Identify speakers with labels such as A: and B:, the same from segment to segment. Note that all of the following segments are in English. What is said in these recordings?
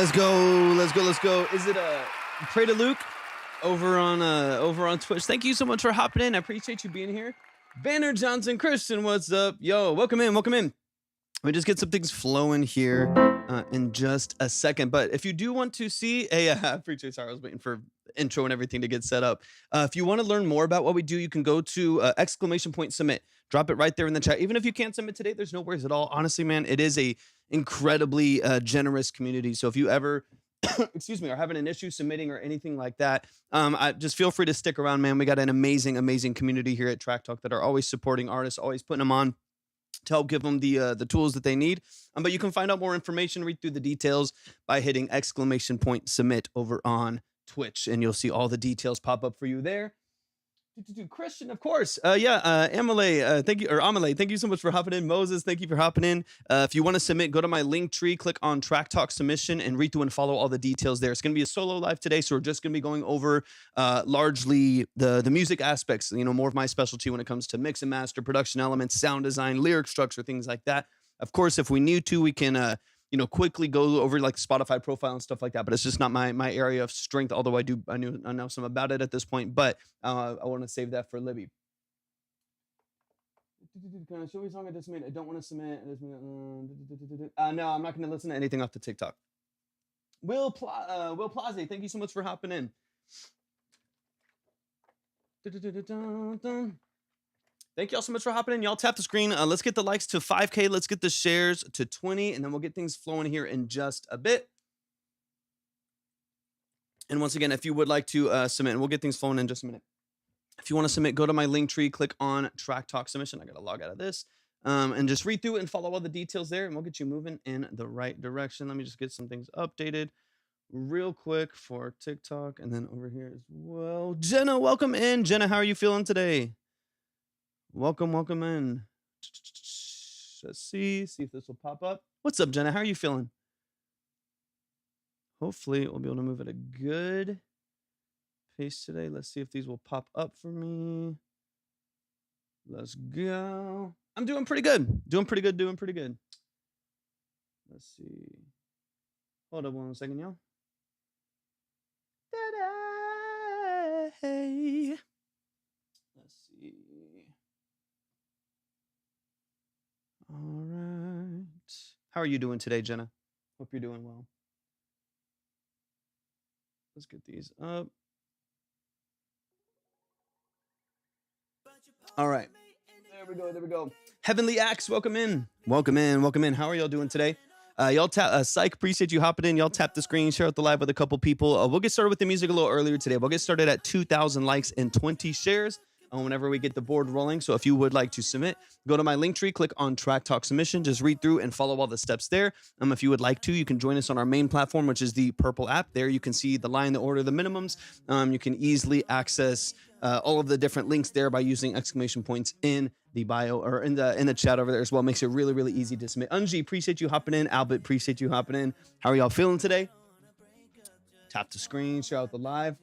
A: Let's go. Is it Pray to Luke over on Twitch? Thank you so much for hopping in. I appreciate you being here. Banner Johnson Christian, what's up? Yo, welcome in. Let me just get some things flowing here in just a second. But if you do want to see I appreciate. Sorry, I was waiting for intro and everything to get set up. If you want to learn more about what we do, you can go to !submit. Drop it right there in the chat. Even if you can't submit today, there's no worries at all. Honestly, man, it is a incredibly generous community. So if you ever excuse me, are having an issue submitting or anything like that, I just feel free to stick around, man. We got an amazing community here at Track Talk that are always supporting artists, always putting them on to help give them the tools that they need. But you can find out more information, read through the details by hitting !submit over on Twitch, and you'll see all the details pop up for you there. Christian, of course. Amelie, thank you, or Amelie, thank you so much for hopping in. Moses, thank you for hopping in. If you want to submit, go to my link tree, click on Track Talk Submission, and read through and follow all the details there. It's going to be a solo live today, so we're just going to be going over largely the music aspects, more of my specialty when it comes to mix and master, production elements, sound design, lyric structure, things like that. Of course, if we need to, we can quickly go over like Spotify profile and stuff like that, but it's just not my area of strength, although I know some about it at this point, but I want to save that for Libby. Can I show you a song I just made? I don't want to submit. No, I'm not going to listen to anything off the TikTok. Will Plaza, thank you so much for hopping in. Thank y'all so much for hopping in. Y'all tap the screen. Let's get the likes to 5K. Let's get the shares to 20, and then we'll get things flowing here in just a bit. And once again, if you would like to submit, and we'll get things flowing in just a minute. If you want to submit, go to my link tree, click on Track Talk Submission. I got to log out of this. And just read through it and follow all the details there, and we'll get you moving in the right direction. Let me just get some things updated real quick for TikTok, and then over here as well. Jenna, welcome in. Jenna, how are you feeling today? Welcome in. Let's see if this will pop up. What's up, Jenna? How are you feeling? Hopefully, we'll be able to move at a good pace today. Let's see if these will pop up for me. Let's go. I'm doing pretty good. Doing pretty good. Let's see. Hold up 1 second, y'all. Hey. Let's see. All right. How are you doing today, Jenna? Hope you're doing well. Let's get these up. All right. There we go. Heavenly Axe, welcome in. How are y'all doing today? Y'all tap, Psych, appreciate you hopping in. Y'all tap the screen, share out the live with a couple people. We'll get started with the music a little earlier today. We'll get started at 2,000 likes and 20 shares. Whenever we get the board rolling. So if you would like to submit, go to my link tree, click on Track Talk Submission, just read through and follow all the steps there. If you would like to, you can join us on our main platform, which is the purple app. There you can see the line, the order, the minimums. You can easily access all of the different links there by using exclamation points in the bio or in the chat over there as well. Makes it really easy to submit. Unji, appreciate you hopping in. Albert, appreciate you hopping in. How are y'all feeling today? Tap the screen, share out the live.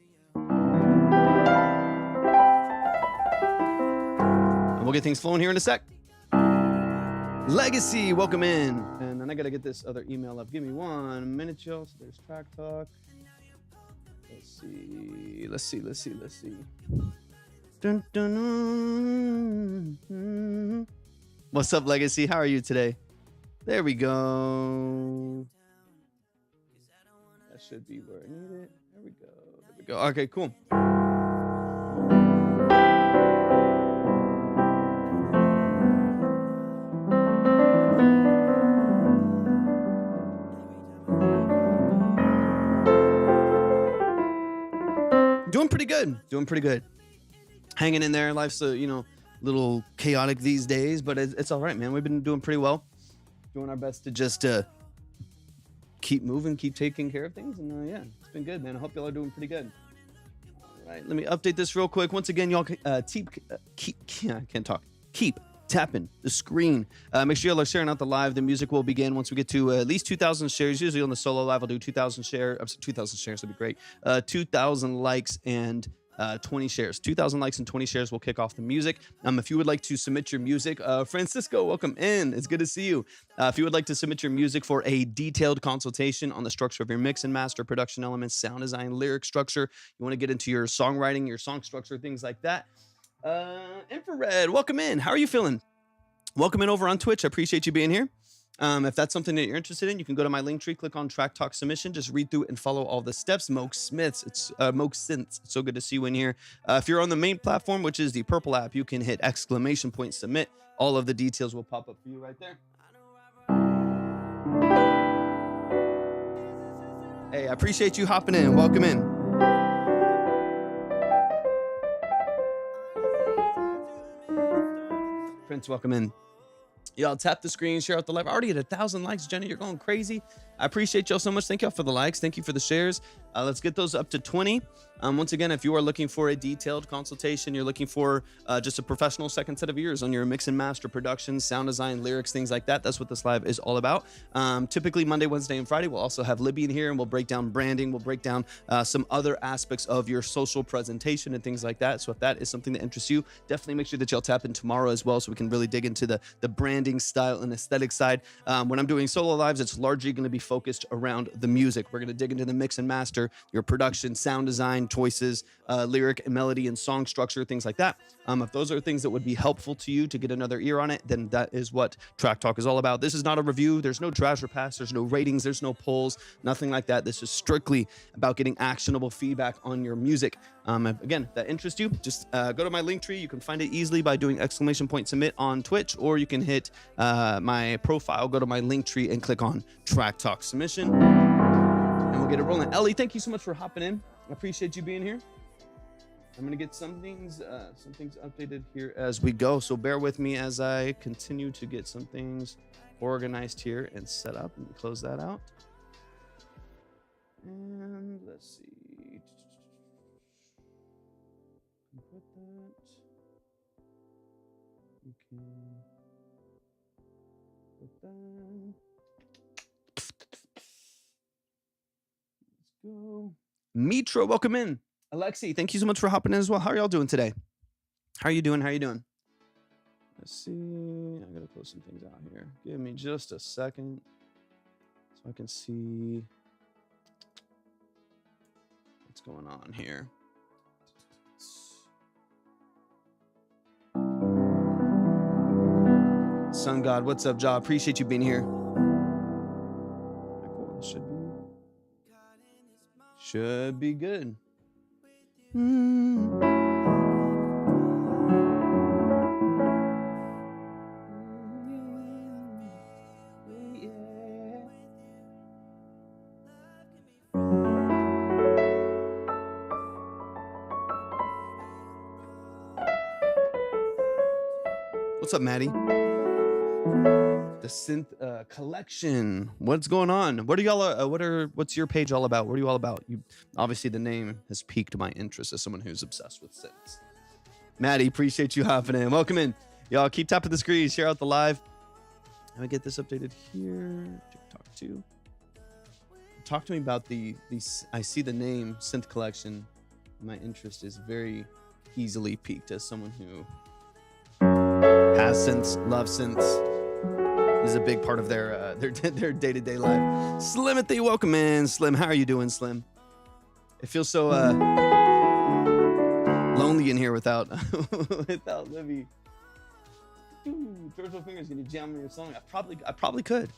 A: We'll get things flowing here in a sec. Legacy, welcome in. And then I got to get this other email up. Give me 1 minute, y'all. So there's Track Talk. Let's see. Dun, dun, dun. What's up, Legacy? How are you today? There we go. That should be where I need it. There we go. Okay, cool. Doing pretty good. Hanging in there. Life's a little chaotic these days, but it's all right, man. We've been doing pretty well. Doing our best to just keep moving, keep taking care of things, and yeah, it's been good, man. I hope y'all are doing pretty good. All right, let me update this real quick. Once again, y'all keep tapping the screen. Make sure y'all are sharing out the live. The music will begin once we get to at least 2,000 shares. Usually on the solo live, I'll do 2,000 shares. 2,000 shares would be great. 2,000 likes and 20 shares. 2,000 likes and 20 shares will kick off the music. If you would like to submit your music, Francisco, welcome in. It's good to see you. If you would like to submit your music for a detailed consultation on the structure of your mix and master, production elements, sound design, lyric structure, you want to get into your songwriting, your song structure, things like that. Infrared, welcome in. How are you feeling? Welcome in over on Twitch. I appreciate you being here. If that's something that you're interested in, you can go to my link tree, click on Track Talk Submission, just read through it and follow all the steps. Moke Smiths, Moke Synths. It's so good to see you in here. If you're on the main platform, which is the purple app, you can hit ! submit. All of the details will pop up for you right there. Hey, I appreciate you hopping in. Welcome in. Prince, welcome in. Y'all tap the screen, share out the live. Already at 1,000 likes, Jenny. You're going crazy. I appreciate y'all so much. Thank y'all for the likes. Thank you for the shares. Let's get those up to 20. Once again, if you are looking for a detailed consultation, you're looking for just a professional second set of ears on your mix and master production, sound design, lyrics, things like that. That's what this live is all about. Typically Monday, Wednesday, and Friday, we'll also have Libby in here, and we'll break down branding. We'll break down some other aspects of your social presentation and things like that. So if that is something that interests you, definitely make sure that y'all tap in tomorrow as well, so we can really dig into the branding, style, and aesthetic side. When I'm doing solo lives, it's largely going to be focused around the music. We're going to dig into the mix and master, your production, sound design, choices, lyric and melody and song structure, things like that. If those are things that would be helpful to you to get another ear on it, then that is what Track Talk is all about. This is not a review. There's no trash or pass. There's no ratings. There's no polls, nothing like that. This is strictly about getting actionable feedback on your music. Again, if that interests you, just go to my link tree. You can find it easily by doing ! submit on Twitch, or you can hit my profile, go to my link tree and click on Track Talk Submission, and we'll get it rolling. Ellie, thank you so much for hopping in. I appreciate you being here. I'm gonna get some things updated here as we go, so bear with me as I continue to get some things organized here and set up. Let me close that out, and let's see. Put that. You can put that. Let's go. Mitra, welcome in. Alexi, thank you so much for hopping in as well. How are y'all doing today? How are you doing? How are you doing? Let's see. I gotta close some things out here. Give me just a second so I can see what's going on here. Sun God, what's up, Ja? Appreciate you being here. Cool. Should be good. What's up, Maddie? The synth collection. What's going on? What are y'all? What's your page all about? What are you all about? You obviously, the name has piqued my interest as someone who's obsessed with synths. Maddie, appreciate you hopping in. Welcome in, y'all. Keep tapping the screen, share out the live. Let me get this updated here. TikTok too. Talk to me about these. I see the name synth collection. My interest is very easily piqued as someone who has synths, loves synths. Is a big part of their day-to-day life. Slimothy, welcome in. Slim, how are you doing, Slim? It feels so lonely in here without Livy. Turtle Fingers, can you jam on your song? I probably could.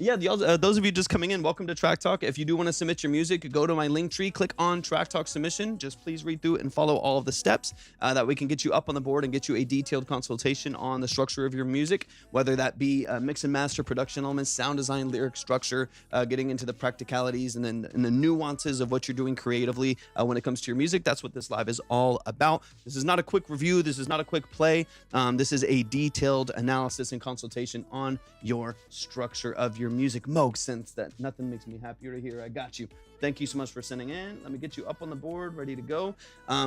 A: Yeah, y'all, those of you just coming in, welcome to Track Talk. If you do want to submit your music, go to my link tree, click on Track Talk Submission. Just please read through it and follow all of the steps that we can get you up on the board and get you a detailed consultation on the structure of your music, whether that be mix and master, production elements, sound design, lyric structure, getting into the practicalities and then the nuances of what you're doing creatively when it comes to your music. That's what this live is all about. This is not a quick review. This is not a quick play. This is a detailed analysis and consultation on your structure of your music. Moog, since that nothing makes me happier to hear. I got you. Thank you so much for sending in. Let me get you up on the board, ready to go.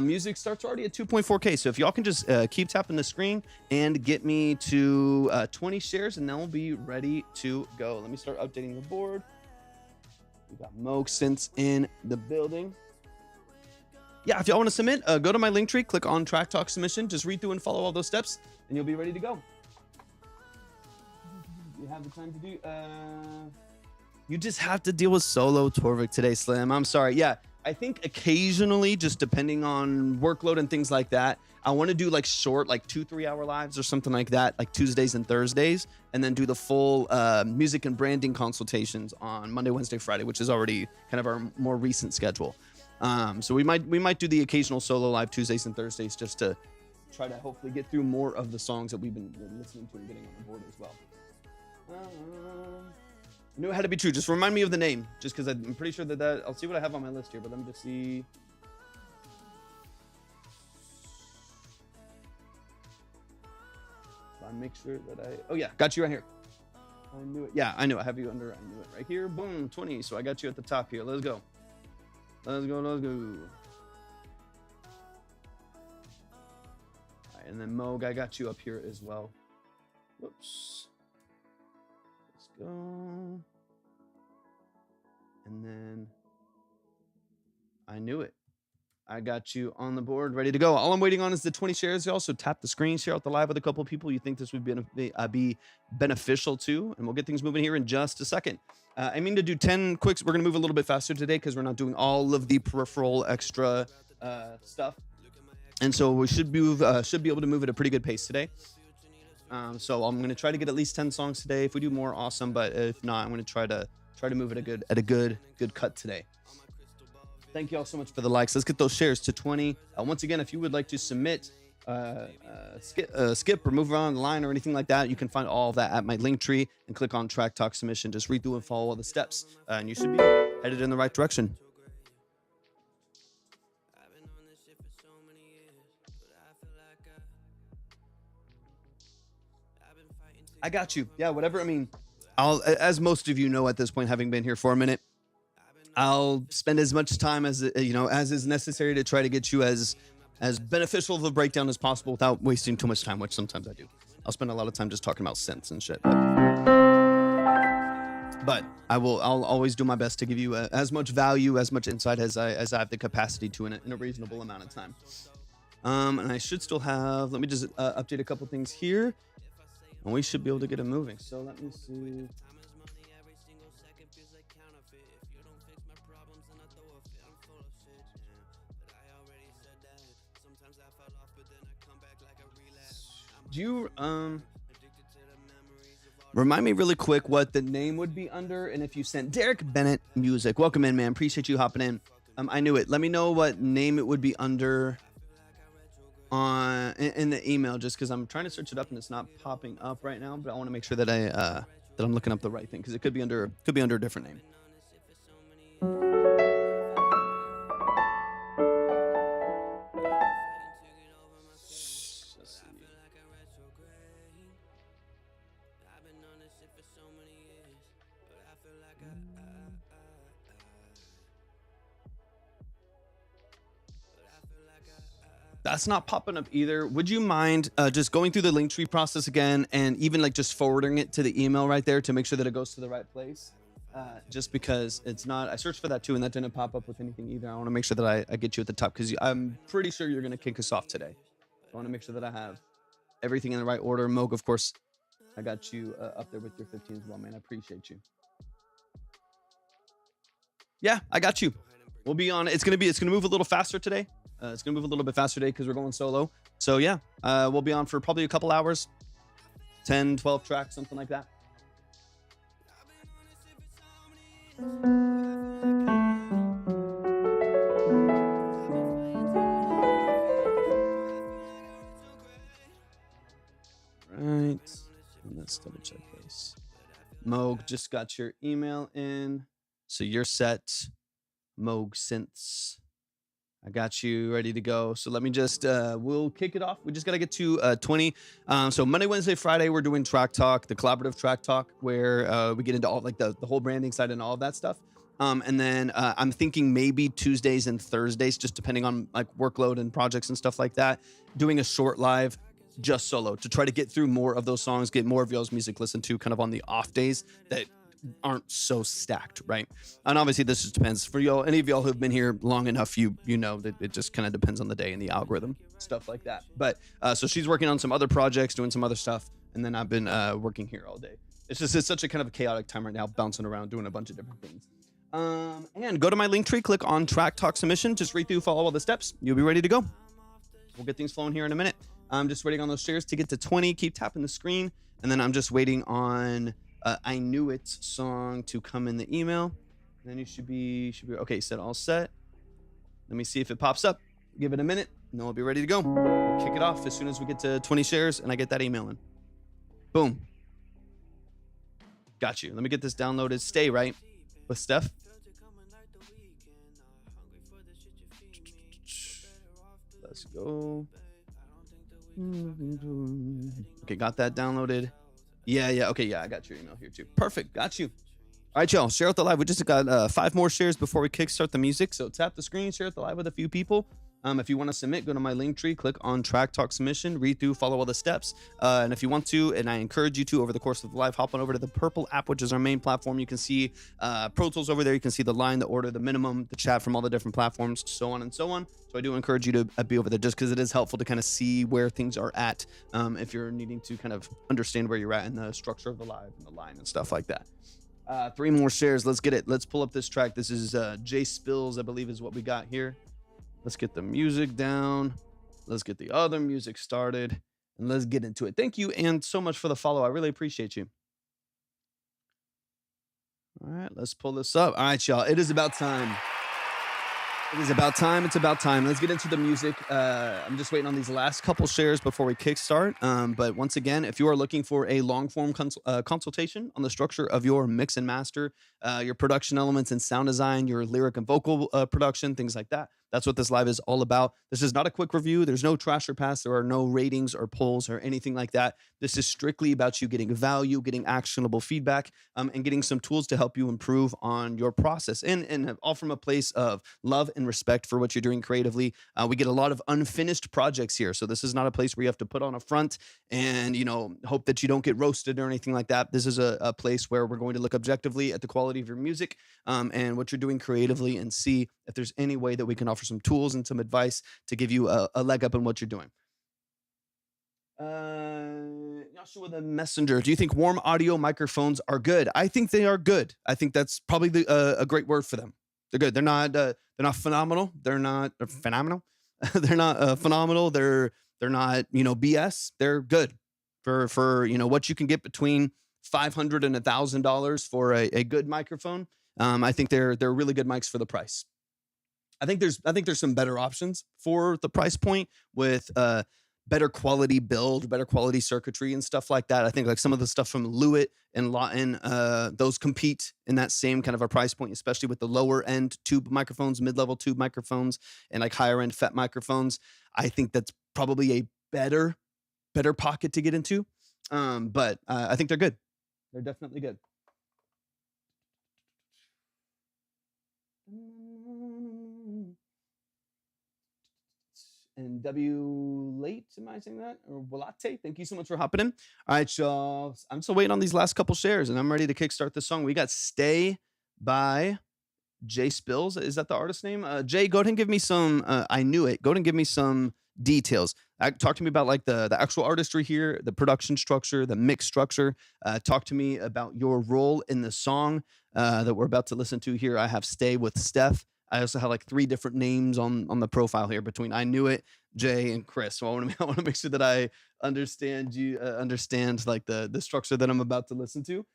A: Music starts already at 2.4K. So if y'all can just keep tapping the screen and get me to 20 shares, and then we'll be ready to go. Let me start updating the board. We got Moog Synths in the building. yeah, if y'all want to submit, go to my link tree, click on Track Talk Submission, just read through and follow all those steps, and you'll be ready to go. You have the time to do. You just have to deal with solo Torvik today, Slim. I'm sorry. Yeah, I think occasionally, just depending on workload and things like that, I want to do like short, like 2-3 hour lives or something like that, like Tuesdays and Thursdays, and then do the full music and branding consultations on Monday, Wednesday, Friday, which is already kind of our more recent schedule. So we might do the occasional solo live Tuesdays and Thursdays just to try to hopefully get through more of the songs that we've been listening to and getting on the board as well. I knew it had to be true. Just remind me of the name, just because I'm pretty sure that I'll see what I have on my list here, but let me just see. I make sure that oh yeah, got you right here. I knew it. Yeah, I knew it. I have you under. I knew it right here. Boom, 20. So I got you at the top here. Let's go. Let's go. Let's go. All right, and then Moog, I got you up here as well. Whoops. Let's go. And then I knew it. I got you on the board, ready to go. All I'm waiting on is the 20 shares. You also tap the screen, share out the live with a couple of people you think this would be beneficial to, and we'll get things moving here in just a second. I mean to do 10 quicks. We're going to move a little bit faster today because we're not doing all of the peripheral extra stuff. And so we should be able to move at a pretty good pace today. So I'm going to try to get at least 10 songs today. If we do more, awesome. But if not, I'm going to try to move it at a good cut today. Thank you all so much for the likes. Let's get those shares to 20. Once again, if you would like to submit, skip or move around the line or anything like that, you can find all of that at my link tree and click on Track Talk Submission. Just read through and follow all the steps, and you should be headed in the right direction. I got you. Yeah, whatever. I mean, as most of you know at this point, having been here for a minute, I'll spend as much time as is necessary to try to get you as beneficial of a breakdown as possible without wasting too much time, which sometimes I do. I'll spend a lot of time just talking about synths and shit. But I'll always do my best to give you as much value, as much insight as I have the capacity to in a reasonable amount of time. And I should still have. Let me just update a couple things here, and we should be able to get it moving. So let me see. Do you remind me really quick what the name would be under, and if you sent Derek Bennett Music, welcome in, man. Appreciate you hopping in. I knew it. Let me know what name it would be under in the email, just because I'm trying to search it up and it's not popping up right now. But I want to make sure that I'm looking up the right thing, because it could be under a different name. That's not popping up either. Would you mind just going through the link tree process again, and even like just forwarding it to the email right there to make sure that it goes to the right place? Just because it's not, I searched for that too, and that didn't pop up with anything either. I want to make sure that I get you at the top, because I'm pretty sure you're going to kick us off today. I want to make sure that I have everything in the right order. Moog, of course, I got you up there with your 15 as well, man. I appreciate you. Yeah, I got you. We'll be on. It's gonna move a little faster today. It's gonna move a little bit faster today because we're going solo. So yeah, we'll be on for probably a couple hours, 10, 12 tracks, something like that. Right. Let's double check this. Moog just got your email in. So you're set. Moog Synths. I got you ready to go. So let me just, we'll kick it off. We just got to get to 20. So Monday, Wednesday, Friday, we're doing Track Talk, the collaborative Track Talk, where we get into all like the whole branding side and all of that stuff. And then I'm thinking maybe Tuesdays and Thursdays, just depending on like workload and projects and stuff like that, doing a short live just solo to try to get through more of those songs, get more of y'all's music listened to kind of on the off days that aren't so stacked, right? And obviously this just depends for y'all. Any of y'all who've been here long enough, you know that it just kind of depends on the day and the algorithm, stuff like that. But so she's working on some other projects, doing some other stuff, and then I've been working here all day. It's such a kind of a chaotic time right now, bouncing around, doing a bunch of different things. And go to my link tree, click on track talk submission, just read through, follow all the steps. You'll be ready to go. We'll get things flowing here in a minute. I'm just waiting on those shares to get to 20. Keep tapping the screen. And then I'm just waiting on I Knew It song to come in the email. And then you should be okay. Set all set. Let me see if it pops up. Give it a minute, and then we'll be ready to go. We'll kick it off as soon as we get to 20 shares and I get that email in. Boom. Got you. Let me get this downloaded. Stay right with Steph. Let's go. Okay, got that downloaded. Yeah. Okay, yeah, I got your email here too. Perfect, got you. All right, y'all, share out the live. We just got 5 more shares before we kickstart the music. So tap the screen, share out the live with a few people. If you want to submit, go to my link tree, click on track talk submission, read through, follow all the steps. And if you want to, and I encourage you to over the course of the live, hop on over to the purple app, which is our main platform. You can see Pro Tools over there. You can see the line, the order, the minimum, the chat from all the different platforms, so on and so on. So I do encourage you to be over there just because it is helpful to kind of see where things are at if you're needing to kind of understand where you're at in the structure of the live and the line and stuff like that. 3 more shares. Let's get it. Let's pull up this track. This is J Spills, I believe is what we got here. Let's get the music down. Let's get the other music started. And let's get into it. Thank you, and so much for the follow. I really appreciate you. All right, let's pull this up. All right, y'all. It is about time. It is about time. It's about time. Let's get into the music. I'm just waiting on these last couple shares before we kickstart. But once again, if you are looking for a long-form consultation on the structure of your mix and master, your production elements and sound design, your lyric and vocal production, things like that, that's what this live is all about. This is not a quick review. There's no trash or pass. There are no ratings or polls or anything like that. This is strictly about you getting value, getting actionable feedback, and getting some tools to help you improve on your process. And all from a place of love and respect for what you're doing creatively. We get a lot of unfinished projects here. So this is not a place where you have to put on a front and, hope that you don't get roasted or anything like that. This is a place where we're going to look objectively at the quality of your music and what you're doing creatively and see if there's any way that we can offer some tools and some advice to give you a leg up in what you're doing. Joshua the Messenger, do you think warm audio microphones are good? I think they are good. I think that's probably a great word for them. They're good. They're not phenomenal. They're phenomenal. They're not phenomenal. They're not BS. They're good for what you can get between $500 and $1,000 for a good microphone. I think they're really good mics for the price. I think there's some better options for the price point with better quality build, better quality circuitry and stuff like that. I think like some of the stuff from Lewitt and Lawton, those compete in that same kind of a price point, especially with the lower end tube microphones, mid-level tube microphones, and like higher end FET microphones. I think that's probably a better pocket to get into. But I think they're good. They're definitely good. And W late, am I saying that? Or Walate, thank you so much for hopping in. All right, y'all. I'm still waiting on these last couple shares, and I'm ready to kickstart this song. We got Stay by J Spills. Is that the artist name? Jay, go ahead and give me some, I Knew It. Go ahead and give me some details. Talk to me about like the actual artistry here, the production structure, the mix structure. Talk to me about your role in the song that we're about to listen to here. I have Stay with Steph. I also have like 3 different names on the profile here between I Knew It, Jay, and Chris. So I want to make sure that I understand like the structure that I'm about to listen to.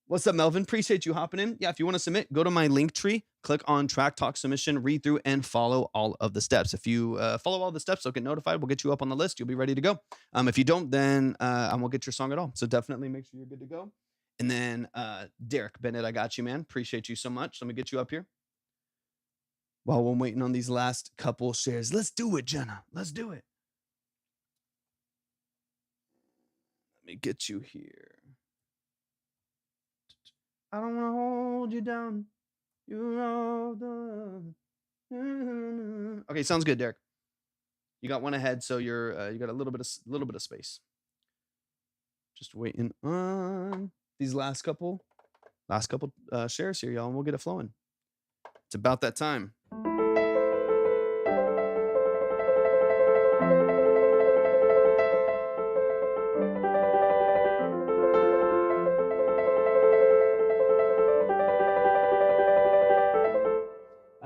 A: What's up, Melvin? Appreciate you hopping in. Yeah, if you want to submit, go to my link tree, click on track talk submission, read through, and follow all of the steps. If you follow all the steps, you'll get notified. We'll get you up on the list. You'll be ready to go. If you don't, then I won't get your song at all. So definitely make sure you're good to go. And then Derek Bennett, I got you, man. Appreciate you so much. Let me get you up here. While we're waiting on these last couple shares. Let's do it, Jenna. Let's do it. Let me get you here. I don't want to hold you down. You're all the... Okay, sounds good, Derek. You got one ahead, so you got a little bit of space. Just waiting on these last couple. Last couple shares here, y'all, and we'll get it flowing. It's about that time.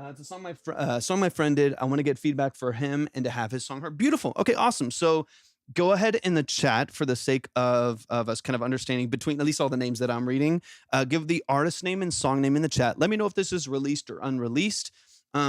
A: It's a song my friend did. I want to get feedback for him and to have his song heard. Beautiful. Okay, awesome. So go ahead in the chat for the sake of us kind of understanding between at least all the names that I'm reading. Give the artist name and song name in the chat. Let me know if this is released or unreleased,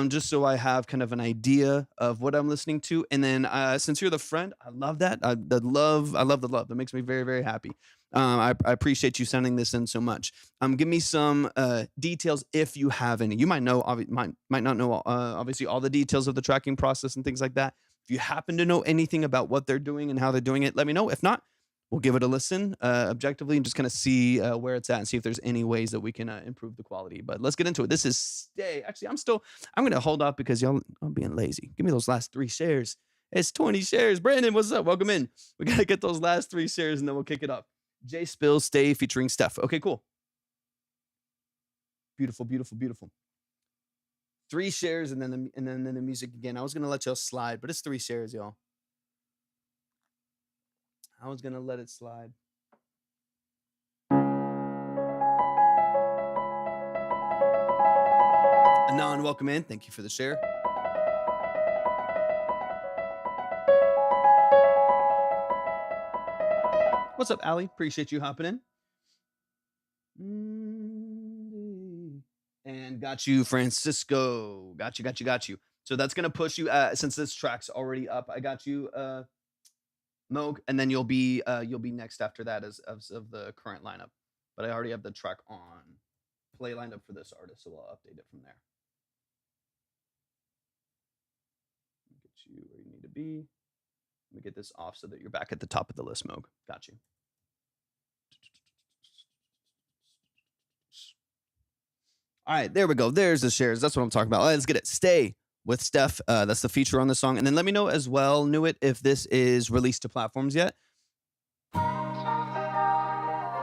A: just so I have kind of an idea of what I'm listening to. And then since you're the friend, I love that. I love the love. That makes me very, very happy. I appreciate you sending this in so much. Give me some details if you have any. You might know, might not know, obviously all the details of the tracking process and things like that. If you happen to know anything about what they're doing and how they're doing it, let me know. If not, we'll give it a listen objectively and just kind of see where it's at and see if there's any ways that we can improve the quality. But let's get into it. This is Stay. Actually, I'm going to hold off because y'all, I'm being lazy. Give me those last 3 shares. It's 20 shares. Brandon, what's up? Welcome in. We got to get those last 3 shares and then we'll kick it up. J Spill, Stay featuring Steph. Okay, cool. Beautiful, beautiful, beautiful. 3 shares and then the music again. I was gonna let y'all slide, but it's 3 shares, y'all. I was gonna let it slide. Anon, welcome in. Thank you for the share. What's up, Allie? Appreciate you hopping in. And got you, Francisco. Got you. So that's gonna push you. Since this track's already up, I got you, Moog, and then you'll be next after that as of the current lineup. But I already have the track on play lined up for this artist, so I'll update it from there. Get you where you need to be. Let me get this off so that you're back at the top of the list, Moog. Got you. All right, there we go. There's the shares. That's what I'm talking about. Let's get it. Stay with Steph. That's the feature on the song. And then let me know as well, Nuit, if this is released to platforms yet.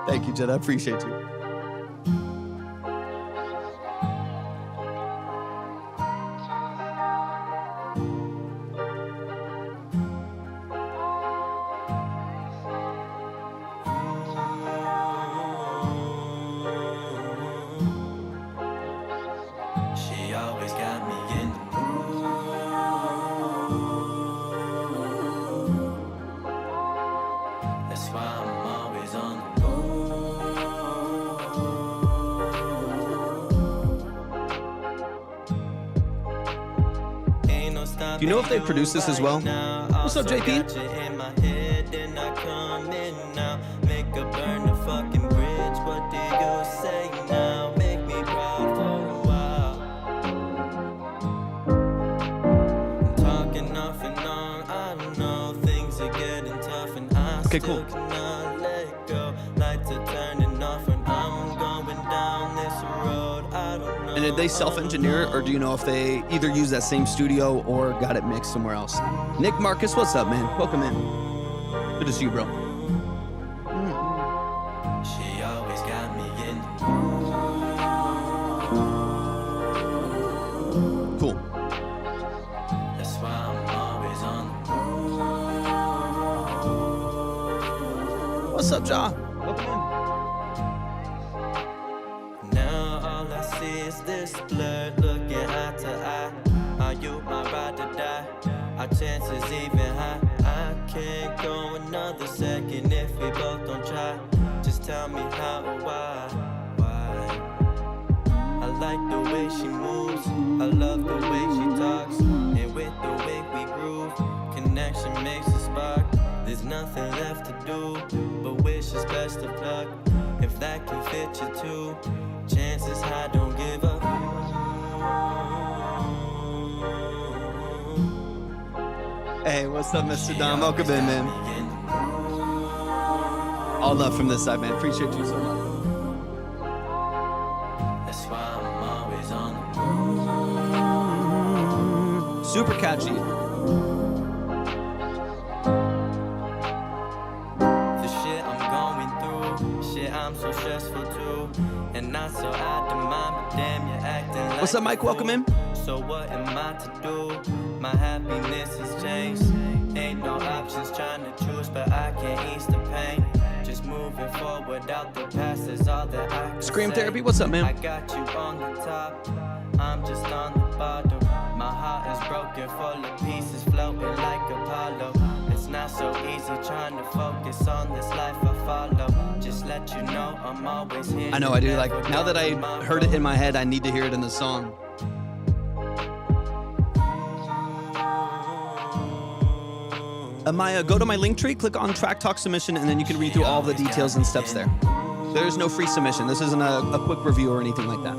A: Thank you, Jed. I appreciate you. Do you know if they produce this as well? What's up, JP? Okay, cool. And did they self-engineer it, or do you know if they either use that same studio or got it mixed somewhere else? Nick Marcus, what's up, man? Welcome in. Good to see you, bro. She always got me in. Cool. That's why I'm always on. What's up, Ja? Welcome in. Is this blurred looking eye to eye? Are you my ride or die? Our chances even high. I can't go another second if we both don't try. Just tell me how or why. I like the way she moves, I love the way she talks, and with the way we groove, connection makes a spark. There's nothing left to do but wish us best of luck. If that can fit you too, chances high, don't give up. Hey, what's up, Mr. Dom? Welcome in, man. All love from this side, man. Appreciate you so much. That's why I'm always on. Super catchy. The shit I'm going through, shit I'm so stressful too. And
B: not so out of mind, but damn, you're acting like
A: What's up, Mike? Welcome in.
B: So what am I to do? My happiness has changed. Ain't no options trying to choose, but I can't ease the pain. Just moving forward out the past is all that I can
A: Scream
B: say.
A: Therapy, what's up, man?
B: I got you on the top, I'm just on the bottom. My heart is broken, full of pieces, floating like Apollo. It's not so easy trying to focus on this life I follow. Just let you know I'm always here.
A: I know, I do. Like, now that I heard it in my head, I need to hear it in the song. Maya, go to my link tree, click on track talk submission, and then you can read through all the details and steps there. There's no free submission. This isn't a quick review or anything like that.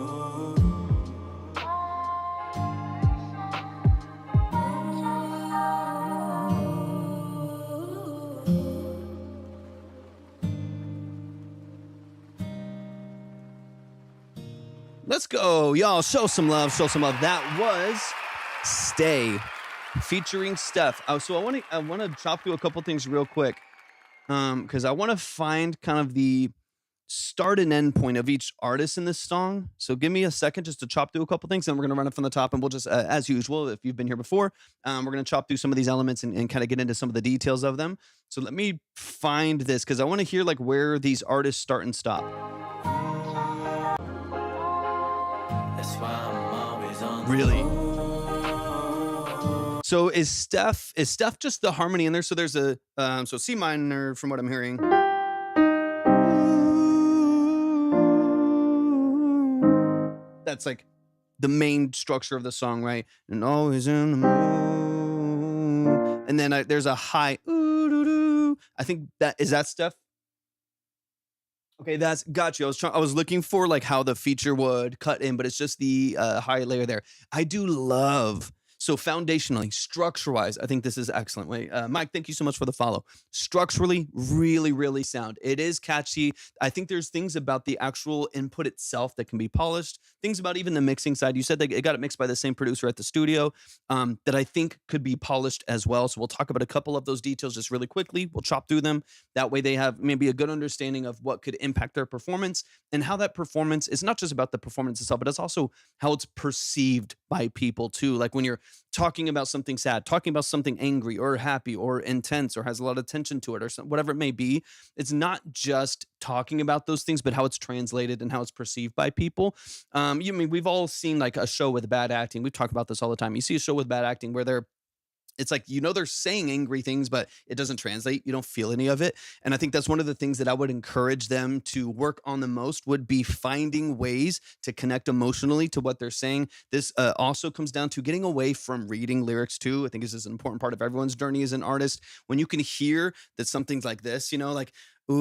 A: Let's go, y'all. Show some love. Show some love. That was Stay featuring Steph. So I want to chop through a couple things real quick, because I want to find kind of the start and end point of each artist in this song. So give me a second just to chop through a couple things, and we're gonna run it from the top, and we'll just, as usual, if you've been here before, we're gonna chop through some of these elements and kind of get into some of the details of them. So let me find this because I want to hear like where these artists start and stop.
B: That's why I'm always on.
A: Really? So is Steph just the harmony in there? So there's a so C minor from what I'm hearing. That's like the main structure of the song, right? And always in the mood. And then there's a high. I think that is that Steph. Okay, that's got you. I was looking for like how the feature would cut in, but it's just the high layer there. I do love. So foundationally, structure-wise, I think this is excellent. Wait, Mike, thank you so much for the follow. Structurally, really, really sound. It is catchy. I think there's things about the actual input itself that can be polished. Things about even the mixing side. You said that it got it mixed by the same producer at the studio that I think could be polished as well. So we'll talk about a couple of those details just really quickly. We'll chop through them. That way they have maybe a good understanding of what could impact their performance and how that performance is not just about the performance itself, but it's also how it's perceived by people too. Like when you're talking about something sad, talking about something angry or happy or intense or has a lot of tension to it or whatever it may be, it's not just talking about those things, but how it's translated and how it's perceived by people. We've all seen like a show with bad acting. We've talked about this all the time. You see a show with bad acting where it's like, they're saying angry things, but it doesn't translate. You don't feel any of it. And I think that's one of the things that I would encourage them to work on the most would be finding ways to connect emotionally to what they're saying. This also comes down to getting away from reading lyrics too. I think this is an important part of everyone's journey as an artist. When you can hear that something's like this, like, ooh,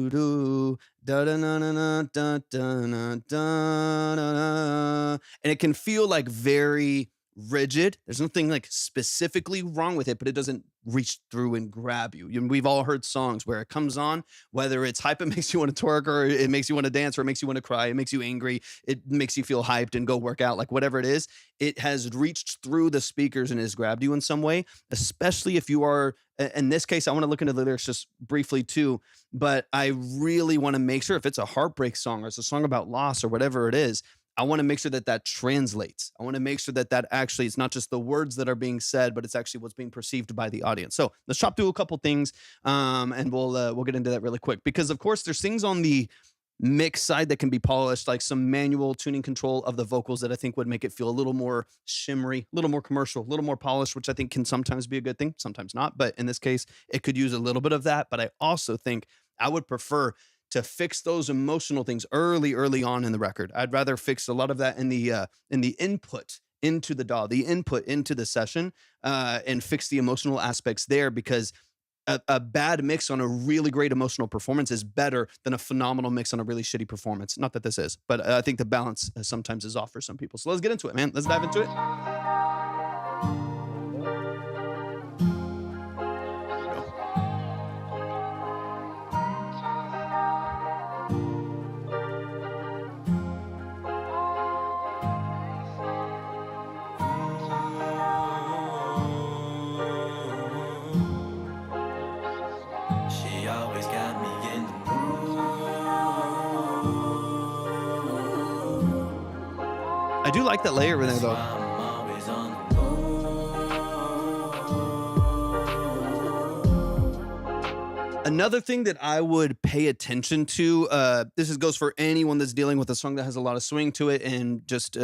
A: doo, da da na na na da da na da da, and it can feel like very rigid. There's nothing like specifically wrong with it, but it doesn't reach through and grab you. We've all heard songs where it comes on, whether it's hype, it makes you want to twerk, or it makes you want to dance, or it makes you want to cry, it makes you angry, it makes you feel hyped and go work out, like whatever it is, it has reached through the speakers and has grabbed you in some way, especially if you are, in this case, I want to look into the lyrics just briefly too, but I really want to make sure if it's a heartbreak song or it's a song about loss or whatever it is, I want to make sure that translates. I want to make sure that actually, it's not just the words that are being said, but it's actually what's being perceived by the audience. So let's chop through a couple things, and we'll get into that really quick. Because of course, there's things on the mix side that can be polished, like some manual tuning control of the vocals that I think would make it feel a little more shimmery, a little more commercial, a little more polished, which I think can sometimes be a good thing, sometimes not. But in this case, it could use a little bit of that. But I also think I would prefer to fix those emotional things early on in the record. I'd rather fix a lot of that in the input into the DAW, the input into the session, and fix the emotional aspects there, because a bad mix on a really great emotional performance is better than a phenomenal mix on a really shitty performance. Not that this is, but I think the balance sometimes is off for some people. So let's get into it, man. Let's dive into it. do like that layer in there though.
B: I'm always on the move.
A: Another thing that I would pay attention to, goes for anyone that's dealing with a song that has a lot of swing to it, and just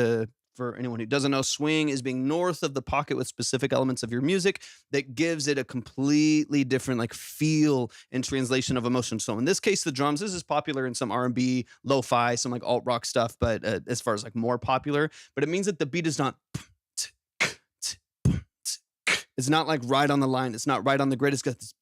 A: for anyone who doesn't know, swing is being north of the pocket with specific elements of your music that gives it a completely different like feel and translation of emotion. So in this case, the drums, this is popular in some R&B, lo-fi, some like alt rock stuff, but as far as like more popular, but it means that the beat is not, it's not like right on the line. It's not right on the grid. It's got this,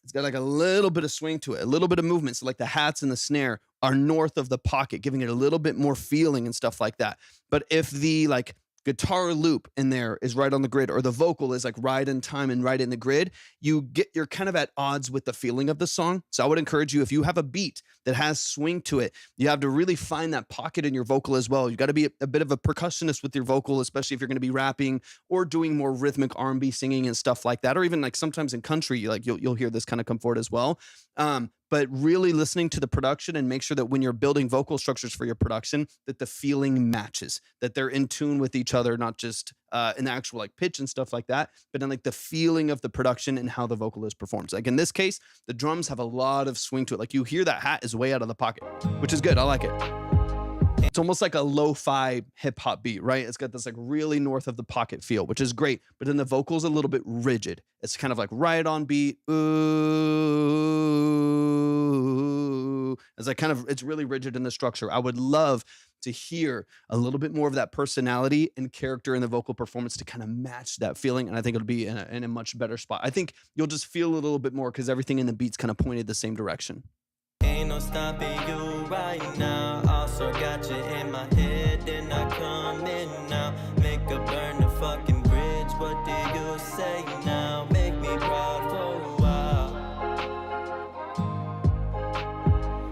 A: it's got like a little bit of swing to it, a little bit of movement. So like the hats and the snare are north of the pocket, giving it a little bit more feeling and stuff like that. But if the like guitar loop in there is right on the grid, or the vocal is like right in time and right in the grid, you're kind of at odds with the feeling of the song. So I would encourage you, if you have a beat that has swing to it, you have to really find that pocket in your vocal as well. You got to be a bit of a percussionist with your vocal, especially if you're going to be rapping or doing more rhythmic R&B singing and stuff like that, or even like sometimes in country, like you'll hear this kind of come forward as well. But really listening to the production, and make sure that when you're building vocal structures for your production, that the feeling matches, that they're in tune with each other, not just in the actual like pitch and stuff like that, but in like the feeling of the production and how the vocalist performs. Like in this case, the drums have a lot of swing to it. Like you hear that hat is way out of the pocket, which is good. I like it. It's almost like a lo-fi hip hop beat, right? It's got this like really north of the pocket feel, which is great. But then the vocal's a little bit rigid. It's kind of like right on beat. Ooh. It's like it's really rigid in the structure. I would love to hear a little bit more of that personality and character in the vocal performance to kind of match that feeling. And I think it'll be in a much better spot. I think you'll just feel a little bit more because everything in the beat's kind of pointed the same direction.
B: Ain't no stopping you right now. Also got you in my head, and I come in now. Make a burn the fucking bridge. What do you say now? Make me proud for a while.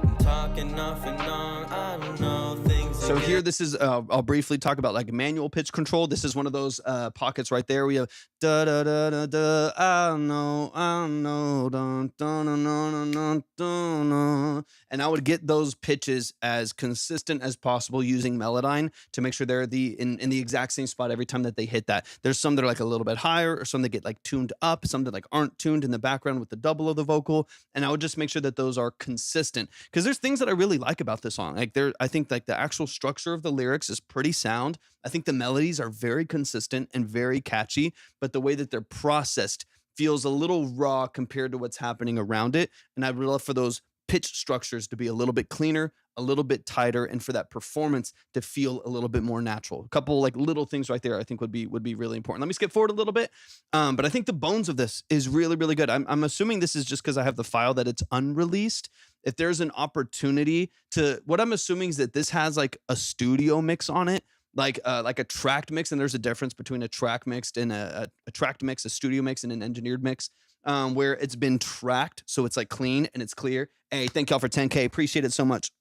B: I'm talking off and on. I don't know things.
A: So here, this is, I'll briefly talk about like manual pitch control. This is one of those pockets right there. We have da da da da da. I know, dun dun dun dun dun dun dun. And I would get those pitches as consistent as possible using Melodyne to make sure they're in the exact same spot every time that they hit that. There's some that are like a little bit higher, or some that get like tuned up, some that like aren't tuned in the background with the double of the vocal. And I would just make sure that those are consistent, because there's things that I really like about this song. Like I think like the actual structure of the lyrics is pretty sound. I think the melodies are very consistent and very catchy, but the way that they're processed feels a little raw compared to what's happening around it. And I'd love for those pitch structures to be a little bit cleaner, a little bit tighter, and for that performance to feel a little bit more natural. A couple like little things right there I think would be really important. Let me skip forward a little bit. But I think the bones of this is really, really good. I'm assuming this is just because I have the file that it's unreleased. If there's an opportunity to, what I'm assuming is that this has like a studio mix on it, like a tracked mix, and there's a difference between a track mixed and a tracked mix, a studio mix, and an engineered mix, where it's been tracked, so it's like clean and it's clear. Hey, thank y'all for 10K, appreciate it so much.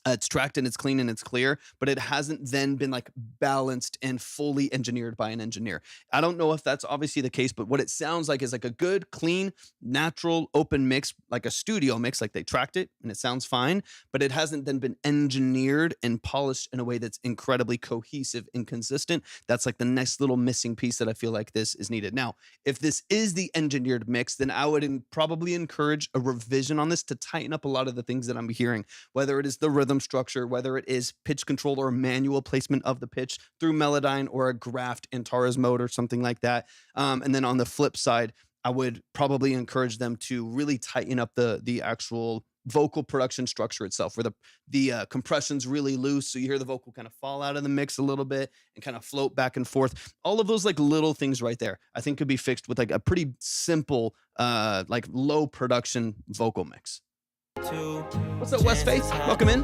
A: It's tracked and it's clean and it's clear, but it hasn't then been like balanced and fully engineered by an engineer. I don't know if that's obviously the case, but what it sounds like is like a good, clean, natural, open mix, like a studio mix, like they tracked it and it sounds fine, but it hasn't then been engineered and polished in a way that's incredibly cohesive and consistent. That's like the next little missing piece that I feel like this is needed. Now, if this is the engineered mix, then I would probably encourage a revision on this to tighten up a lot of the things that I'm hearing, whether it is the rhythm structure, whether it is pitch control or manual placement of the pitch through Melodyne or a graphed Antares mode or something like that. And then on the flip side, I would probably encourage them to really tighten up the actual vocal production structure itself, where the compression's really loose, so you hear the vocal kind of fall out of the mix a little bit and kind of float back and forth. All of those like little things right there, I think could be fixed with like a pretty simple, like low production vocal mix. What's up, West Faith? Welcome in.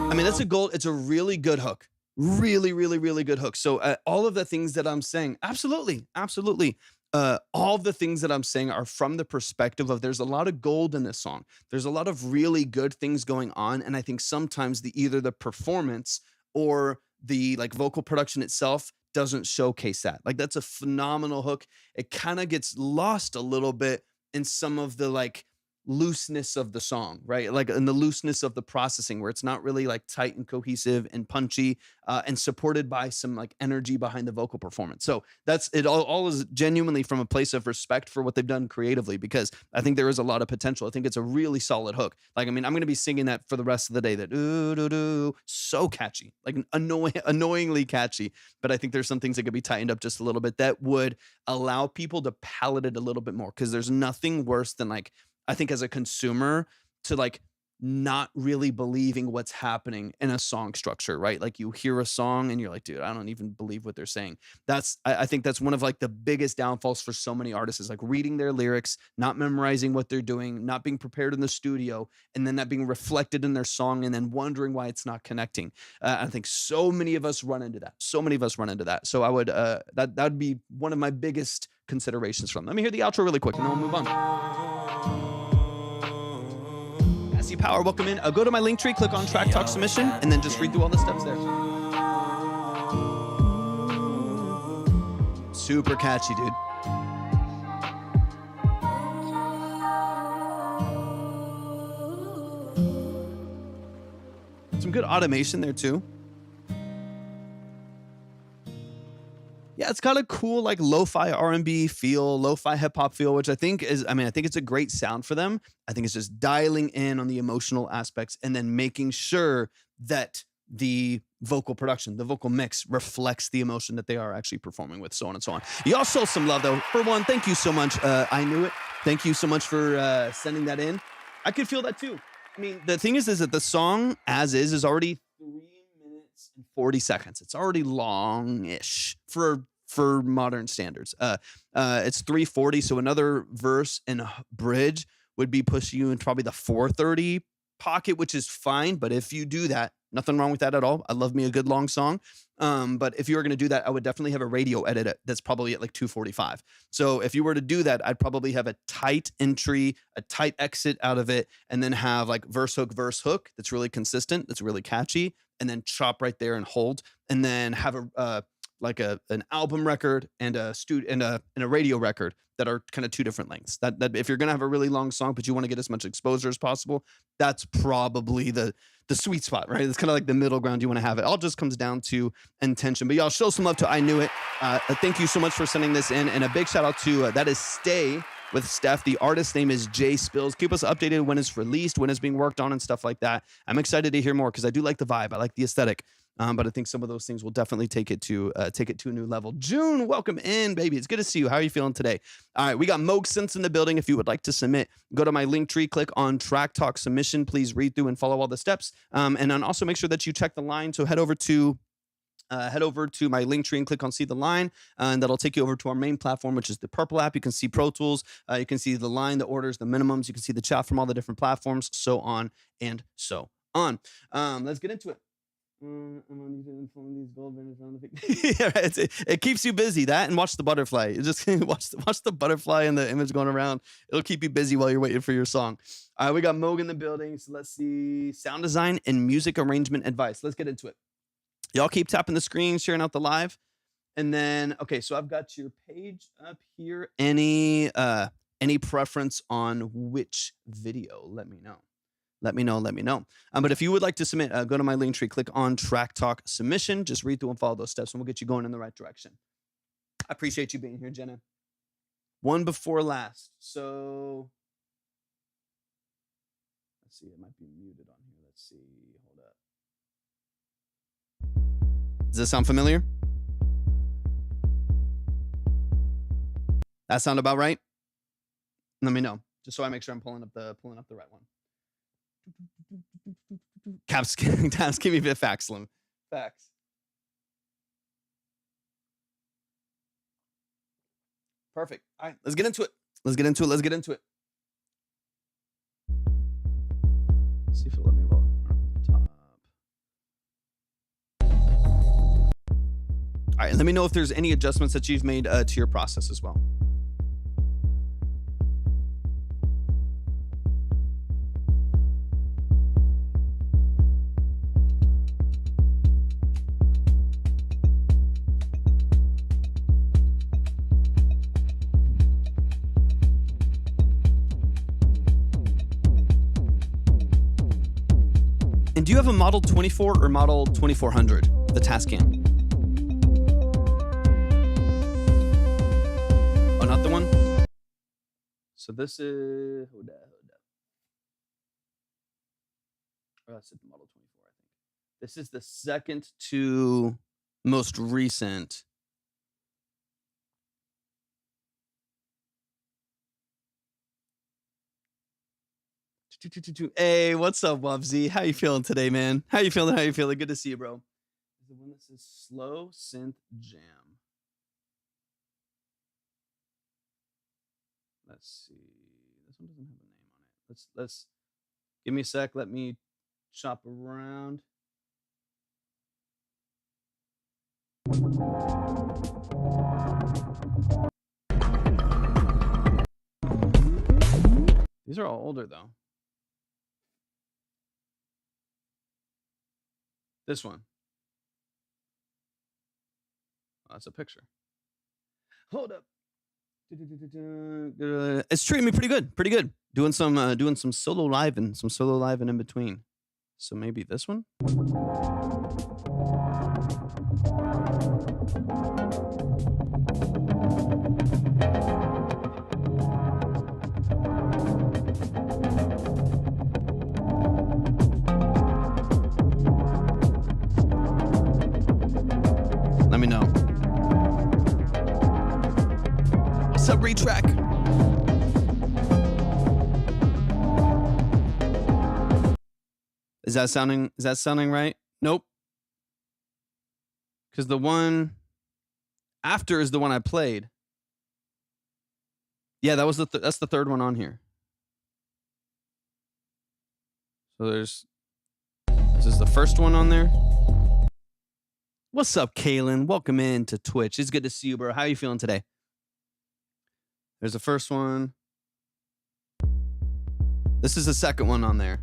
A: I mean, that's a goal. It's a really good hook. Really, really, really good hook. So all of the things that I'm saying, absolutely. All the things that I'm saying are from the perspective of there's a lot of gold in this song. There's a lot of really good things going on. And I think sometimes either the performance or the like vocal production itself doesn't showcase that. Like that's a phenomenal hook. It kind of gets lost a little bit in some of the like looseness of the song, right? Like in the looseness of the processing where it's not really like tight and cohesive and punchy, and supported by some like energy behind the vocal performance. So that's it all is genuinely from a place of respect for what they've done creatively, because I think there is a lot of potential. I think it's a really solid hook. Like, I mean, I'm going to be singing that for the rest of the day. That ooh, doo, doo, so catchy, like annoyingly catchy. But I think there's some things that could be tightened up just a little bit that would allow people to palate it a little bit more. Because there's nothing worse than like, I think as a consumer, to like not really believing what's happening in a song structure, right? Like you hear a song and you're like, dude, I don't even believe what they're saying. I think that's one of like the biggest downfalls for so many artists, is like reading their lyrics, not memorizing what they're doing, not being prepared in the studio, and then that being reflected in their song and then wondering why it's not connecting. I think so many of us run into that. So many of us run into that. So I would, that would be one of my biggest considerations from them. Let me hear the outro really quick and then we'll move on. Power, welcome in. Go to my link tree, click on Track Talk Submission, and then just read through all the steps there. Super catchy, dude. Some good automation there too. Yeah, it's got a cool like lo-fi R&B feel, lo-fi hip hop feel, which I think is, I mean, I think it's a great sound for them. I think it's just dialing in on the emotional aspects and then making sure that the vocal production, the vocal mix reflects the emotion that they are actually performing with, so on and so on. Y'all show some love though. For one, thank you so much. I knew it. Thank you so much for sending that in. I could feel that too. I mean, the thing is that the song as is already 3 minutes and 40 seconds. It's already long-ish for modern standards. It's 3:40, so another verse and a bridge would be pushing you in probably the 4:30 pocket, which is fine. But if you do that, nothing wrong with that at all. I love me a good long song. But if you were going to do that, I would definitely have a radio edit that's probably at like 2:45. So if you were to do that, I'd probably have a tight entry, a tight exit out of it, and then have like verse hook that's really consistent, that's really catchy, and then chop right there and hold, and then have a like an album record and a radio record that are kind of two different lengths. That if you're gonna have a really long song, but you want to get as much exposure as possible, that's probably the sweet spot, right? It's kind of like the middle ground you want to have. It all just comes down to intention. But y'all show some love to I Knew It. Thank you so much for sending this in, and a big shout out to that is Stay with Steph. The artist's name is Jay Spills. Keep us updated when it's released, when it's being worked on, and stuff like that. I'm excited to hear more because I do like the vibe. I like the aesthetic. But I think some of those things will definitely take it to a new level. June, welcome in, baby. It's good to see you. How are you feeling today? All right, we got Moog Sense in the building. If you would like to submit, go to my link tree, click on Track Talk Submission. Please read through and follow all the steps. And then also make sure that you check the line. So head over to my link tree and click on See the Line, and that'll take you over to our main platform, which is the Purple app. You can see Pro Tools, you can see the line, the orders, the minimums, you can see the chat from all the different platforms, so on and so on. Let's get into it. I'm on these gold banners around the yeah, right. It keeps you busy. That and watch the butterfly. You just watch the butterfly and the image going around. It'll keep you busy while you're waiting for your song. All right, we got Moog in the building. So let's see sound design and music arrangement advice. Let's get into it. Y'all keep tapping the screen, sharing out the live, and then okay. So I've got your page up here. Any preference on which video? Let me know. Let me know. But if you would like to submit, go to my link tree, click on Track Talk Submission. Just read through and follow those steps, and we'll get you going in the right direction. I appreciate you being here, Jenna. One before last. So let's see. It might be muted on here. Let's see. Hold up. Does this sound familiar? That sound about right? Let me know, just so I make sure I'm pulling up the right one. Caps, give me a bit facts, Slim. Facts. Perfect. All right, let's get into it. Let's get into it. Let's see if it'll let me roll it from the top. All right, let me know if there's any adjustments that you've made to your process as well. And do you have a Model 24 or Model 2400, the Tascam? Oh, not the one? So this is, hold up. Oh, that's the Model 24, I think. This is the second to most recent. Hey, what's up, Wubsy? How you feeling today, man? How you feeling? Good to see you, bro. The one that says Slow Synth Jam. Let's see. This one doesn't have a name on it. Let's give me a sec. Let me shop around. These are all older though. This one. Oh, that's a picture. Hold up. It's treating me pretty good. Doing some solo live and in between. So maybe this one. Let me know. What's up, Retrack? Is that sounding right? Nope. Because the one after is the one I played. Yeah, that was that's the third one on here. So this is the first one on there. What's up, Kalen? Welcome in to Twitch. It's good to see you, bro. How are you feeling today? There's the first one. This is the second one on there.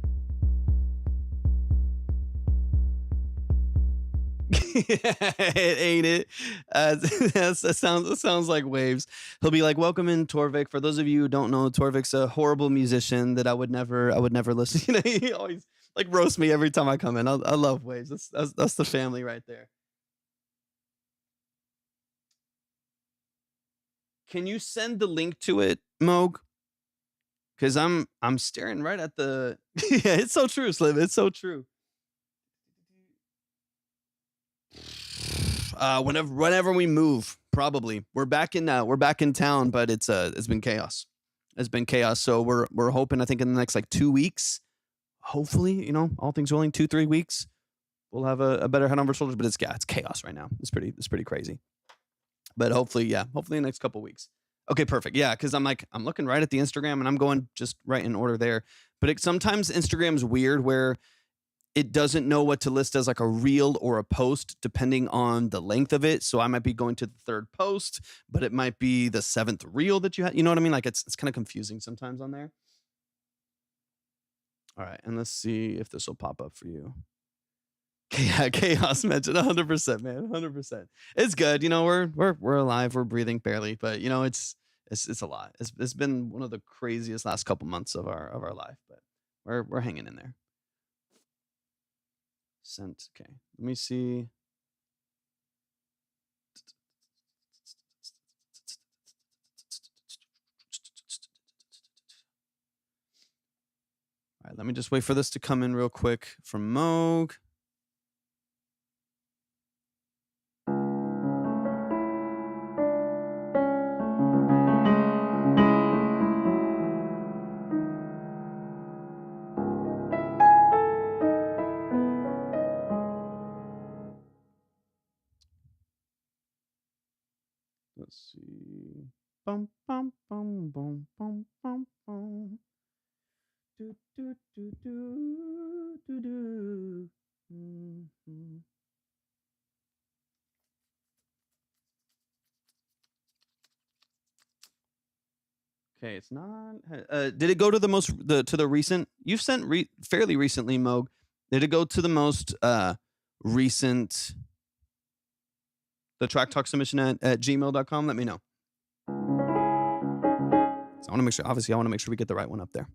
A: It ain't it. That sounds like waves. He'll be like, "Welcome in, Torvik." For those of you who don't know, Torvik's a horrible musician that I would never listen. You know, he always like roasts me every time I come in. I love waves. That's the family right there. Can you send the link to it, Moog? Because I'm staring right at the. Yeah, it's so true, Slim. It's so true. Whenever we move, probably we're back in town, but it's been chaos. So we're hoping, I think, in the next like 2 weeks, hopefully, you know, all things willing, 2-3 weeks, we'll have a better head on our shoulders. But it's chaos right now. It's pretty crazy. But hopefully in the next couple weeks. Okay, perfect. Yeah, because I'm looking right at the Instagram and I'm going just right in order there. But sometimes Instagram's weird where it doesn't know what to list as like a reel or a post depending on the length of it. So I might be going to the third post, but it might be the 7th reel that you have. You know what I mean? Like it's kind of confusing sometimes on there. All right, and let's see if this will pop up for you. Chaos mentioned 100%, man, 100%. It's good. You know, we're alive, we're breathing barely, but you know, it's a lot. It's been one of the craziest last couple months of our life, but we're hanging in there. Sent. Okay, let me see. All right, let me just wait for this to come in real quick from Moog. Let's see. Bum bum bum bum bum bum bum. Do do do do do do. Mm-hmm. Okay, it's not. Did it go to the recent? You've sent fairly recently, Moog. Did it go to the most recent? The track talk submission at gmail.com. Let me know. So I want to make sure. Obviously, I want to make sure we get the right one up there.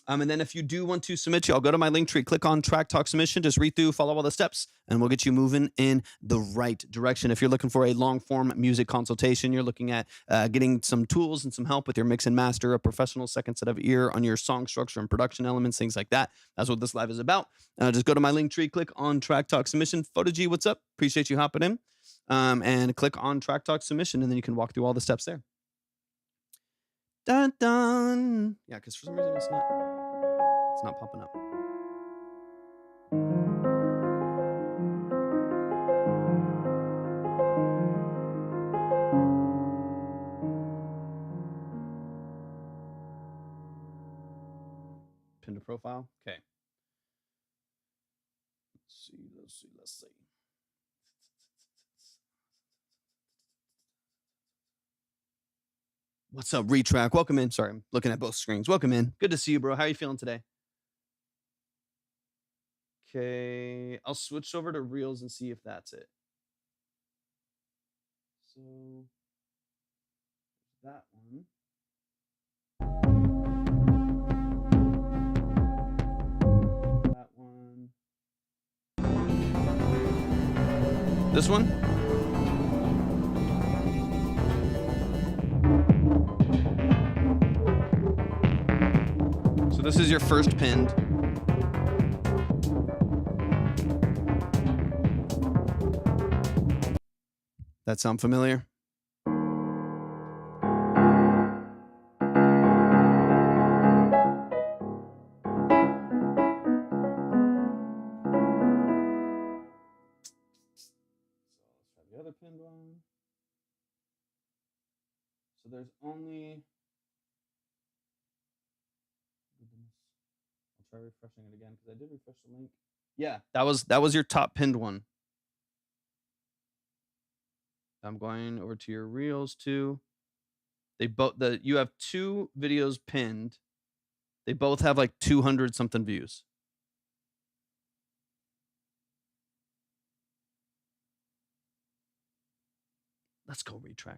A: And then if you do want to submit, y'all go to my link tree, click on Track Talk Submission, just read through, follow all the steps, and we'll get you moving in the right direction. If you're looking for a long form music consultation, you're looking at getting some tools and some help with your mix and master, a professional second set of ear on your song structure and production elements, things like that. That's what this live is about. Just go to my link tree, click on Track Talk Submission. Photo G, what's up? Appreciate you hopping in. And click on Track Talk Submission, and then you can walk through all the steps there. Dun dun. Yeah, because for some reason it's not popping up. Pin to profile. Okay. Let's see. What's up, Retrack? Welcome in. Sorry, I'm looking at both screens. Welcome in. Good to see you, bro. How are you feeling today? Okay, I'll switch over to Reels and see if that's it. So that one. That one. This one? So this is your first pinned. That sound familiar? The other pinned one. So there's only. I'll try refreshing it again because I did refresh the link. Yeah, that was your top pinned one. I'm going over to your Reels too. They both you have 2 videos pinned. They both have like 200 something views. Let's go retrack.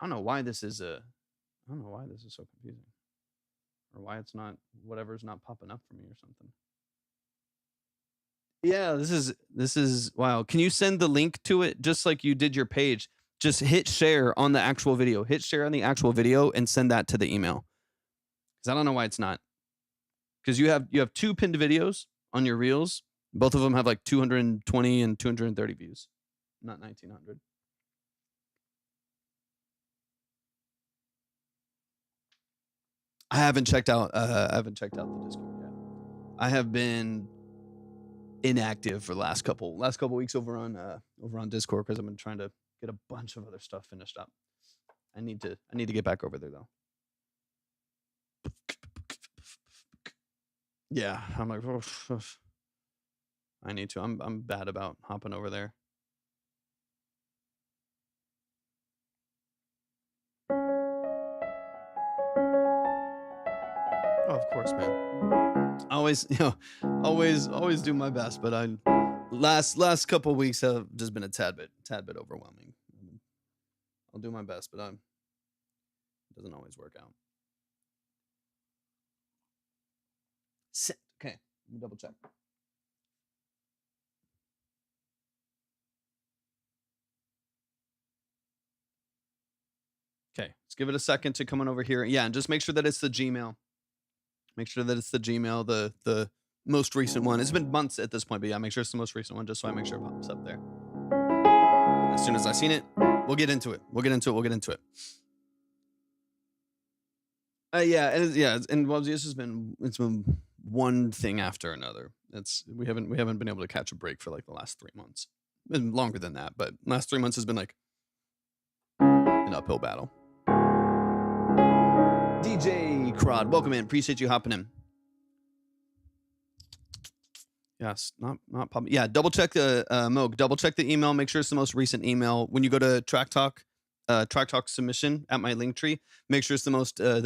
A: I don't know why this is so confusing. Or why it's not, whatever's not popping up for me or something. Yeah, this is wow. Can you send the link to it just like you did your page? Just hit share on the actual video. Hit share on the actual video and send that to the email. Because I don't know why it's not. Because you have 2 pinned videos on your Reels. Both of them have like 220 and 230 views, not 1900. I haven't checked out the Discord yet. I have been inactive for the last couple weeks over on Discord because I've been trying to get a bunch of other stuff finished up. I need to get back over there though. Yeah, I'm like, I need to. I'm bad about hopping over there. Oh, of course, man. Always do my best, but I last couple weeks have just been a tad bit overwhelming. I'll do my best, but it doesn't always work out. Okay, let me double check. Okay, let's give it a second to come on over here. Yeah, and just make sure that it's the Gmail. Make sure that it's the Gmail, the most recent one. It's been months at this point, but yeah, make sure it's the most recent one just so I make sure it pops up there. As soon as I've seen it, we'll get into it. Yeah, and well, it's been one thing after another. We haven't been able to catch a break for like the last 3 months. It's been longer than that, but last 3 months has been like an uphill battle. DJ Crod, welcome in. Appreciate you hopping in. Yes, not popping. Yeah, double check the Moog. Double check the email. Make sure it's the most recent email. When you go to Track Talk submission at my link tree, make sure it's the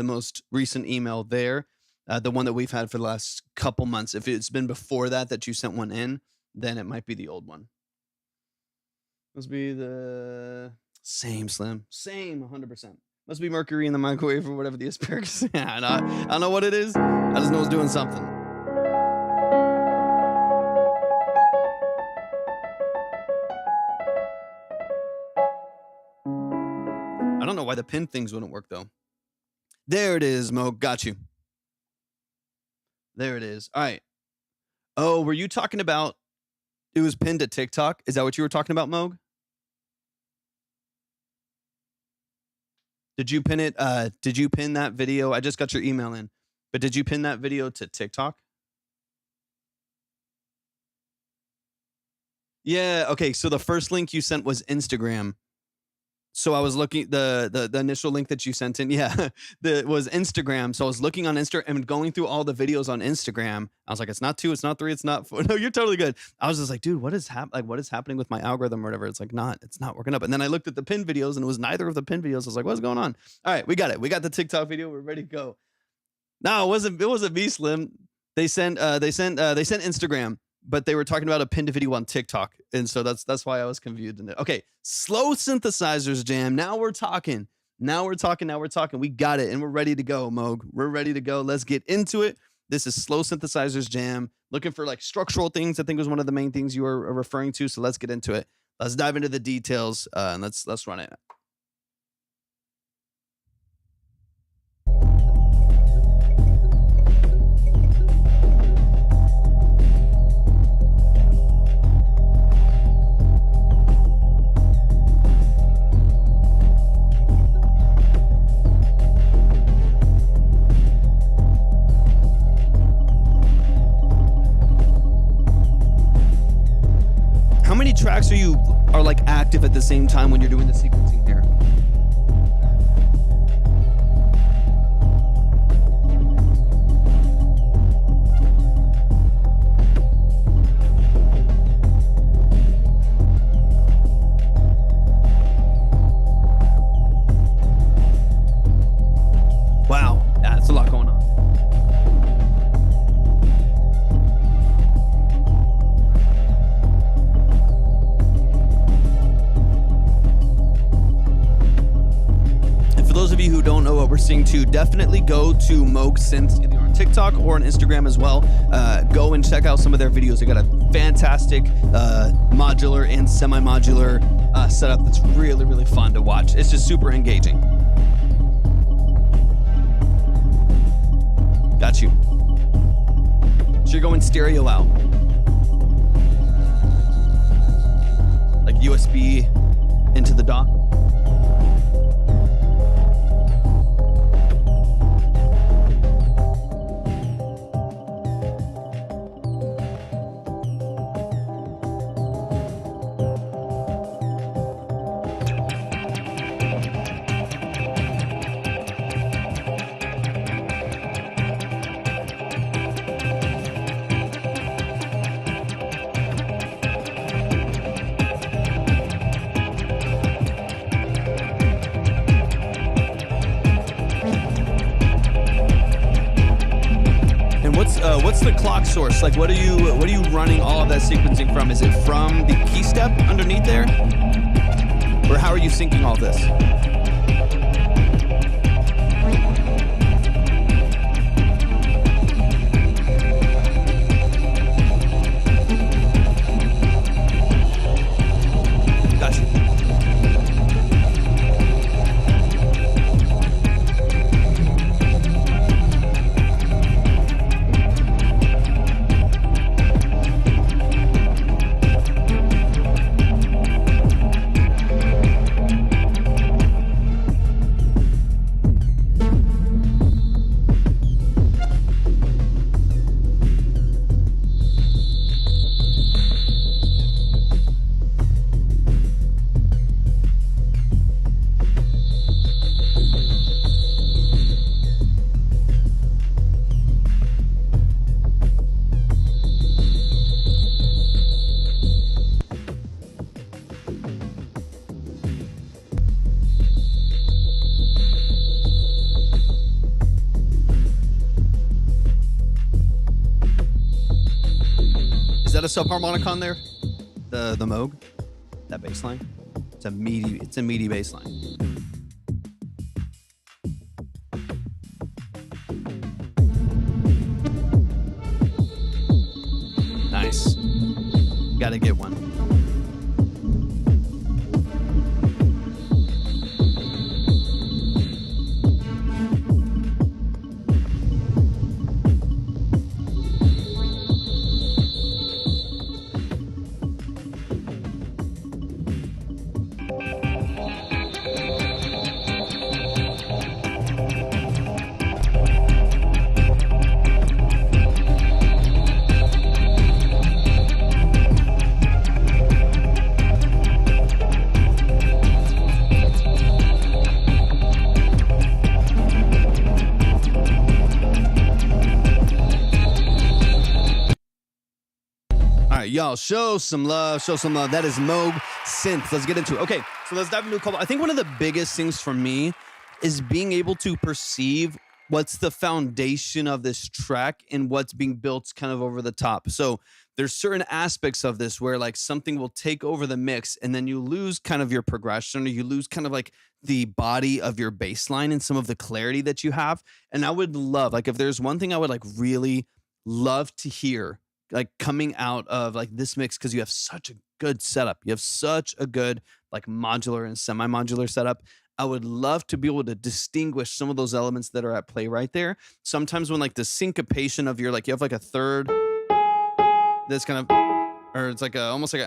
A: most recent email there. The one that we've had for the last couple months. If it's been before that you sent one in, then it might be the old one. Must be the same, Slim. Same, 100%. Must be mercury in the microwave or whatever the asparagus. Yeah, I don't know what it is. I just know it's doing something. I don't know why the pin things wouldn't work though. There it is, Mo. Got you. There it is. All right. Oh, were you talking about it was pinned to TikTok? Is that what you were talking about, Moog? Did you pin it? Did you pin that video? I just got your email in, but did you pin that video to TikTok? Yeah. Okay. So the first link you sent was Instagram. So I was looking the initial link that you sent in, yeah, was Instagram. So I was looking on Instagram and going through all the videos on Instagram. I was like, it's not 2, it's not 3, it's not 4. No, you're totally good. I was just like, dude, what is happening with my algorithm or whatever? It's not working up. And then I looked at the pin videos and it was neither of the pin videos. I was like, what's going on? All right, we got it. We got the TikTok video. We're ready to go. No, it wasn't me, Slim. They sent Instagram, but they were talking about a pinned video on TikTok. And so that's why I was confused in it. Okay. Slow synthesizers jam. Now we're talking. We got it. And we're ready to go, Moog. We're ready to go. Let's get into it. This is slow synthesizers jam. Looking for like structural things. I think was one of the main things you were referring to. So let's get into it. Let's dive into the details and let's run it. How many tracks are like active at the same time when you're doing the sequencing here? Wow, that's a lot going on. For those of you who don't know what we're seeing too, definitely go to Moog Synths either on TikTok or on Instagram as well. Go and check out some of their videos. They got a fantastic modular and semi-modular setup that's really, really fun to watch. It's just super engaging. Got you. So you're going stereo out. Like USB into the dock. What's the clock source? Like, what are you running all of that sequencing from? Is it from the key step underneath there? Or how are you syncing all this? Gotcha. Is that a subharmonic on there? The Moog? That bass line? It's a meaty bass line. Gotta get one. All right, y'all, show some love, show some love. That is Moog Synth. Let's get into it. Okay, so let's dive into a couple. I think one of the biggest things for me is being able to perceive what's the foundation of this track and what's being built kind of over the top. So there's certain aspects of this where like something will take over the mix and then you lose kind of your progression, or you lose kind of like the body of your bass line and some of the clarity that you have. And I would love, like, if there's one thing I would like really love to hear like coming out of like this mix, because you have such a good setup, you have such a good like modular and semi-modular setup. I would love to be able to distinguish some of those elements that are at play right there. Sometimes when like the syncopation of your, like, you have like a third that's kind of, or it's like a almost like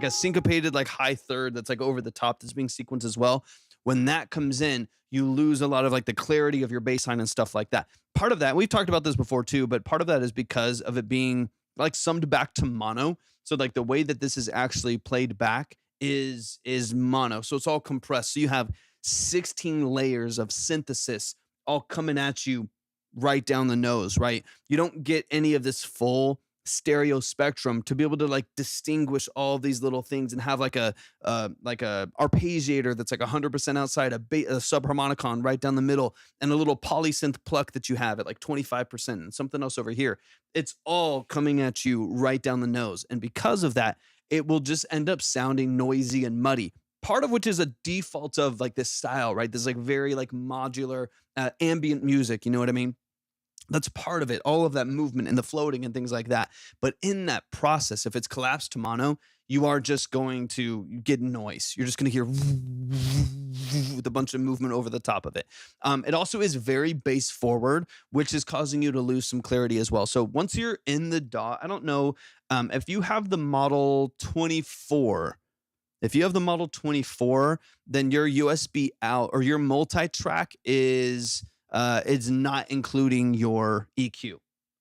A: a syncopated like high third that's like over the top that's being sequenced as well. When that comes in, you lose a lot of like the clarity of your bass line and stuff like that. Part of that, we've talked about this before too, but part of that is because of it being like summed back to mono. So like the way that this is actually played back is mono. So it's all compressed. So you have 16 layers of synthesis all coming at you right down the nose, right? You don't get any of this full stereo spectrum to be able to like distinguish all these little things and have like a arpeggiator that's like 100% outside, a subharmonicon right down the middle, and a little polysynth pluck that you have at like 25% and something else over here. It's all coming at you right down the nose. And because of that, it will just end up sounding noisy and muddy. Part of which is a default of like this style, right? This like very like modular ambient music, you know what I mean? That's part of it, all of that movement and the floating and things like that. But in that process, if it's collapsed to mono, you are just going to get noise. You're just going to hear with a bunch of movement over the top of it. It also is very bass forward, which is causing you to lose some clarity as well. So once you're in the DAW, I don't know if you have the Model 24. If you have the Model 24, then your USB out or your multi-track is not including your EQ.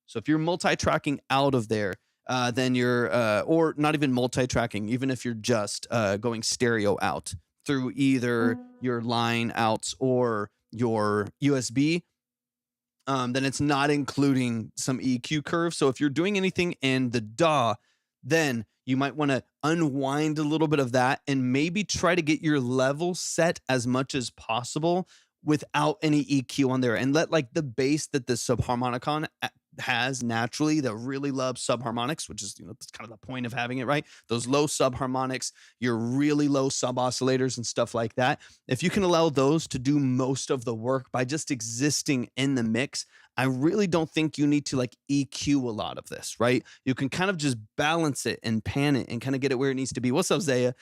A: So if you're multi-tracking out of there, then you're, or not even multi-tracking, even if you're just going stereo out through either your line outs or your USB, then it's not including some EQ curve. So if you're doing anything in the DAW, then you might want to unwind a little bit of that and maybe try to get your level set as much as possible without any EQ on there, and let like the bass that the subharmonicon has naturally, that really loves subharmonics, which is, you know, that's kind of the point of having it, right? Those low subharmonics, your really low sub oscillators and stuff like that. If you can allow those to do most of the work by just existing in the mix, I really don't think you need to like EQ a lot of this, right? You can kind of just balance it and pan it and kind of get it where it needs to be. What's up, Zaya?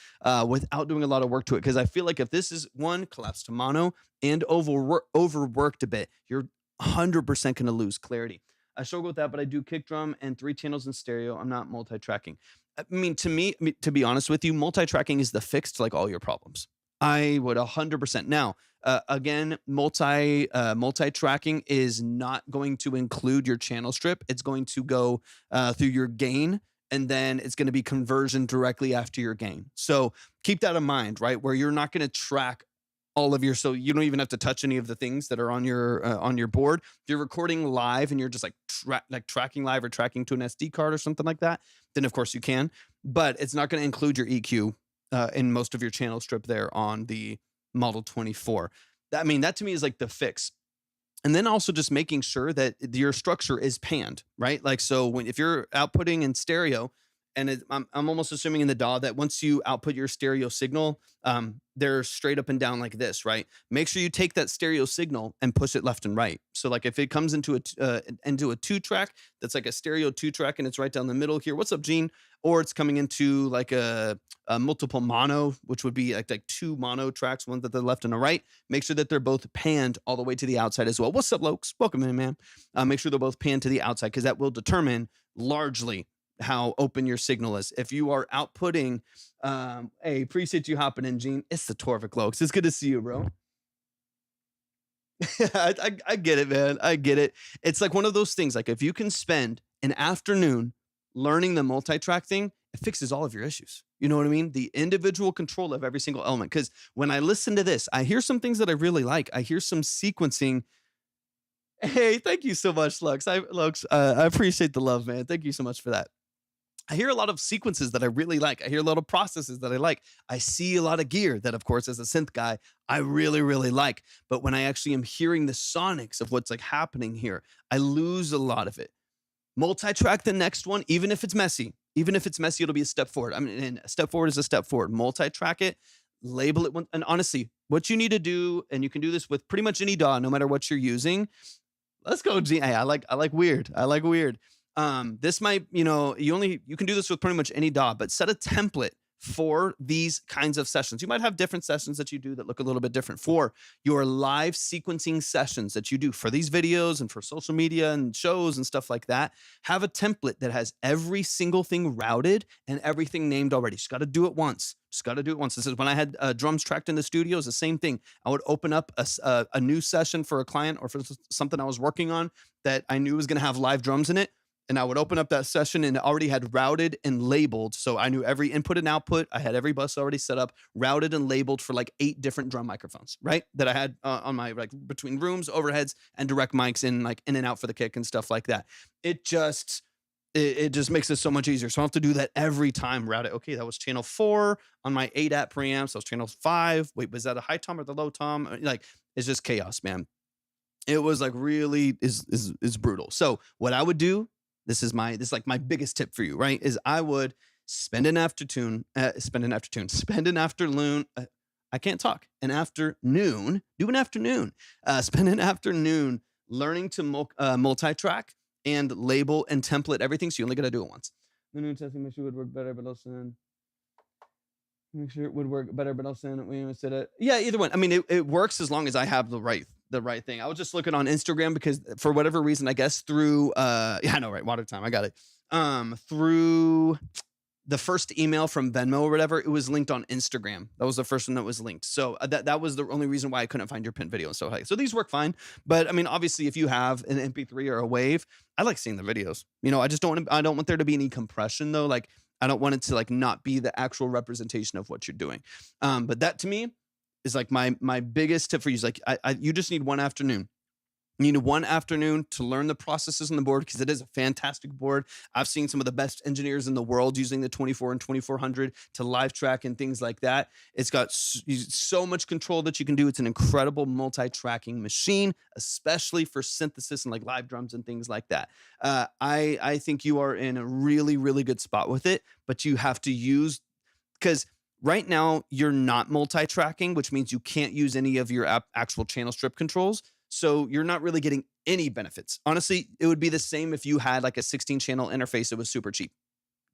A: Without doing a lot of work to it. Because I feel like if this is one collapsed to mono and overworked a bit, you're 100% going to lose clarity. I struggle with that, but I do kick drum and 3 channels in stereo. I'm not multi-tracking. I mean, to be honest with you, multi-tracking is the fix to like all your problems. I would 100%. Now, again, multi-tracking is not going to include your channel strip. It's going to go through your gain, and then it's going to be conversion directly after your gain. So keep that in mind, right? Where you're not going to track all of your, so you don't even have to touch any of the things that are on your board. If you're recording live and you're just like tracking live or tracking to an SD card or something like that, then of course you can, but it's not going to include your EQ in most of your channel strip there on the Model 24. I mean, that to me is like the fix. And then also just making sure that your structure is panned, right? Like, so if you're outputting in stereo and I'm almost assuming in the DAW that once you output your stereo signal, they're straight up and down like this, right? Make sure you take that stereo signal and push it left and right. So like if it comes into a 2-track, that's like a stereo 2-track, and it's right down the middle here. What's up, Gene? Or it's coming into like a multiple mono, which would be like 2 mono tracks, one to the left and a right. Make sure that they're both panned all the way to the outside as well. What's up, Lokes? Welcome in, man. Make sure they're both panned to the outside, because that will determine largely how open your signal is. If you are outputting, hey, appreciate you hopping in, Gene. It's the Torvik Lokes. It's good to see you, bro. I get it, man. I get it. It's like one of those things. Like if you can spend an afternoon learning the multi-track thing, it fixes all of your issues. You know what I mean? The individual control of every single element. Because when I listen to this, I hear some things that I really like. I hear some sequencing. Hey, thank you so much, Lux. I appreciate the love, man. Thank you so much for that. I hear a lot of sequences that I really like. I hear a lot of processes that I like. I see a lot of gear that, of course, as a synth guy, I really, really like. But when I actually am hearing the sonics of what's like happening here, I lose a lot of it. Multi-track the next one, even if it's messy. Even if it's messy, it'll be a step forward. I mean, and a step forward is a step forward. Multi-track it, label it. And honestly, what you need to do, and you can do this with pretty much any DAW, no matter what you're using. Let's go, G. Hey, I like weird. I like weird. This might, you can do this with pretty much any DAW, but set a template for these kinds of sessions. You might have different sessions that you do that look a little bit different for your live sequencing sessions that you do for these videos and for social media and shows and stuff like that. Have a template that has every single thing routed and everything named already. Just got to do it once. This is when I had drums tracked in the studio. It's the same thing. I would open up a new session for a client or for something I was working on that I knew was going to have live drums in it. And I would open up that session and it already had routed and labeled. So I knew every input and output. I had every bus already set up, routed and labeled for like 8 different drum microphones, right? That I had on my, like between rooms, overheads, and direct mics and like in and out for the kick and stuff like that. It just makes it so much easier. So I don't have to do that every time. Route it. Okay, that was channel 4 on my 8-at preamps. That was channel 5. Wait, was that a high tom or the low tom? Like, it's just chaos, man. It was like really is brutal. So what I would do, this is my biggest tip for you, right? Is I would spend an afternoon, I can't talk. An afternoon, do an afternoon. Spend an afternoon learning to multi-track and label and template everything. So you only got to do it once. The new testing, make sure it would work better, but also we said it. Yeah, either one. I mean, it works as long as I have the right thing. I was just looking on Instagram because for whatever reason, I guess through yeah, I know, right? Water time. I got it. Through the first email from Venmo or whatever, it was linked on Instagram. That was the first one that was linked. So that was the only reason why I couldn't find your pin video and stuff like that. So these work fine. But I mean, obviously, if you have an MP3 or a wave, I like seeing the videos. I just don't want there to be any compression though. Like I don't want it to like not be the actual representation of what you're doing. But that to me is like my biggest tip for you is like you just need one afternoon. You need one afternoon to learn the processes on the board because it is a fantastic board. I've seen some of the best engineers in the world using the 24 and 2400 to live track and things like that. It's got so much control that you can do. It's an incredible multi-tracking machine, especially for synthesis and like live drums and things like that. I think you are in a really, really good spot with it, but you have to use, because right now you're not multi-tracking, which means you can't use any of your actual channel strip controls. So you're not really getting any benefits. Honestly, it would be the same if you had like a 16 channel interface that was super cheap.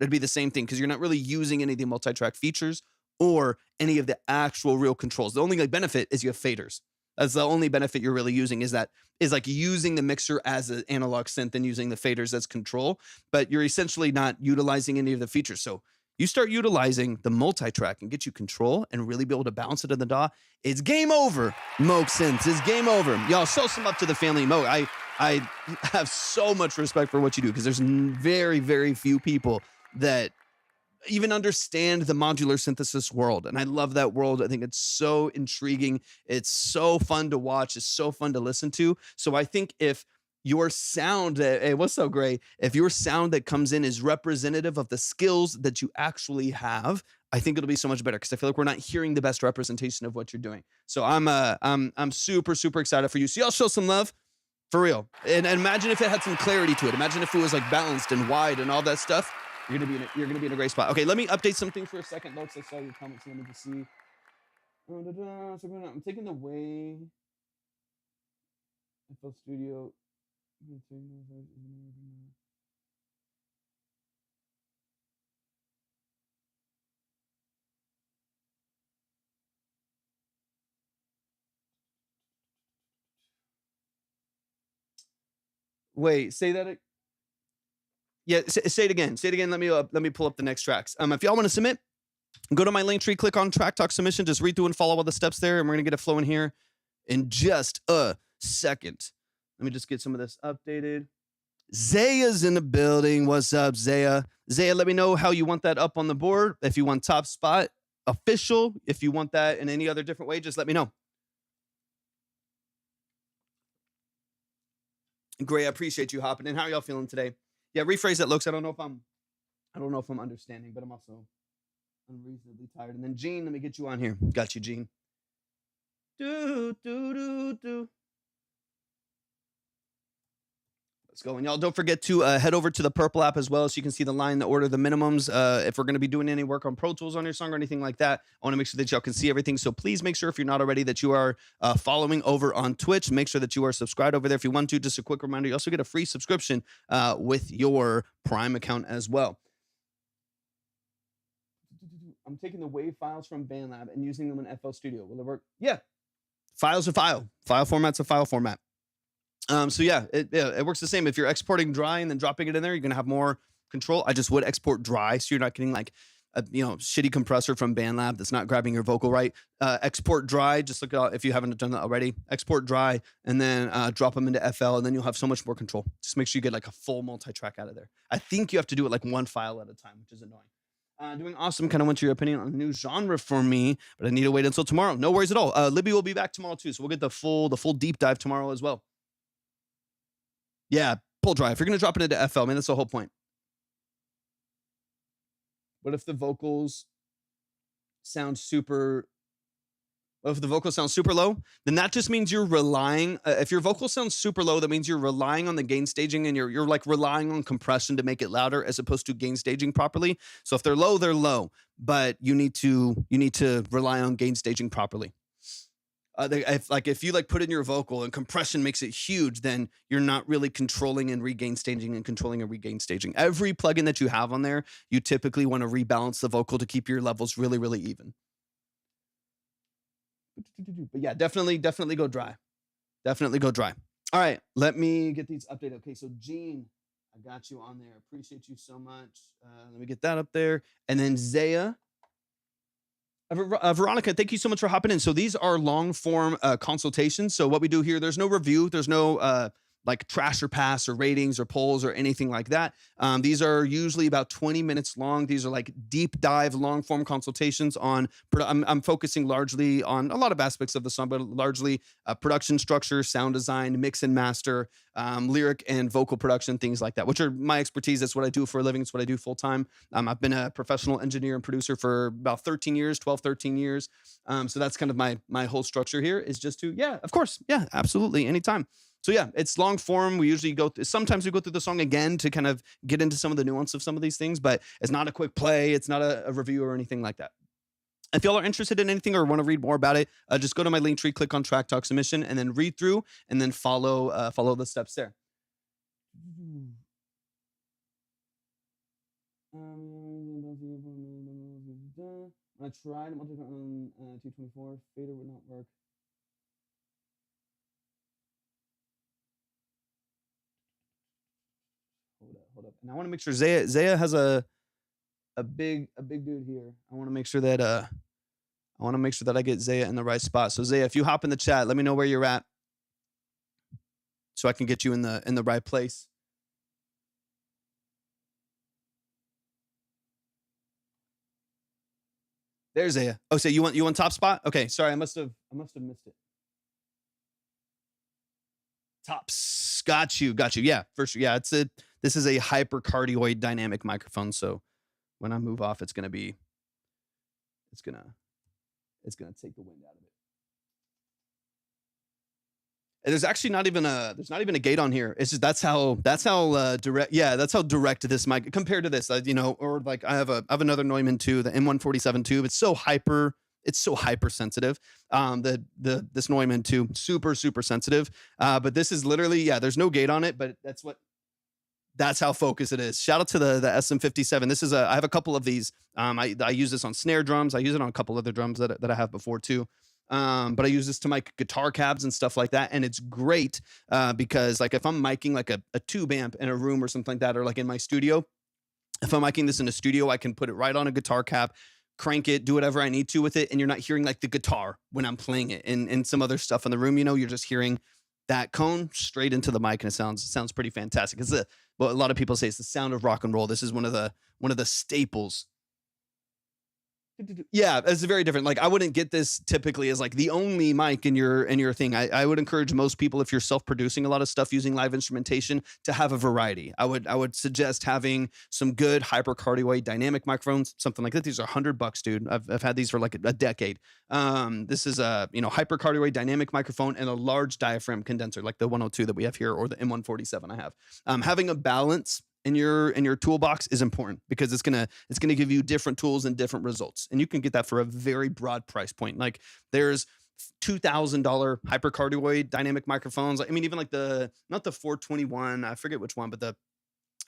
A: It'd be the same thing because you're not really using any of the multi-track features or any of the actual real controls. The only like benefit is you have faders. That's the only benefit you're really using is like using the mixer as an analog synth and using the faders as control, but you're essentially not utilizing any of the features. So you start utilizing the multi-track and get you control and really be able to bounce it in the DAW. It's game over, Moke Synths. It's game over. Y'all show some up to the family, Moke. I have so much respect for what you do because there's very, very few people that even understand the modular synthesis world. And I love that world. I think it's so intriguing. It's so fun to watch. It's so fun to listen to. So I think if your sound, hey, what's so great? If your sound that comes in is representative of the skills that you actually have, I think it'll be so much better because I feel like we're not hearing the best representation of what you're doing. So I'm super, super excited for you. So y'all show some love for real. And imagine if it had some clarity to it. Imagine if it was like balanced and wide and all that stuff. you're gonna be in a great spot. Okay, let me update something for a second, folks. I saw your comments. Let me just see. So I'm taking away FL Studio. Wait, say that. Yeah, say it again. Say it again. Let me pull up the next tracks. If y'all want to submit, go to my link tree, click on Track Talk Submission, just read through and follow all the steps there, and we're gonna get it flowing here in just a second. Let me just get some of this updated. Zaya's in the building. What's up, Zaya? Zaya, let me know how you want that up on the board. If you want top spot, official. If you want that in any other different way, just let me know. Great, I appreciate you hopping in. How are y'all feeling today? Yeah, rephrase that, looks. I don't know if I'm understanding, but I'm also unreasonably tired. And then Gene, let me get you on here. Got you, Gene. Let's go. And y'all don't forget to head over to the Purple app as well so you can see the line, the order, the minimums. If we're going to be doing any work on Pro Tools on your song or anything like that, I want to make sure that y'all can see everything. So please make sure, if you're not already, that you are following over on Twitch. Make sure that you are subscribed over there if you want to. Just a quick reminder, you also get a free subscription with your Prime account as well. I'm taking the WAV files from BandLab and using them in FL Studio. Will it work? Yeah. File's a file. File format's a file format. So yeah, it works the same. If you're exporting dry and then dropping it in there, you're gonna have more control. I just would export dry, so you're not getting like a shitty compressor from BandLab that's not grabbing your vocal right. Export dry. Just look at, if you haven't done that already, export dry and then drop them into FL, and then you'll have so much more control. Just make sure you get like a full multi-track out of there. I think you have to do it like one file at a time, which is annoying. Doing awesome. Kind of want your opinion on a new genre for me, but I need to wait until tomorrow. No worries at all. Libby will be back tomorrow too, so we'll get the full deep dive tomorrow as well. Yeah, pull dry. If you're gonna drop it into FL, man, that's the whole point. What if the vocals sound super? What if the vocals sound super low? Then that just means you're relying. If your vocal sounds super low, that means you're relying on the gain staging, and you're like relying on compression to make it louder, as opposed to gain staging properly. So if they're low, but you need to rely on gain staging properly. If you put in your vocal and compression makes it huge, then you're not really controlling and regain staging and controlling and regain staging. Every plugin that you have on there, you typically want to rebalance the vocal to keep your levels really, really even. But yeah, definitely go dry. Definitely go dry. All right, let me get these updated. Okay, so Gene, I got you on there. Appreciate you so much. Let me get that up there. And then Zaya. Veronica, thank you so much for hopping in. So these are long form consultations. So what we do here, there's no review. There's no like trash or pass or ratings or polls or anything like that. These are usually about 20 minutes long. These are like deep dive, long form consultations on, I'm focusing largely on a lot of aspects of the song, but largely production structure, sound design, mix and master, lyric and vocal production, things like that, which are my expertise. That's what I do for a living. It's what I do full time. I've been a professional engineer and producer for about 13 years. So that's kind of my whole structure here, is just to, yeah, of course. Yeah, absolutely. Anytime. So yeah, it's long form. We usually sometimes we go through the song again to kind of get into some of the nuance of some of these things, but it's not a quick play. It's not a review or anything like that. If y'all are interested in anything or want to read more about it, just go to my link tree, click on Track Talk Submission, and then read through and then follow the steps there. I tried on 224. Fader would not work. Hold up. And I want to make sure Zaya has a big dude here. I want to make sure that I get Zaya in the right spot. So Zaya, if you hop in the chat, let me know where you're at, so I can get you in the right place. There's Zaya. Oh, so you want top spot? Okay, sorry, I must have missed it. Tops. Got you. Yeah, for sure. Yeah, this is a hypercardioid dynamic microphone, so when I move off, it's gonna take the wind out of it. There's actually not even a gate on here. It's just that's how direct. Yeah, that's how direct this mic compared to this. Or like I have another Neumann too, the M147 tube. It's so hyper sensitive. This Neumann too, super super sensitive. But this is literally, yeah. There's no gate on it, but that's how focused it is. Shout out to the SM57. I have a couple of these. I use this on snare drums. I use it on a couple other drums that I have before too. But I use this to mic guitar cabs and stuff like that. And it's great because like if I'm miking like a tube amp in a room or something like that, or like in my studio, if I'm miking this in a studio, I can put it right on a guitar cab, crank it, do whatever I need to with it. And you're not hearing like the guitar when I'm playing it and some other stuff in the room, you're just hearing that cone straight into the mic, and it sounds pretty fantastic. Well, a lot of people say it's the sound of rock and roll. This is one of the staples. Yeah, it's very different. Like I wouldn't get this typically as like the only mic in your thing. I would encourage most people, if you're self-producing a lot of stuff using live instrumentation, to have a variety. I would suggest having some good hypercardioid dynamic microphones, something like that. These are $100, dude. I've had these for like a decade. This is a hypercardioid dynamic microphone and a large diaphragm condenser like the 102 that we have here, or the M147 I have. Having a balance in your toolbox is important because it's gonna give you different tools and different results, and you can get that for a very broad price point. Like there's $2,000 hypercardioid dynamic microphones. I mean, even like not the 421, I forget which one, but the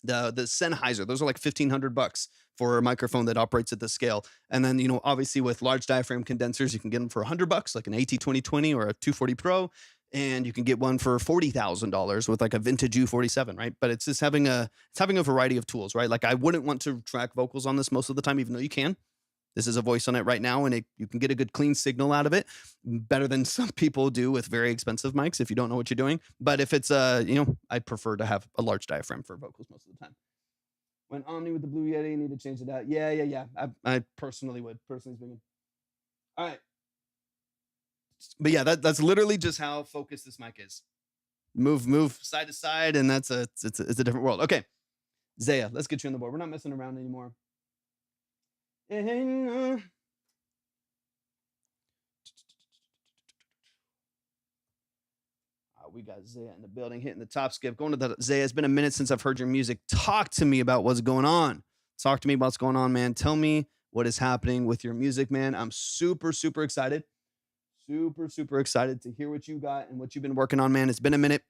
A: Sennheiser, those are like $1,500 for a microphone that operates at this scale. And then obviously with large diaphragm condensers, you can get them for $100, like an AT2020 or a 240 Pro. And you can get one for $40,000 with like a vintage U47, right? But it's just having a variety of tools, right? Like I wouldn't want to track vocals on this most of the time, even though you can. This is a voice on it right now, and you can get a good clean signal out of it, better than some people do with very expensive mics if you don't know what you're doing. But if it's I'd prefer to have a large diaphragm for vocals most of the time. When Omni with the Blue Yeti, you need to change it out. Yeah. I personally would. Personally speaking. All right. But yeah, that's literally just how focused this mic is. Move side to side, and it's a different world. Okay, Zaya, let's get you on the board. We're not messing around anymore. We got Zaya in the building, hitting the top skip. Going to the Zaya. It's been a minute since I've heard your music. Talk to me about what's going on. Talk to me about what's going on, man. Tell me what is happening with your music, man. I'm super, super excited. Super, super excited to hear what you got and what you've been working on, man. It's been a minute.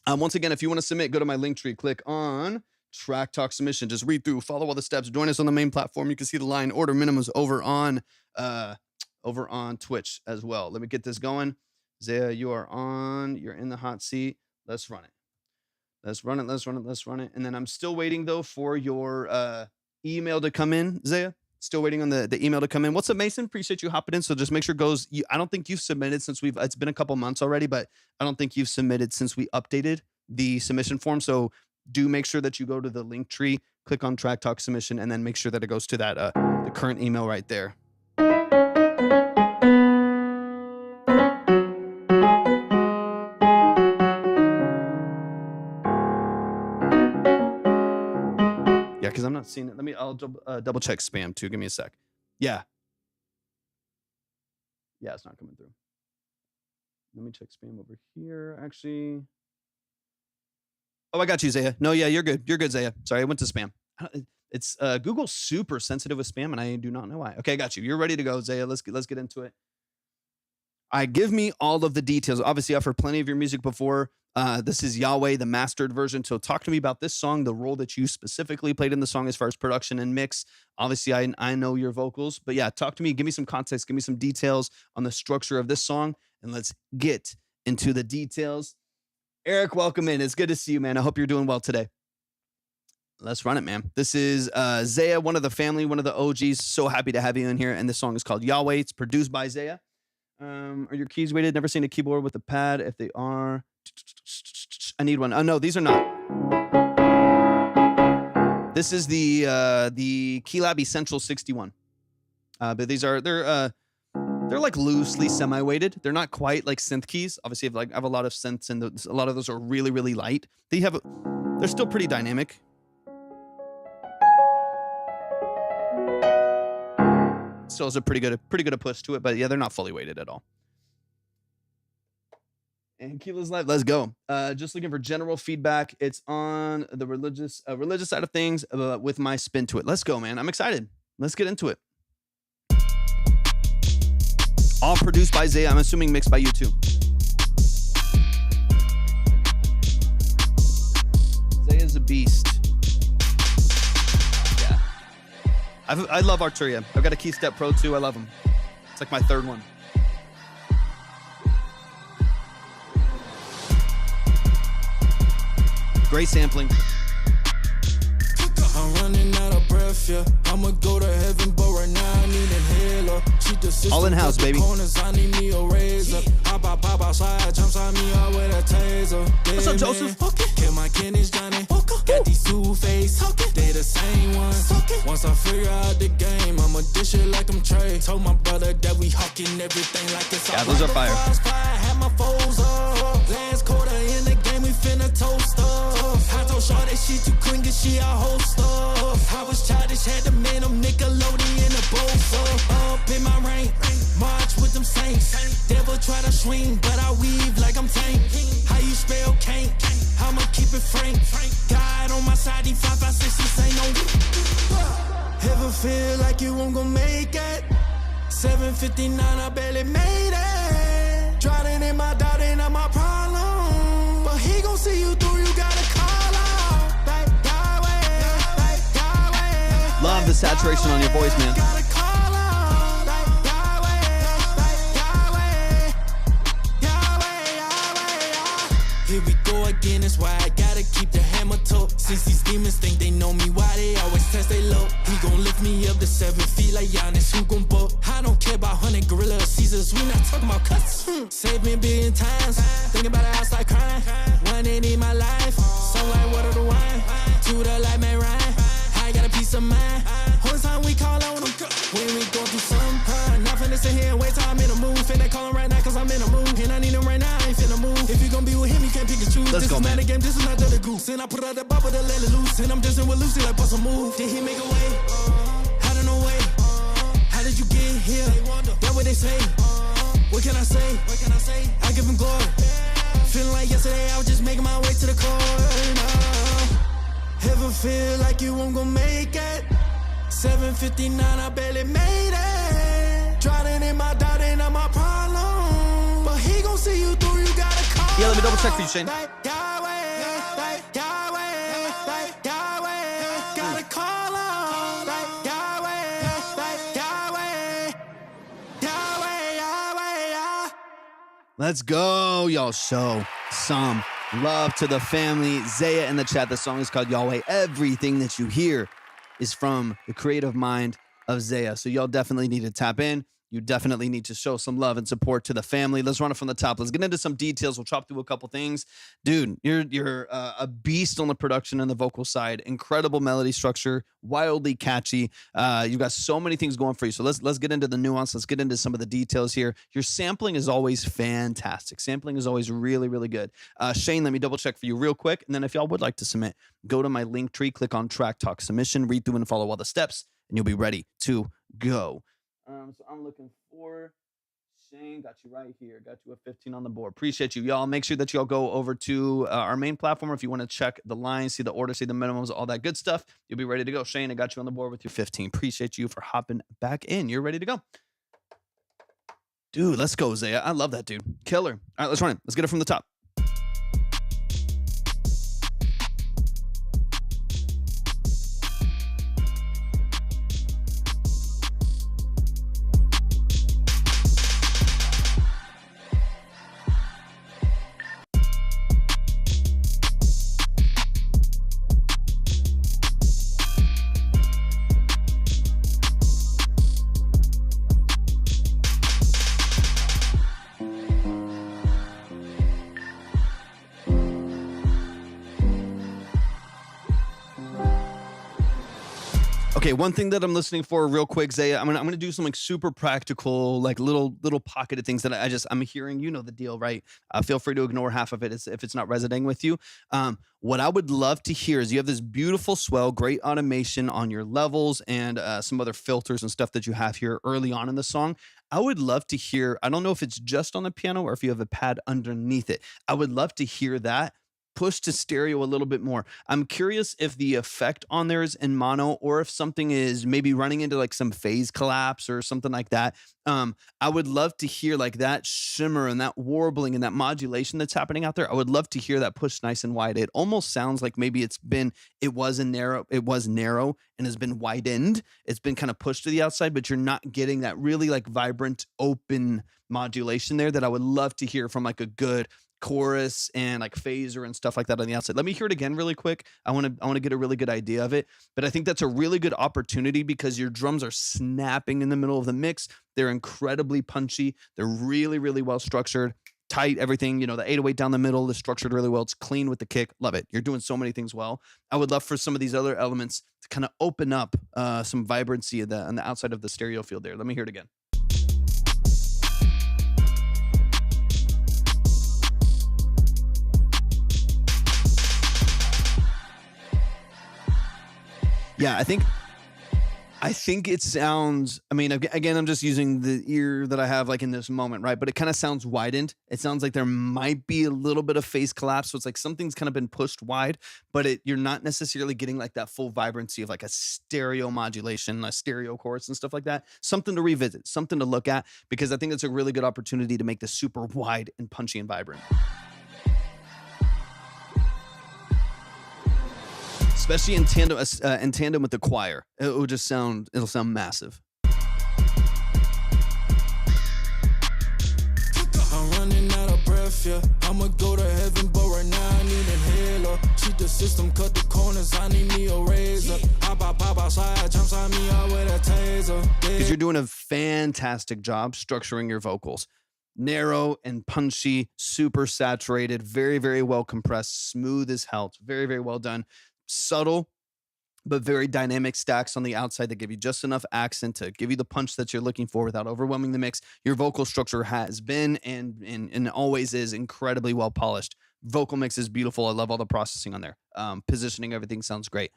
A: Once again, if you want to submit, go to my link tree, click on Track Talk Submission. Just read through, follow all the steps. Join us on the main platform. You can see the line order minimums over on Twitch as well. Let me get this going. Zaya, you're in the hot seat. Let's run it. Let's run it. And then I'm still waiting though for your email to come in, Zaya. Still waiting on the email to come in. What's up, Mason? Appreciate you hopping in. So just make sure it goes. I don't think you've submitted since it's been a couple months already, but I don't think you've submitted since we updated the submission form. So do make sure that you go to the link tree, click on Track Talk Submission, and then make sure that it goes to that the current email right there. Yeah, because I'm not seeing it. I'll double check spam too. Give me a sec. Yeah, it's not coming through. Let me check spam over here. Actually, oh, I got you, Zaya. No, yeah, you're good. You're good, Zaya. Sorry, I went to spam. It's Google's super sensitive with spam, and I do not know why. Okay, I got you. You're ready to go, Zaya. Let's get into it. Give me all of the details. Obviously, I've heard plenty of your music before. This is Yahweh, the mastered version. So talk to me about this song, the role that you specifically played in the song as far as production and mix. Obviously, I know your vocals, but yeah, talk to me. Give me some context. Give me some details on the structure of this song, and let's get into the details. Eric, welcome in. It's good to see you, man. I hope you're doing well today. Let's run it, man. This is Zaya, one of the family, one of the OGs. So happy to have you in here. And this song is called Yahweh. It's produced by Zaya. Are your keys weighted? Never seen a keyboard with a pad. If they are, I need one. Oh no, these are not. This is the Keylab Essential 61. But they're like loosely semi-weighted. They're not quite like synth keys. Obviously, I have a lot of synths, and a lot of those are really, really light. They're still pretty dynamic. Still has a pretty good a push to it, but yeah, they're not fully weighted at all. And Keela's live. Let's go. Just looking for general feedback. It's on the religious side of things with my spin to it. Let's go, man. I'm excited. Let's get into it. All produced by Zaya. I'm assuming mixed by you too. Zaya's a beast. Yeah. I love Arturia. I've got a Key Step Pro too. I love him. It's like my third one. Great sampling.
C: I'm running out of breath, yeah. I'ma go to heaven, but right now I need an inhaler.
A: All in house, baby.
C: Corners, I need me a razor. Pop outside, jumps on me out with a taser.
A: What's up, Joseph?
C: Get my kidneys, Johnny. Got these two-face, they the same ones. Once I figure out the game, I'ma dish it like I'm Trey. Told my brother that we hawking everything like it's
A: all. Yeah, those are fire.
C: Had my foes up. Last quarter in the game, we finna toast up. I told Shaw that she too clean, cause she a host up. I was childish, had to man them Nickelodeon the boats up in my rank. March with them saints. Devil try to swing, but I weave like I'm Tank. How you spell can't? I'ma keep it frank. God on my side, he 5, 5, 6, he say no. Ever feel like you won't gon' make it? 7:59, I barely made it. Drowning in my doubt, ain't not my problem. But he gon' see you through, you gotta call out. Like Yahweh, like Yahweh.
A: Love the saturation on your voice, man.
C: Here we go again, that's why I gotta keep the hammer toe. Since these demons think they know me, why they always test they low. He gon' lift me up to 7 feet like Giannis, who gon' buck? I don't care about 100 gorilla Caesars, we not talking about cuts. Saved me a billion times, thinking about it outside crying. One ain't in my life, sunlight, water the wine. To the light, man, Ryan. I got a peace of mind. Whole time we call on them, when we go through some pine. Not finna sit here and wait till I'm in the mood. Finna call him right now, cause I'm in the mood. And I need him right now, I ain't finna move. If you gon' be with him, you can't pick and choose.
A: Let's
C: This
A: go,
C: is
A: man.
C: not a game, this is not the goose. And I put out the bubble to let it loose. And I'm dancing with Lucy like bust a move. Did he make a way? I don't know way. How did you get here? That's what they say. What can I say? I give him glory. Feeling like yesterday I was just making my way to the corner. Ever feel like you won't gon' make it? 7:59, I barely made it. Drowning in my doubt, ain't not my problem. But he gon' see you through, you gotta call.
A: Yeah, let me double check for you, Shane.
C: Like Yahweh, like Yahweh, like Yahweh. Gotta call on. Like Yahweh, like Yahweh. Yahweh, Yahweh, Yah.
A: Let's go, y'all. Show some love to the family. Zaya in the chat. The song is called Yahweh. Everything that you hear is from the creative mind of Zaya. So y'all definitely need to tap in. You definitely need to show some love and support to the family. Let's run it from the top. Let's get into some details. We'll chop through a couple things. Dude, you're a beast on the production and the vocal side. Incredible melody structure, wildly catchy. You've got so many things going for you. So let's get into the nuance. Let's get into some of the details here. Your sampling is always fantastic. Sampling is always really, really good. Shane, let me double check for you real quick. And then if y'all would like to submit, go to my link tree, click on Track Talk Submission, read through and follow all the steps, and you'll be ready to go. So I'm looking for Shane. Got you right here. Got you a 15 on the board. Appreciate you, y'all. Make sure that y'all go over to our main platform if you want to check the lines, see the order, see the minimums, all that good stuff. You'll be ready to go. Shane, I got you on the board with your 15. Appreciate you for hopping back in. You're ready to go. Dude, let's go, Zaya. I love that, dude. Killer. All right, let's run it. Let's get it from the top. Okay, one thing that I'm listening for real quick, Zaya, I'm gonna do some like super practical, like little pocketed things that I'm hearing. You know the deal, right? Feel free to ignore half of it if it's not resonating with you. What I would love to hear is you have this beautiful swell, great automation on your levels and some other filters and stuff that you have here early on in the song. I would love to hear, I don't know if it's just on the piano or if you have a pad underneath it. I would love to hear that push to stereo a little bit more. I'm curious if the effect on there is in mono or if something is maybe running into like some phase collapse or something like that. I would love to hear like that shimmer and that warbling and that modulation that's happening out there. I would love to hear that push nice and wide. It almost sounds like maybe it was narrow and has been widened. It's been kind of pushed to the outside, but you're not getting that really like vibrant open modulation there that I would love to hear from like a good chorus and like phaser and stuff like that on the outside. Let me hear it again really quick. I want to get a really good idea of it. But I think that's a really good opportunity because your drums are snapping in the middle of the mix. They're incredibly punchy. They're really, really well structured, tight, everything. You know, the 808 down the middle is structured really well. It's clean with the kick. Love it. You're doing so many things well. I would love for some of these other elements to kind of open up some vibrancy on the outside of the stereo field there. Let me hear it again. Yeah, I think it sounds, I mean, again, I'm just using the ear that I have like in this moment, right? But it kind of sounds widened. It sounds like there might be a little bit of phase collapse. So it's like something's kind of been pushed wide, but you're not necessarily getting like that full vibrancy of like a stereo modulation, a stereo chorus and stuff like that. Something to revisit, something to look at, because I think it's a really good opportunity to make this super wide and punchy and vibrant. Especially in tandem with the choir. It'll sound massive.
C: I'm running out of breath, yeah. I'ma go to heaven, but right now I need an inhaler. Cheat the system, cut the corners, I need me a razor. Hop outside, jumps on me out with a taser.
A: Because you're doing a fantastic job structuring your vocals. Narrow and punchy, super saturated, very, very well compressed, smooth as hell. It's very, very well done. Subtle, but very dynamic stacks on the outside that give you just enough accent to give you the punch that you're looking for without overwhelming the mix. Your vocal structure has been and always is incredibly well polished. Vocal mix is beautiful. I love all the processing on there. Positioning, everything sounds great.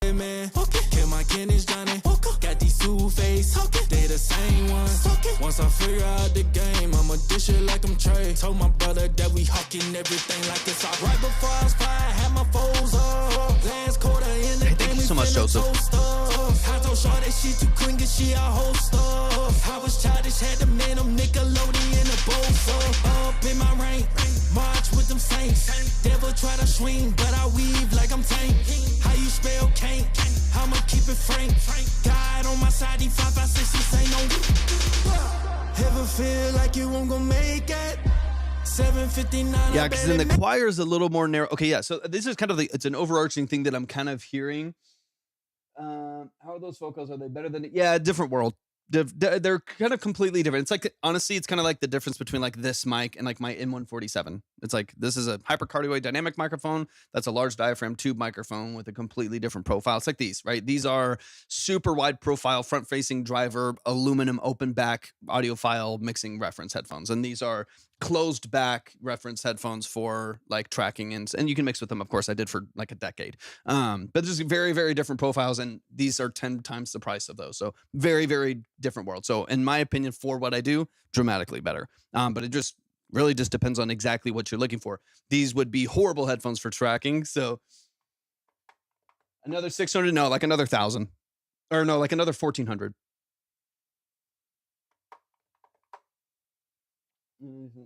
C: Hey man, get my Kenny's Johnny. Got these two-face, they the same ones. Once I figure out the game, I'ma dish it like I'm Trey. Told my brother that we hawking everything like it's all right. Before I was fire, had my foes up. Last quarter in the game,
A: thank you so much, Joseph.
C: I told Shaw that she too clean, cause she a host up. I was childish, had the man, I'm Nickelodeon, the both up in my rank. March with them saints. Devil try to swing, but I weave like I'm Tank. How you spell can't? I'ma keep it frank. God on my side, he 5, 5, 6, 6 ain't no. Ever feel like you won't gonna make it? 759.
A: Yeah, because then the choir is a little more narrow. Okay, yeah. So this is kind of it's an overarching thing that I'm kind of hearing. How are those vocals? Are they better than? Yeah, different world. They're kind of completely different. It's like, honestly, it's kind of like the difference between like this mic and like my M147. It's like, this is a hypercardioid dynamic microphone. That's a large diaphragm tube microphone with a completely different profile. It's like these, right? These are super wide profile, front facing driver, aluminum open back audiophile mixing reference headphones. And these are closed back reference headphones for like tracking and you can mix with them. Of course I did for like a decade. But just very, very different profiles. And these are 10 times the price of those. So very, very different world. So in my opinion, for what I do, dramatically better. But it just really just depends on exactly what you're looking for. These would be horrible headphones for tracking. So another 600, no, like another 1,000 or no, like another 1,400.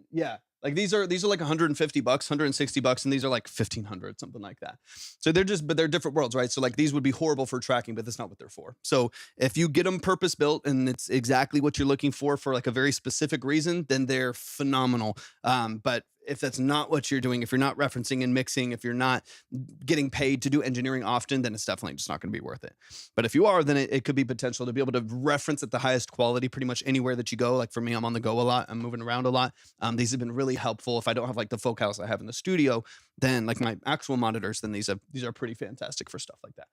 A: Yeah, like these are like $150, $160, and these are like 1,500, something like that. So but they're different worlds, right? So like these would be horrible for tracking, but that's not what they're for. So if you get them purpose built and it's exactly what you're looking for like a very specific reason, then they're phenomenal. But if that's not what you're doing, if you're not referencing and mixing, if you're not getting paid to do engineering often, then it's definitely just not going to be worth it. But if you are, then it could be potential to be able to reference at the highest quality pretty much anywhere that you go. Like for me, I'm on the go a lot. I'm moving around a lot. These have been really helpful. If I don't have like the focus I have in the studio, then like my actual monitors, then these are pretty fantastic for stuff like that.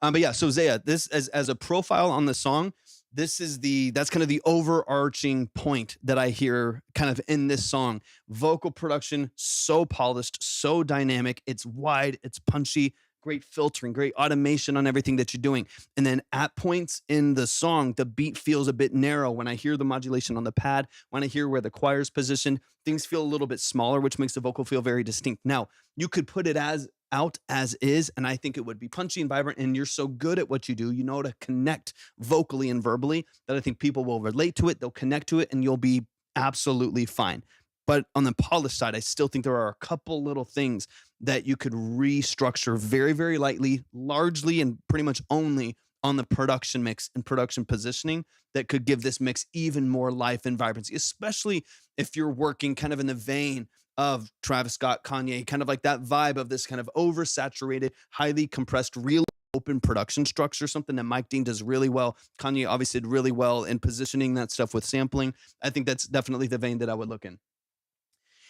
A: But yeah, so Zaya, this as a profile on the song, that's kind of the overarching point that I hear kind of in this song. Vocal production, so polished, so dynamic. It's wide, it's punchy, great filtering, great automation on everything that you're doing. And then at points in the song, the beat feels a bit narrow. When I hear the modulation on the pad, when I hear where the choir's positioned, things feel a little bit smaller, which makes the vocal feel very distinct. Now, you could put it as out as is, and I think it would be punchy and vibrant. And you're so good at what you do, you know, to connect vocally and verbally, that I think people will relate to it, they'll connect to it, and you'll be absolutely fine. But on the polished side, I still think there are a couple little things that you could restructure very, very lightly, largely and pretty much only on the production mix and production positioning, that could give this mix even more life and vibrancy, especially if you're working kind of in the vein of Travis Scott, Kanye, kind of like that vibe of this kind of oversaturated, highly compressed, real open production structure, something that Mike Dean does really well. Kanye obviously did really well in positioning that stuff with sampling. I think that's definitely the vein that I would look in.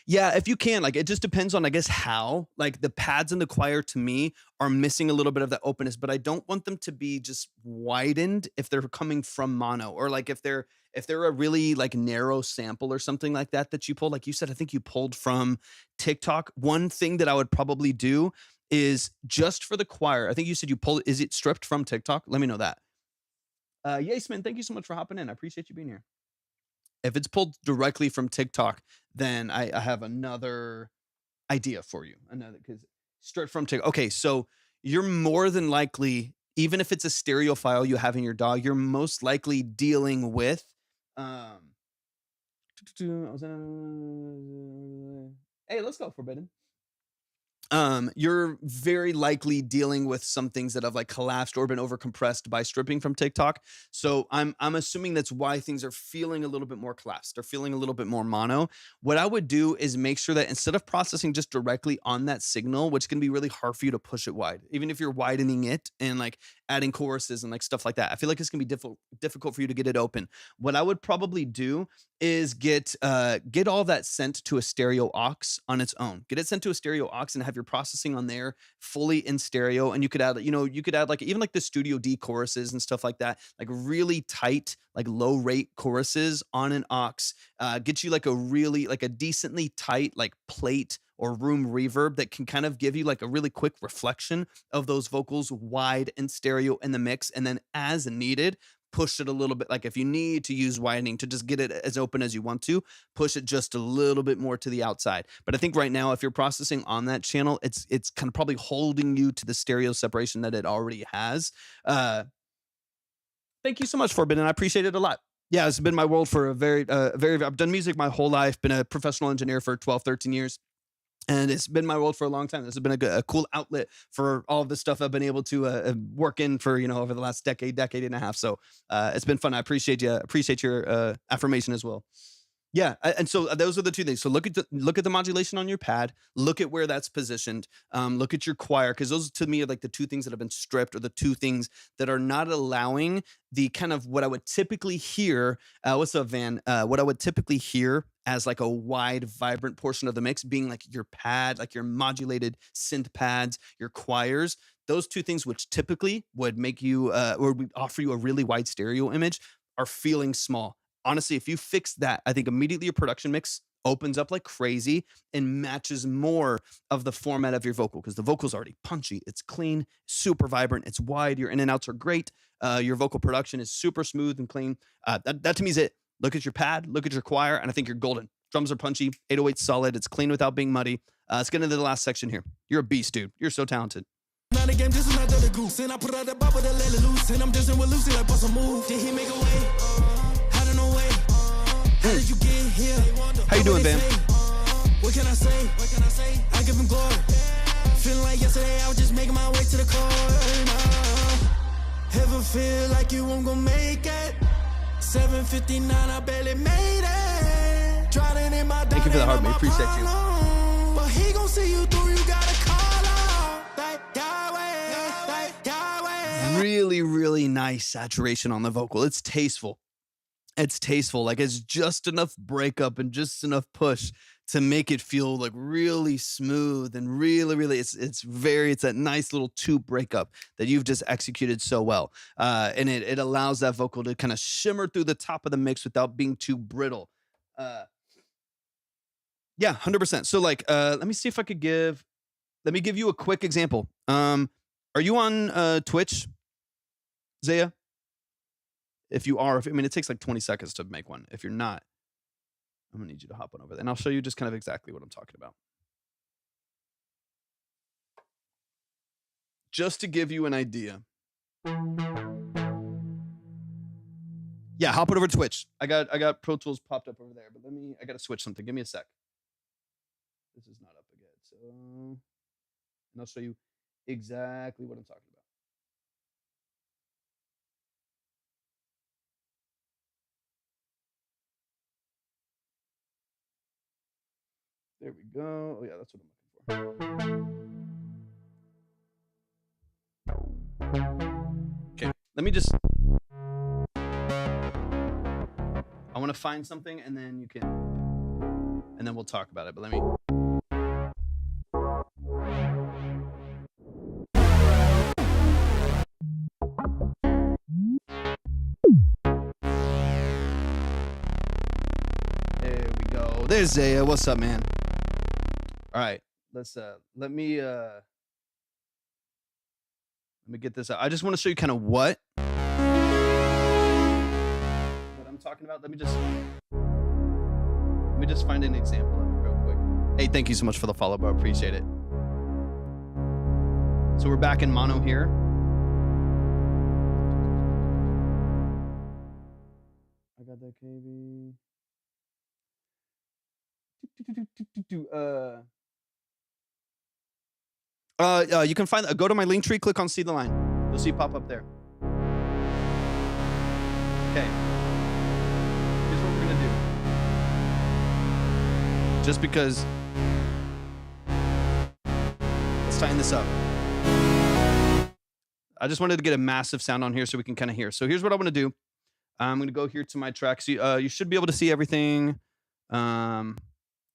A: Yeah, if you can, like, it just depends on, I guess, how, like, the pads in the choir to me are missing a little bit of that openness, but I don't want them to be just widened if they're coming from mono, or like if they're a really like narrow sample or something like that that you pulled. Like you said, I think you pulled from TikTok. One thing that I would probably do is just for the choir. I think you said you pulled. Is it stripped from TikTok? Let me know that. Yasemin, thank you so much for hopping in. I appreciate you being here. If it's pulled directly from TikTok, then I have another idea for you. Another, because straight from TikTok. Okay, so you're more than likely, even if it's a stereo file you have in your DAW, you're most likely dealing with. Um, hey, let's go, Forbidden. You're very likely dealing with some things that have like collapsed or been overcompressed by stripping from TikTok. So I'm assuming that's why things are feeling a little bit more collapsed. They're feeling a little bit more mono. What I would do is make sure that instead of processing just directly on that signal, which can be really hard for you to push it wide, even if you're widening it and like adding choruses and like stuff like that, I feel like it's gonna be difficult for you to get it open. What I would probably do is get all that sent to a stereo aux on its own. Get it sent to a stereo aux and have your processing on there fully in stereo. And you could add, you could add like even like the Studio D choruses and stuff like that, like really tight, like low rate choruses on an aux. Get you like a really like a decently tight like plate or room reverb that can kind of give you like a really quick reflection of those vocals wide and stereo in the mix. And then as needed, push it a little bit. Like if you need to use widening to just get it as open as you want to, push it just a little bit more to the outside. But I think right now, if you're processing on that channel, it's kind of probably holding you to the stereo separation that it already has. Thank you so much, Forbidden. I appreciate it a lot. Yeah, it's been my world for I've done music my whole life, been a professional engineer for 12, 13 years. And it's been my world for a long time. This has been a cool outlet for all of the stuff I've been able to work in for, over the last decade and a half. So it's been fun. I appreciate your affirmation as well. Yeah, and so those are the two things. So look at the modulation on your pad. Look at where that's positioned. Look at your choir, because those to me are like the two things that have been stripped, or the two things that are not allowing the kind of what I would typically hear. What's up, Van? What I would typically hear as like a wide, vibrant portion of the mix being like your pad, like your modulated synth pads, your choirs. Those two things, which typically would make you or would offer you a really wide stereo image, are feeling small. Honestly, if you fix that, I think immediately your production mix opens up like crazy and matches more of the format of your vocal, because the vocal's already punchy. It's clean, super vibrant. It's wide. Your in and outs are great. Your vocal production is super smooth and clean. That to me is it. Look at your pad, look at your choir, and I think you're golden. Drums are punchy, 808's solid. It's clean without being muddy. Let's get into the last section here. You're a beast, dude. You're so talented.
C: Now the game just another goose, and I put out the bubble that let it loose, and I'm dancing with Lucy like bust a move. Did he make a way? How to no way? How did you get here?
A: How you doing, Bam?
C: What can I say? I give him glory. Feeling like yesterday I was just making my way to the corner. Ever feel like you won't go make it? 7:59, I barely made it. Drowning in my
A: Thank you for the heart, man. Appreciate you.
C: But he gon' see you through. You gotta call out like Yahweh.
A: Really, really nice saturation on the vocal. It's tasteful. Like it's just enough breakup and just enough push to make it feel like really smooth and really it's that nice little tube breakup that you've just executed so well. And it allows that vocal to kind of shimmer through the top of the mix without being too brittle. Yeah, 100%. So like, let me give you a quick example. Are you on Twitch, Zaya? If you are, I mean, it takes like 20 seconds to make one. If you're not, I'm gonna need you to hop on over there, and I'll show you just kind of exactly what I'm talking about. Just to give you an idea. Yeah, hop it over to Twitch. I got Pro Tools popped up over there, but I gotta switch something. Give me a sec. This is not up again. So, and I'll show you exactly what I'm talking about. There we go. Oh yeah, that's what I'm looking for. Okay, let me just. I want to find something, and then you can, and then we'll talk about it. But let me. There we go. There's Zaya. What's up, man? All right, let's let me get this out. I just want to show you kind of what I'm talking about. Let me just find an example of it real quick. Hey, thank you so much for the follow, bro. Appreciate it. So we're back in mono here. I got that KB. You can find, go to my link tree, click on see the line. You'll see it pop up there. Okay. Here's what we're gonna do. Just because, let's tighten this up. I just wanted to get a massive sound on here so we can kind of hear. So here's what I want to do. I'm gonna go here to my tracks. You should be able to see everything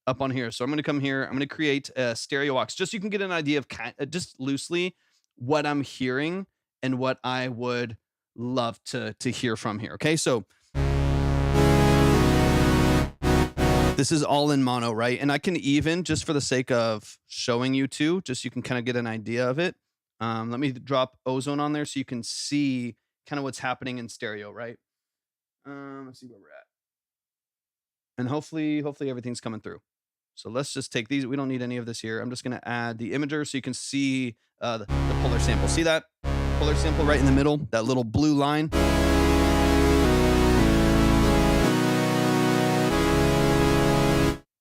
A: up on here. So I'm going to come here. I'm going to create a stereo aux just so you can get an idea of just loosely what I'm hearing and what I would love to hear from here. Okay. So this is all in mono, right? And I can even, just for the sake of showing you two, just so you can kind of get an idea of it. Let me drop ozone on there so you can see kind of what's happening in stereo, right? Let's see where we're at. And hopefully everything's coming through. So let's just take these. We don't need any of this here. I'm just going to add the imager so you can see the polar sample. See that polar sample right in the middle? That little blue line.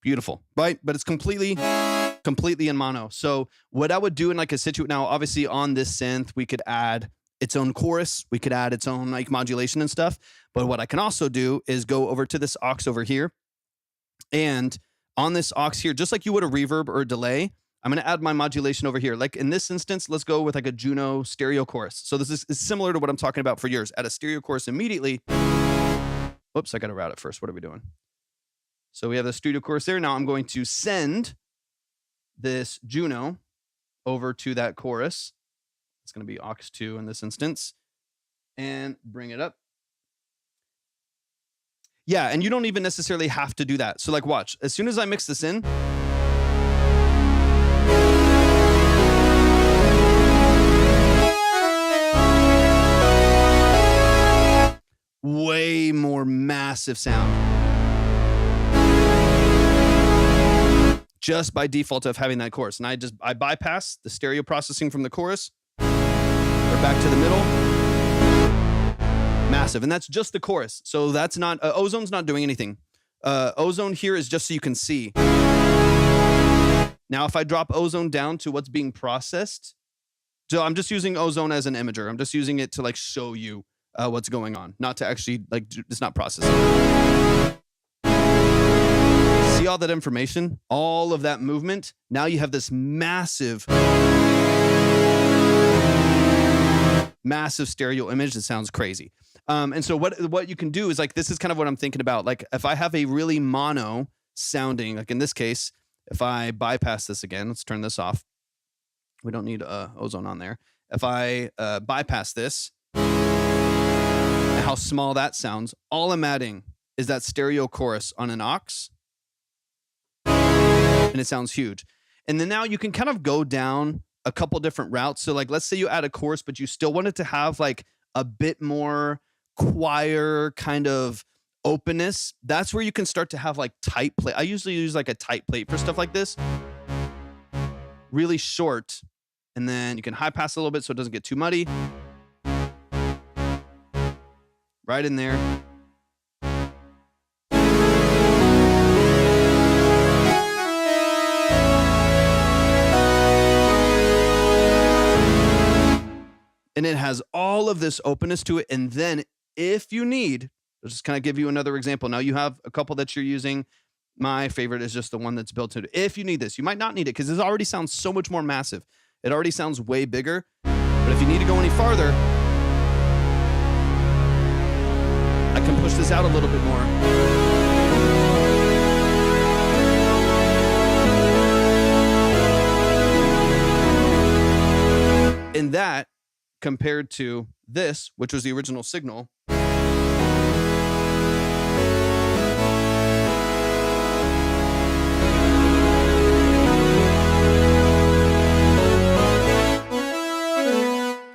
A: Beautiful, right? But it's completely in mono. So what I would do in like a situation, now obviously on this synth, we could add its own chorus. We could add its own like modulation and stuff. But what I can also do is go over to this aux over here, and on this aux here, just like you would a reverb or a delay, I'm going to add my modulation over here. Like in this instance, let's go with like a Juno stereo chorus. So this is similar to what I'm talking about for yours. Add a stereo chorus immediately. Whoops, I got to route it first. What are we doing? So we have the stereo chorus there. Now I'm going to send this Juno over to that chorus. It's going to be aux 2 in this instance. And bring it up. Yeah, and you don't even necessarily have to do that. So like watch, as soon as I mix this in, way more massive sound. Just by default of having that chorus. And I bypass the stereo processing from the chorus. We're back to the middle. Massive. And that's just the chorus. So that's not, ozone's not doing anything. Ozone here is just so you can see. Now, if I drop ozone down to what's being processed, so I'm just using ozone as an imager. I'm just using it to like show you what's going on, not to actually like, it's not processing. See all that information, all of that movement. Now you have this massive stereo image that sounds crazy. And so what you can do is like, this is kind of what I'm thinking about. Like if I have a really mono sounding, like in this case, if I bypass this again, let's turn this off. We don't need ozone on there. If I bypass this, and how small that sounds, all I'm adding is that stereo chorus on an aux. And it sounds huge. And then now you can kind of go down a couple different routes. So like, let's say you add a chorus, but you still want it to have like a bit more choir kind of openness. That's where you can start to have like tight plate. I usually use like a tight plate for stuff like this. Really short. And then you can high pass a little bit so it doesn't get too muddy. Right in there. And it has all of this openness to it. And then if you need, I'll just kind of give you another example. Now you have a couple that you're using. My favorite is just the one that's built into it. If you need this, you might not need it because this already sounds so much more massive. It already sounds way bigger. But if you need to go any farther, I can push this out a little bit more. And that, compared to this, which was the original signal,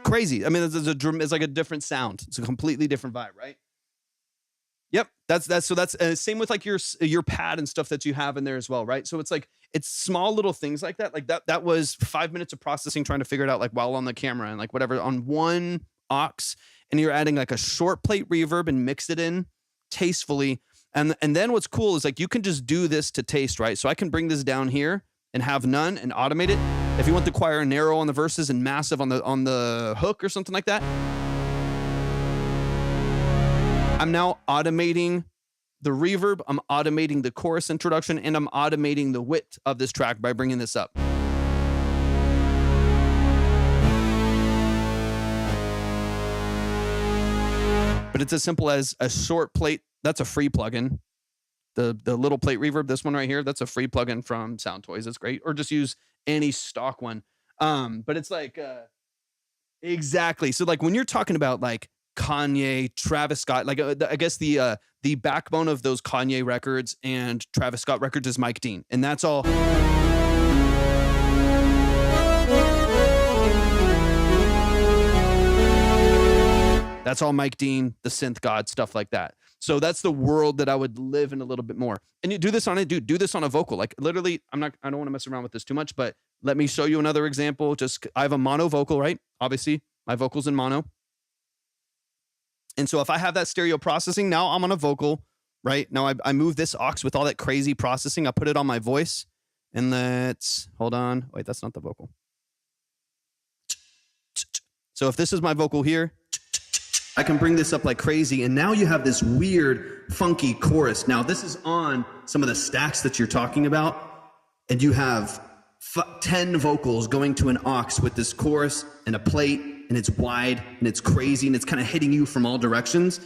A: crazy. I mean, it's like a different sound. It's a completely different vibe, right? Yep, that's same with like your pad and stuff that you have in there as well, right? So it's like it's small little things like that. Like that was 5 minutes of processing trying to figure it out, like while on the camera and like whatever on one aux, and you're adding like a short plate reverb and mix it in tastefully. And then what's cool is like you can just do this to taste, right? So I can bring this down here and have none and automate it. If you want the choir narrow on the verses and massive on the hook or something like that, I'm now automating the reverb, I'm automating the chorus introduction, and I'm automating the width of this track by bringing this up. But it's as simple as a short plate. That's a free plugin. The little plate reverb, this one right here, that's a free plugin from Sound Toys. It's great. Or just use any stock one. But it's like, exactly. So like when you're talking about like Kanye, Travis Scott, like I guess the backbone of those Kanye records and Travis Scott records is Mike Dean. And that's all. That's all Mike Dean, the synth god, stuff like that. So that's the world that I would live in a little bit more. And you do this on it, dude. Do this on a vocal. Like literally, I don't want to mess around with this too much, but let me show you another example. Just I have a mono vocal, right? Obviously, my vocal's in mono. And so if I have that stereo processing, now I'm on a vocal, right? Now I move this aux with all that crazy processing. I put it on my voice, and let's hold on. Wait, that's not the vocal. So if this is my vocal here, I can bring this up like crazy, and now you have this weird, funky chorus. Now, this is on some of the stacks that you're talking about, and you have 10 vocals going to an aux with this chorus and a plate, and it's wide, and it's crazy, and it's kind of hitting you from all directions.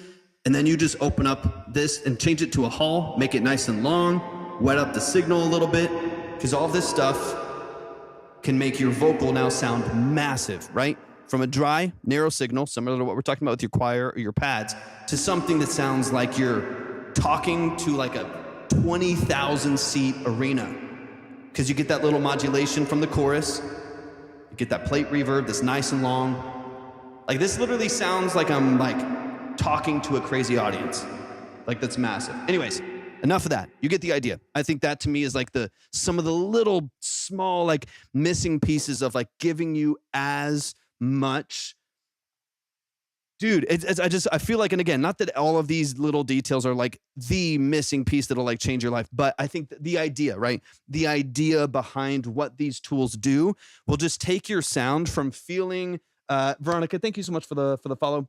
A: And then you just open up this and change it to a hall, make it nice and long, wet up the signal a little bit, because all this stuff can make your vocal now sound massive, right? From a dry, narrow signal, similar to what we're talking about with your choir or your pads, to something that sounds like you're talking to like a 20,000 seat arena. Because you get that little modulation from the chorus, you get that plate reverb that's nice and long. Like this literally sounds like I'm like talking to a crazy audience. Like that's massive. Anyways, enough of that. You get the idea. I think that to me is like some of the little small like missing pieces of like giving you as much, dude. I feel like, and again, not that all of these little details are like the missing piece that'll like change your life, but I think the idea, right? The idea behind what these tools do will just take your sound from feeling, Veronica, thank you so much for the follow.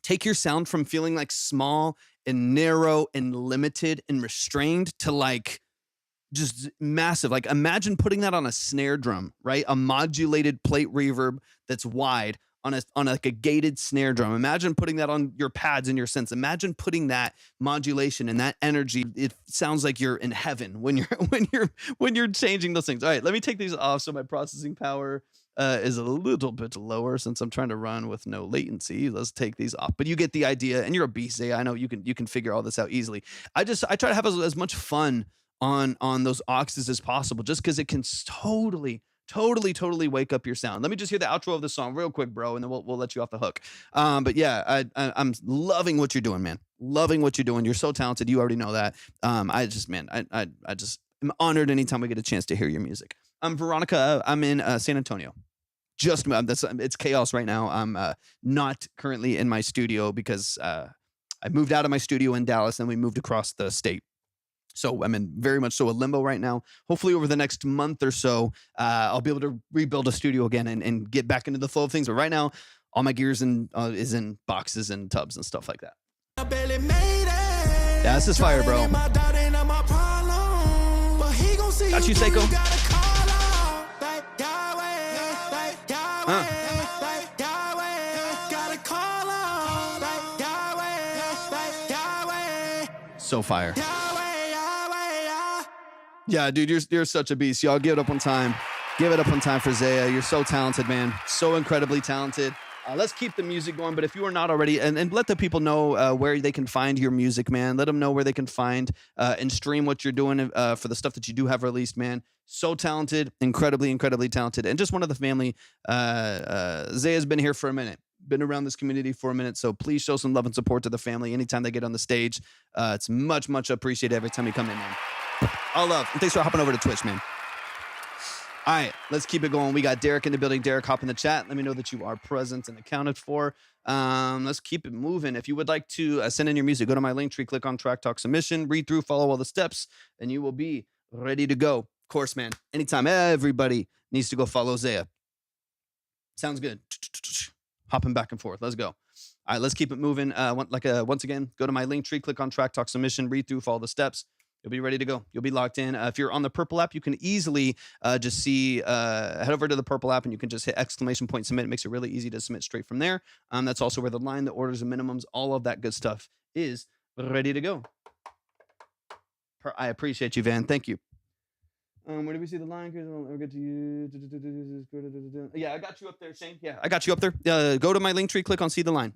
A: Take your sound from feeling like small and narrow and limited and restrained to like just massive. Like imagine putting that on a snare drum, right? A modulated plate reverb that's wide on like a gated snare drum. Imagine putting that on your pads and your synths. Imagine putting that modulation and that energy. It sounds like you're in heaven when you're changing those things. All right, let me take these off so my processing power is a little bit lower since I'm trying to run with no latency. Let's take these off. But you get the idea, and you're a beast. I know you can figure all this out easily. I try to have as much fun on those auxes as possible, just because it can totally totally wake up your sound. Let me just hear the outro of the song real quick, bro, and then we'll let you off the hook. But yeah, I'm loving what you're doing, man. Loving what you're doing. You're so talented. You already know that. I just am honored anytime we get a chance to hear your music. Veronica, I'm in San Antonio. It's chaos right now. I'm not currently in my studio because I moved out of my studio in Dallas and we moved across the state. So I'm in very much so a limbo right now. Hopefully over the next month or so, I'll be able to rebuild a studio again and get back into the flow of things. But right now, all my gears is in boxes and tubs and stuff like that. Yeah, this is fire, bro. Got you, Seiko. So fire. Yeah, dude, you're such a beast. Y'all give it up one time. Give it up one time for Zaya. You're so talented, man. So incredibly talented. Let's keep the music going. But if you are not already, and let the people know where they can find your music, man. Let them know where they can find and stream what you're doing for the stuff that you do have released, man. So talented, incredibly talented. And just one of the family. Zaya's been here for a minute. Been around this community for a minute. So please show some love and support to the family anytime they get on the stage. It's much appreciated every time you come in, man. All love. And thanks for hopping over to Twitch, man. All right, let's keep it going. We got Derek in the building. Derek, hop in the chat. Let me know that you are present and accounted for. Let's keep it moving. If you would like to send in your music, go to my link tree, click on Track Talk Submission, read through, follow all the steps, and you will be ready to go. Of course, man. Anytime, everybody needs to go follow Zaya. Sounds good. Hopping back and forth. Let's go. All right, let's keep it moving. Once again, go to my link tree, click on Track Talk Submission, read through, follow the steps. You'll be ready to go. You'll be locked in. If you're on the purple app, you can easily just see, head over to the purple app and you can just hit ! submit. It makes it really easy to submit straight from there. That's also where the line, the orders and minimums, all of that good stuff is ready to go. I appreciate you, Van. Thank you. Where did we see the line? I'll get to you. Yeah, I got you up there, Shane. Yeah, I got you up there. Go to my link tree, click on See the Line.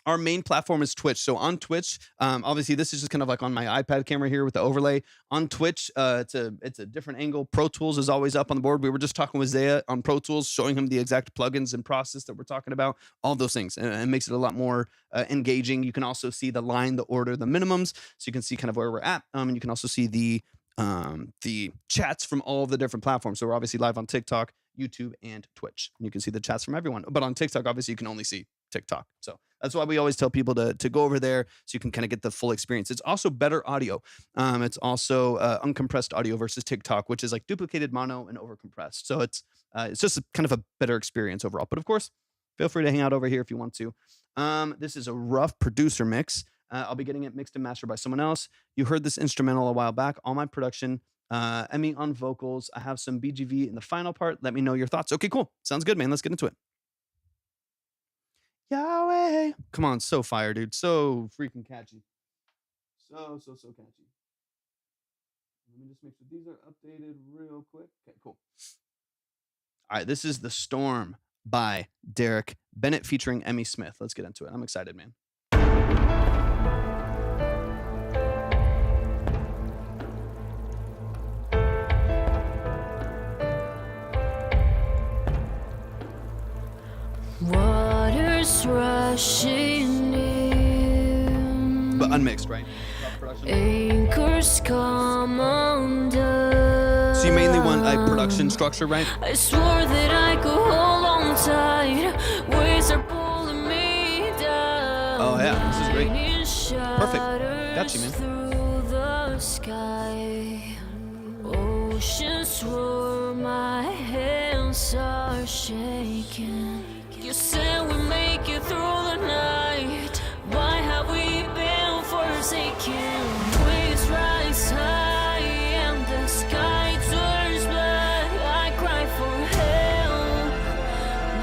A: Our main platform is Twitch. So on Twitch, obviously this is just kind of like on my iPad camera here with the overlay. On Twitch, it's a different angle. Pro Tools is always up on the board. We were just talking with Zaya on Pro Tools, showing him the exact plugins and process that we're talking about, all those things. And it makes it a lot more engaging. You can also see the line, the order, the minimums. So you can see kind of where we're at. And you can also see the chats from all of the different platforms. So we're obviously live on TikTok, YouTube, and Twitch. And you can see the chats from everyone. But on TikTok, obviously, you can only see TikTok. So that's why we always tell people to go over there so you can kind of get the full experience. It's also better audio. It's also uncompressed audio versus TikTok, which is like duplicated mono and overcompressed. So it's just kind of a better experience overall. But of course, feel free to hang out over here if you want to. This is a rough producer mix. I'll be getting it mixed and mastered by someone else. You heard this instrumental a while back. All my production, Emmy on vocals. I have some BGV in the final part. Let me know your thoughts. Okay, cool. Sounds good, man. Let's get into it. Yahweh. Come on, so fire, dude. So freaking catchy. So catchy. Let me just make sure these are updated real quick. Okay, cool. All right, this is The Storm by Derek Bennett featuring Emmy Smith. Let's get into it. I'm excited, man.
D: Waters rushing in,
A: But unmixed, right?
D: anchors come undone.
A: So you mainly want a production structure, right?
D: I swore that I could hold on tight. Waves are pulling me down.
A: Oh yeah, this is great. Perfect. Got you, man.
D: Through the sky, oceans roar, my hands are shaking. You said we make it through the night. Why have we been forsaken? Waves rise high and the sky turns black. I cry for help,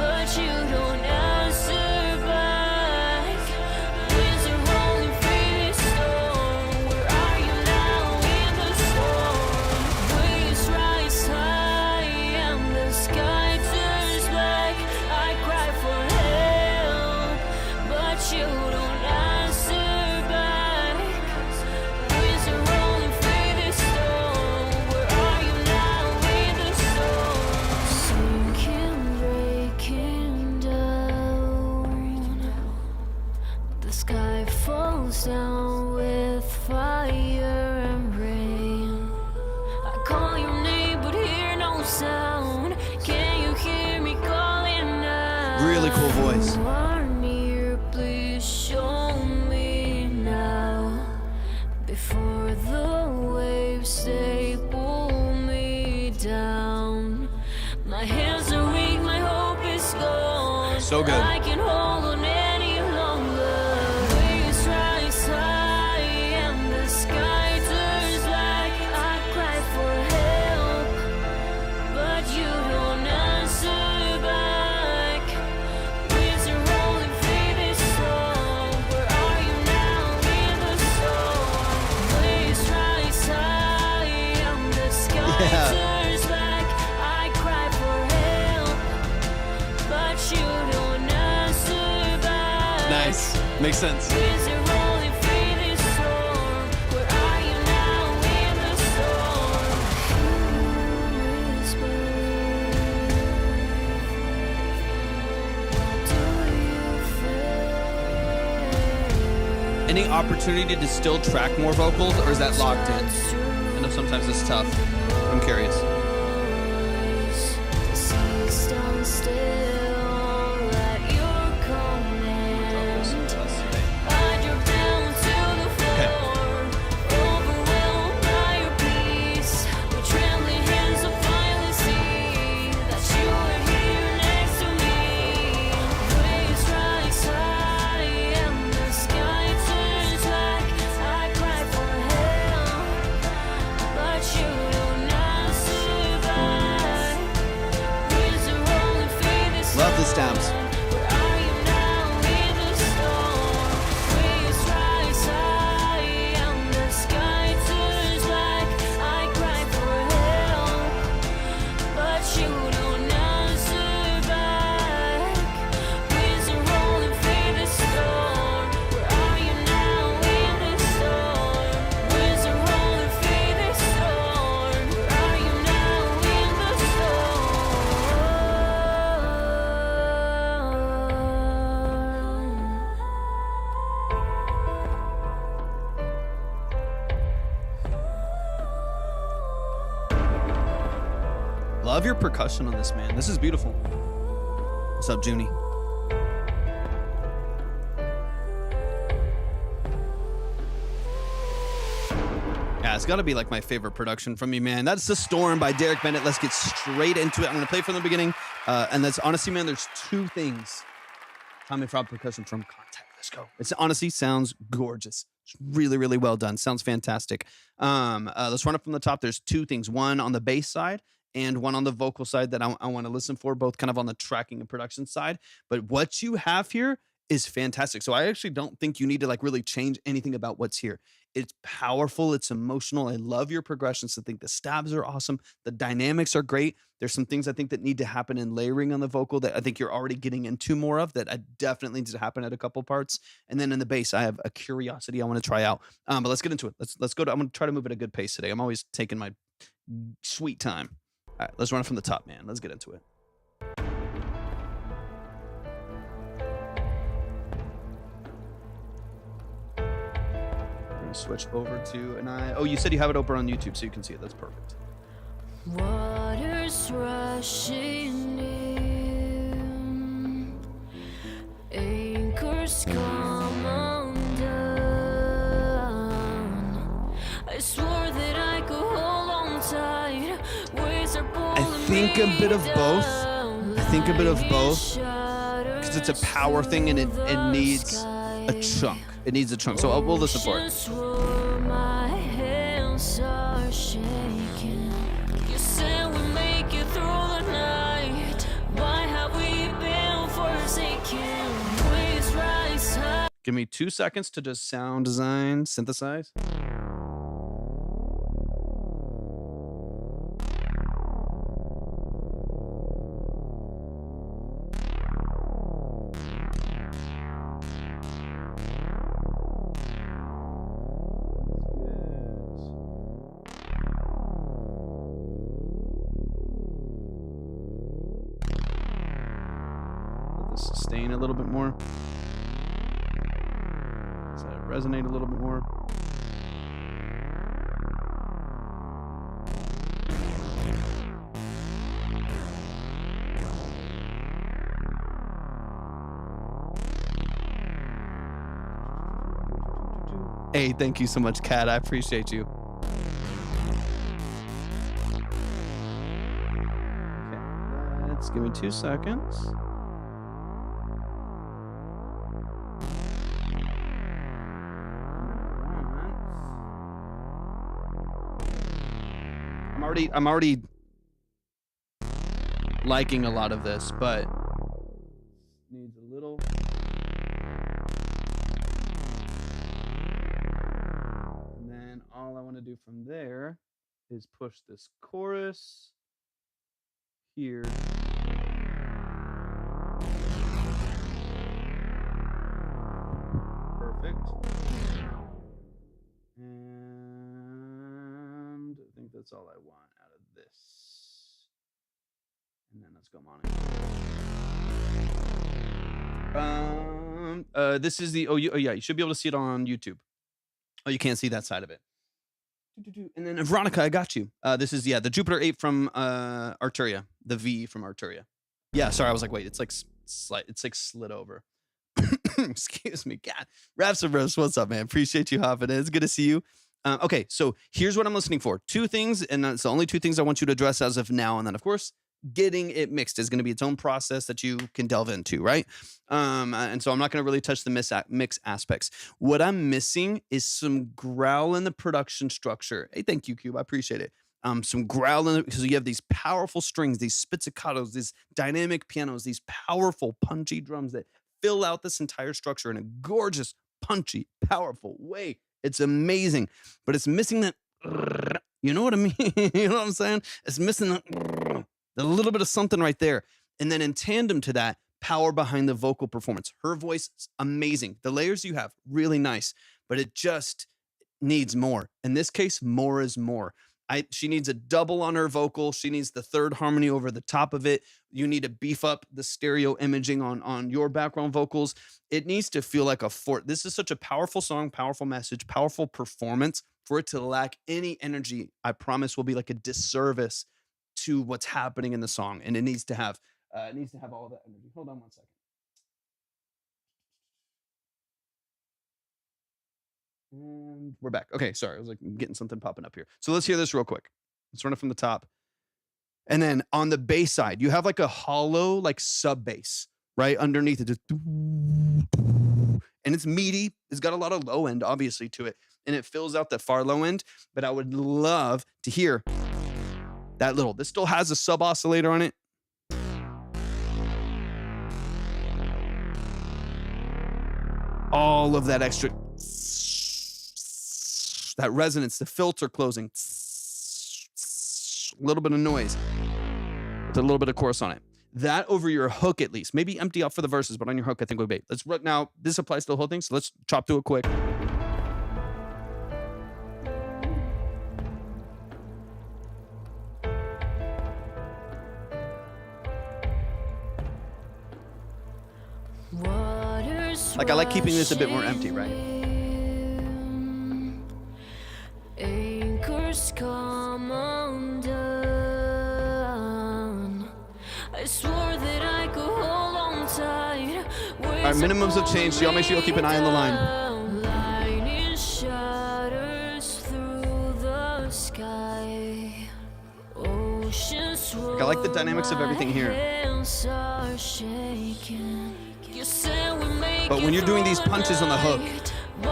D: but you don't answer back. Winds are rolling free storm. Where are you now in the storm? Waves rise high and the sky turns black. I comes down with fire and rain. I call your name but hear no sound. Can you hear me calling out?
A: Really cool voice.
D: You are near, please show me now. Before the waves they pull me down. My hands are weak, my hope is gone.
A: So good.
D: I can hold on any longer. Waves rise high and the sky turns black. I cry for help, but you don't answer back. Winds are rolling through this storm. Where are you now in the storm? Waves rise high and the sky turns black. I cry for help, but you don't answer back.
A: Nice. Makes sense.
D: Winds are rolling through this storm. Where are you now in the storm? Whisper, do you feel?
A: Any opportunity to still track more vocals, or is that locked in? I know sometimes it's tough. I'm curious.
D: The sea stands still at your command. I drop down to the floor, overwhelmed by your peace. With trembling hands, I finally see that you are here next to me. Waves rise high and the sky turns black. I cry for help, but you don't answer back. Winds are rolling through this
A: Love the stamps.
D: Where are you now in the storm? Waves rise high and the sky turns black. I cry for help, but you don't answer back. Winds are rolling through the storm. Where are you now in the storm? Winds are rolling through the storm. Where are you now in the storm?
A: Love your percussion on this, man. This is beautiful. What's up, Junie? Yeah, it's got to be like my favorite production from you, man. That's The Storm by Derek Bennett. Let's get straight into it. I'm going to play from the beginning. And that's honestly, man, there's two things. Tommy Frog percussion from Contact. Let's go. It's honestly sounds gorgeous. It's really, really well done. Sounds fantastic. Let's run it from the top. There's two things. One on the bass side and one on the vocal side that I want to listen for, both kind of on the tracking and production side. But what you have here is fantastic. So I actually don't think you need to like really change anything about what's here. It's powerful. It's emotional. I love your progressions. I think the stabs are awesome. The dynamics are great. There's some things I think that need to happen in layering on the vocal that I think you're already getting into more of that I definitely needs to happen at a couple parts. And then in the bass, I have a curiosity I want to try out. But let's get into it. Let's go. I'm going to try to move at a good pace today. I'm always taking my sweet time. All right, let's run it from the top, man. Let's get into it. Switch over to oh, you said you have it open on YouTube so you can see it. That's perfect.
D: Waters rushing in, anchors come undone. I swore that I could hold on tight. Waves are pulling
A: I think a bit of both. Because it's a power thing and it needs a chunk. It needs a chunk. So we'll listen for it.
D: My hands are shaking. You said we make it through the night. Why have we been forsaken? Waves rise high.
A: Give me 2 seconds to just sound design, synthesize. Let this sustain a little bit more. Is that resonate a little bit more. Hey, thank you so much, Kat. I appreciate you. Okay, let's give me 2 seconds. I'm already liking a lot of this, but needs a little. And then all I want to do from there is push this chorus here. Perfect. And I think that's all I want out of this. And then let's go on it. This is the yeah, you should be able to see it on YouTube. Oh, you can't see that side of it. And then Veronica, I got you. This is the Jupiter 8 from Arturia, the V from Arturia. Yeah, sorry, I was like, wait, it's like slid over. Excuse me, God. Raps and Rose, what's up, man? Appreciate you hopping in. It's good to see you. Okay, so here's what I'm listening for. 2 things, and that's the only 2 things I want you to address as of now. And then, of course, getting it mixed is going to be its own process that you can delve into, right? And so I'm not going to really touch the mix aspects. What I'm missing is some growl in the production structure. Hey, thank you, Cube. I appreciate it. Some growl in it, because you have these powerful strings, these spizzicatos, these dynamic pianos, these powerful, punchy drums that fill out this entire structure in a gorgeous, punchy, powerful way. It's amazing, but it's missing that, you know what I mean? You know what I'm saying? It's missing that, a little bit of something right there. And then in tandem to that, power behind the vocal performance. Her voice is amazing. The layers you have, really nice, but it just needs more. In this case, more is more. She needs a double on her vocal. She needs the third harmony over the top of it. You need to beef up the stereo imaging on your background vocals. It needs to feel like a fort. This is such a powerful song, powerful message, powerful performance. For it to lack any energy, I promise will be like a disservice to what's happening in the song. And it needs to have all that energy. Hold on one second. And we're back. Okay, sorry. I was like getting something popping up here. So let's hear this real quick. Let's run it from the top. And then on the bass side, you have like a hollow, like sub bass, right? Underneath it. Just, and it's meaty. It's got a lot of low end, obviously, to it. And it fills out the far low end. But I would love to hear that little. This still has a sub oscillator on it. All of that extra, that resonance, the filter closing, a little bit of noise with a little bit of chorus on it. That over your hook, at least. Maybe empty out for the verses, but on your hook, I think would be. Let's now. This applies to the whole thing, so let's chop through it quick. Like, I like keeping this a bit more empty, right?
D: Anchors come undone. I swore that I could hold on tight.
A: All right, minimums have changed, so y'all make sure you'll keep an eye on the line.
D: Lightning shatters through the sky. Oceans
A: Like, I like the dynamics of everything here. But when you're doing these punches on the hook,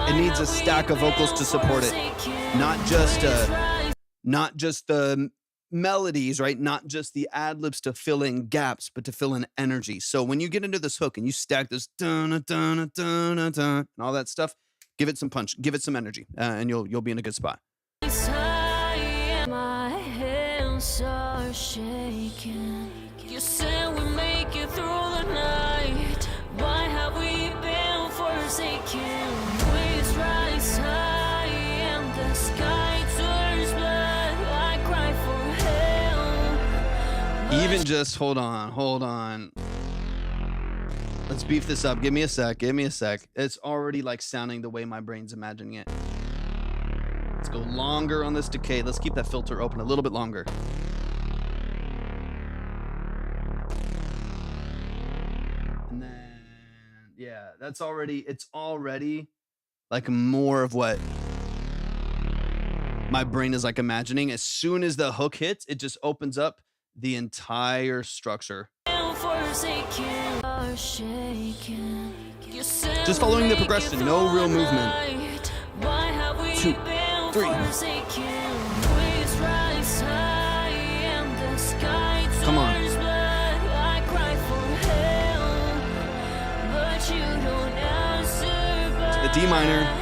A: it needs a stack of vocals to support it. Not just the melodies, right? Not just the ad-libs to fill in gaps, but to fill in energy. So when you get into this hook and you stack this dun dun dun dun dun and all that stuff, give it some punch, give it some energy, and you'll be in a good spot.
D: My hands are shaking. You said we make it through the night. Why have we been forsaken? Waves rise high and the sky turns black. I cry for help.
A: Even just hold on. Let's beef this up. Give me a sec. Give me a sec. It's already like sounding the way my brain's imagining it. Let's go longer on this decay. Let's keep that filter open a little bit longer. And then, yeah, it's already like more of what my brain is like imagining. As soon as the hook hits, it just opens up the entire structure. Just following the progression, no real movement. 2, 3. Come on. The D minor.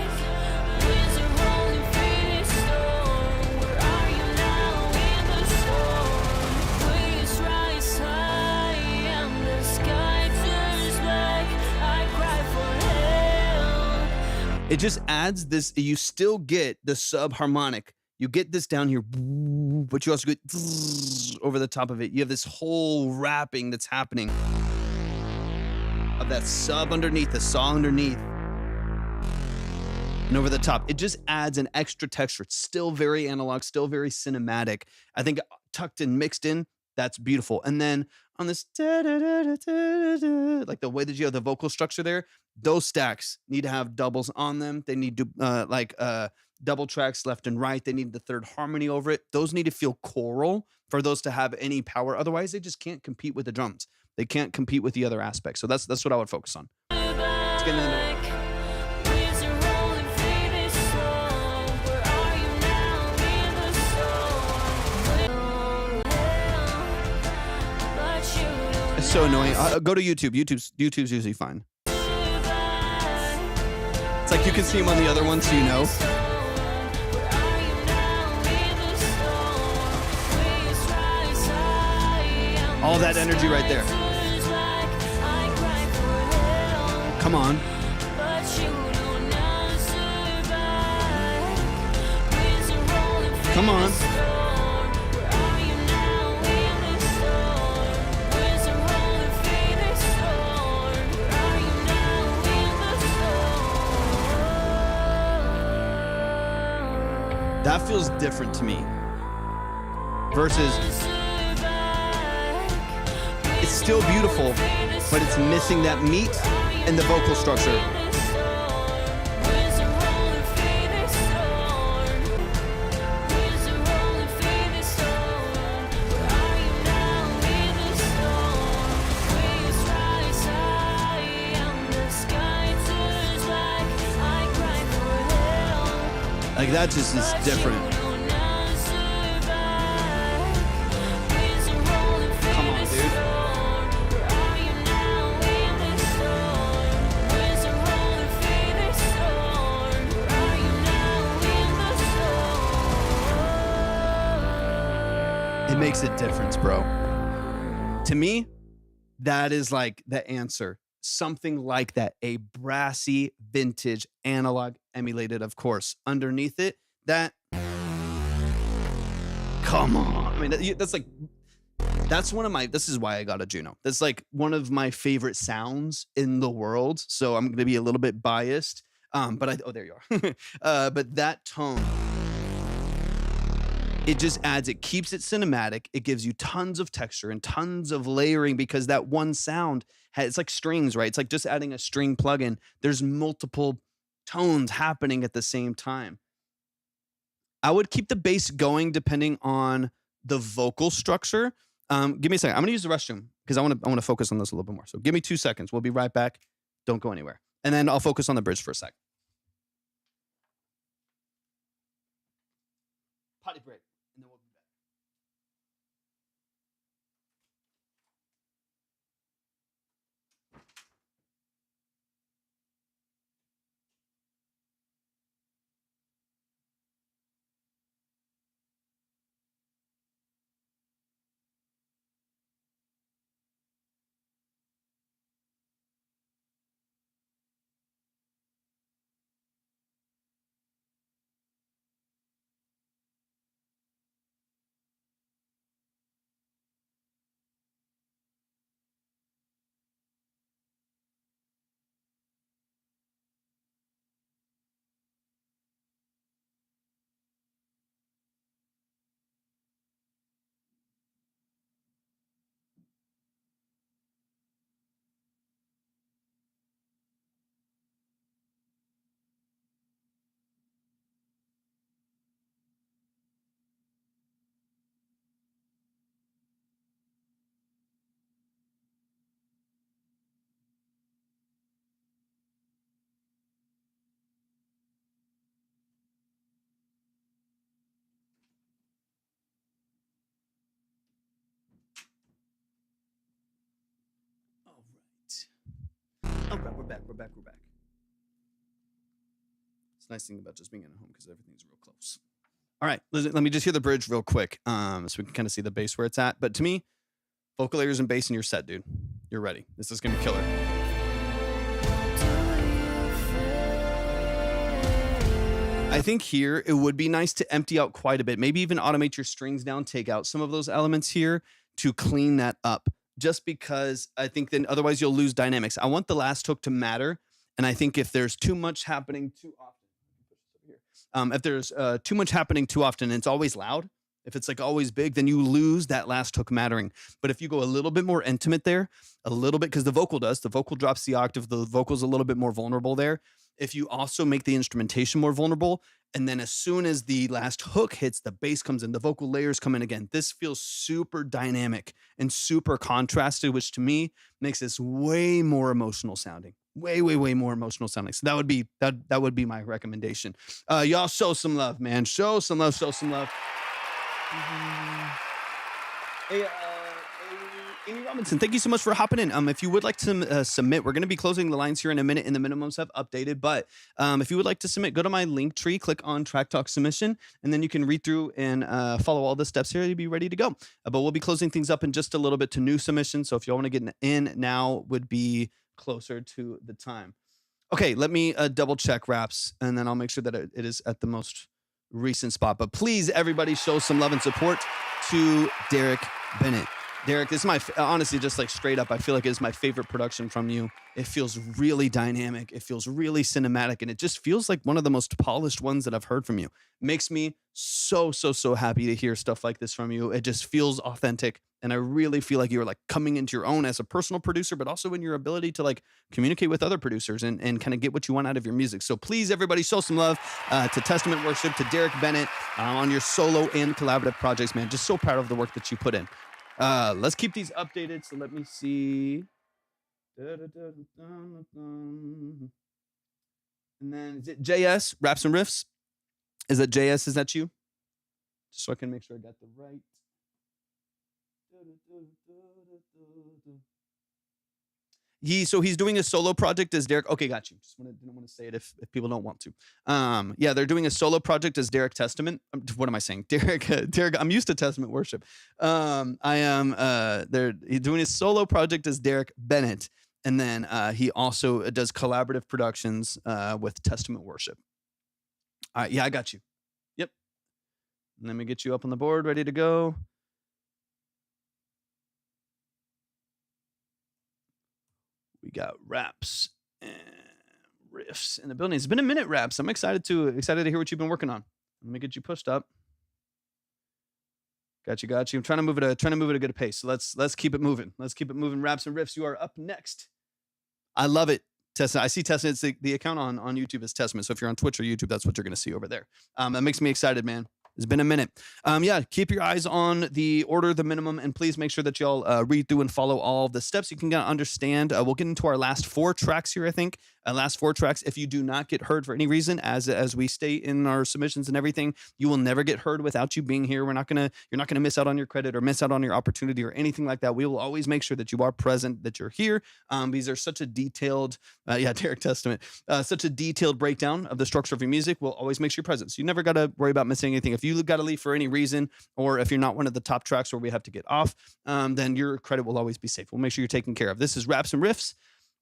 A: It just adds this, you still get the subharmonic. You get this down here, but you also get over the top of it. You have this whole wrapping that's happening of that sub underneath, the saw underneath, and over the top. It just adds an extra texture. It's still very analog, still very cinematic. I think tucked in, mixed in, that's beautiful. And then on this, like the way that you have the vocal structure there, those stacks need to have doubles on them. They need to double tracks left and right. They need the third harmony over it. Those need to feel choral for those to have any power. Otherwise, they just can't compete with the drums. They can't compete with the other aspects. So that's what I would focus on. Let's get into it. It's so annoying. Go to YouTube. YouTube's usually fine. It's like you can see him on the other one, so you know. All that energy right there. Come on. Come on. That feels different to me versus it's still beautiful, but it's missing that meat and the vocal structure. Like that just is different. Come on, dude. It makes a difference, bro. To me, that is like the answer. Something like that, a brassy vintage analog emulated, of course. Underneath it, that, come on. I mean, that's one of my, this is why I got a Juno. That's like one of my favorite sounds in the world. So I'm going to be a little bit biased. But there you are. But that tone, it just adds, it keeps it cinematic. It gives you tons of texture and tons of layering because that one sound it's like strings, right? It's like just adding a string plugin. There's multiple tones happening at the same time. I would keep the bass going depending on the vocal structure. Give me a second. I'm gonna use the restroom because I want to focus on this a little bit more. So give me 2 seconds. We'll be right back. Don't go anywhere. And then I'll focus on the bridge for a sec. Potty break. And then we'll be back. back. It's a nice thing about just being at home because everything's real close. All right, let me just hear the bridge real quick, so we can kind of see the bass where it's at. But to me, vocal layers and bass in your set, dude. You're ready. This is gonna be killer. I think here it would be nice to empty out quite a bit. Maybe even automate your strings down, take out some of those elements here to clean that up. Just because I think then otherwise you'll lose dynamics. I want the last hook to matter, and I think if there's too much happening too often, if there's too much happening too often, and it's always loud. If it's like always big, then you lose that last hook mattering. But if you go a little bit more intimate there, a little bit, because the vocal drops the octave, the vocal's a little bit more vulnerable there. If you also make the instrumentation more vulnerable, and then as soon as the last hook hits, the bass comes in, the vocal layers come in again. This feels super dynamic and super contrasted, which to me makes this way more emotional sounding. Way more emotional sounding. So that would be my recommendation. Y'all show some love, man. Show some love. Hey, Amy Robinson, thank you so much for hopping in. If you would like to submit, we're going to be closing the lines here in a minute, and the minimums have updated. But if you would like to submit, go to my link tree, click on Track Talk Submission, and then you can read through and follow all the steps here. You'll be ready to go. But we'll be closing things up in just a little bit to new submissions. So if you all want to get in now, would be closer to the time. Okay, let me double check Raps, and then I'll make sure that it is at the most recent spot. But please, everybody, show some love and support to Derek Bennett. Derek, this is my, honestly, just like straight up, I feel like it's my favorite production from you. It feels really dynamic. It feels really cinematic. And it just feels like one of the most polished ones that I've heard from you. Makes me so happy to hear stuff like this from you. It just feels authentic. And I really feel like you're like coming into your own as a personal producer, but also in your ability to like communicate with other producers and kind of get what you want out of your music. So please, everybody, show some love to Testament Worship, to Derek Bennett on your solo and collaborative projects, man. Just so proud of the work that you put in. Let's keep these updated. So let me see. And then is it JS, Raps and Riffs? Is that JS? Is that you? Just so I can make sure I got the right. So he's doing a solo project as Derek. Okay, got you. Didn't want to say it if people don't want to. Yeah, they're doing a solo project as Derek Testament. What am I saying? Derek. I'm used to Testament Worship. He's doing a solo project as Derek Bennett, and then he also does collaborative productions with Testament Worship. All right, yeah, I got you. Yep. Let me get you up on the board, ready to go. We got Raps and Riffs in the building. It's been a minute, Raps. I'm excited to hear what you've been working on. Let me get you pushed up. Got you. I'm trying to move it at a good pace. So let's keep it moving. Raps and Riffs, you are up next. I love it. Testament. I see Testament. It's the account on YouTube is Testament. So if you're on Twitch or YouTube, that's what you're going to see over there. That makes me excited, man. It's been a minute. Yeah, keep your eyes on the order, the minimum, and please make sure that y'all read through and follow all the steps. You can understand. We'll get into our last 4 tracks here, I think. Last 4 tracks. If you do not get heard for any reason, as we state in our submissions and everything, you will never get heard without you being here. You're not gonna miss out on your credit or miss out on your opportunity or anything like that. We will always make sure that you are present, that you're here. These are such a detailed, Derek Testament, such a detailed breakdown of the structure of your music. We'll always make sure you're present. So you never got to worry about missing anything. If you got to leave for any reason, or if you're not one of the top tracks where we have to get off, then your credit will always be safe. We'll make sure you're taken care of. This is Raps and Riffs.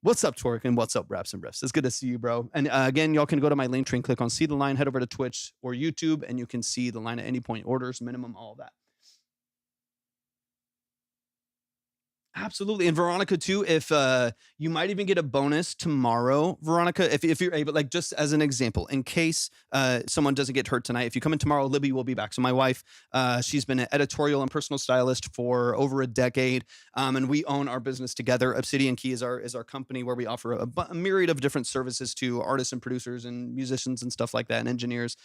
A: What's up, Torque, and what's up, Raps and Riffs? It's good to see you, bro. And again, y'all can go to my link tree and click on See the Line, head over to Twitch or YouTube, and you can see the line at any point, orders, minimum, all of that. Absolutely. And Veronica too, if you might even get a bonus tomorrow, Veronica, if you're able, like just as an example, in case someone doesn't get hurt tonight, if you come in tomorrow, Libby will be back. So my wife, she's been an editorial and personal stylist for over a decade. And we own our business together. Obsidian Key is our company where we offer a myriad of different services to artists and producers and musicians and stuff like that and engineers.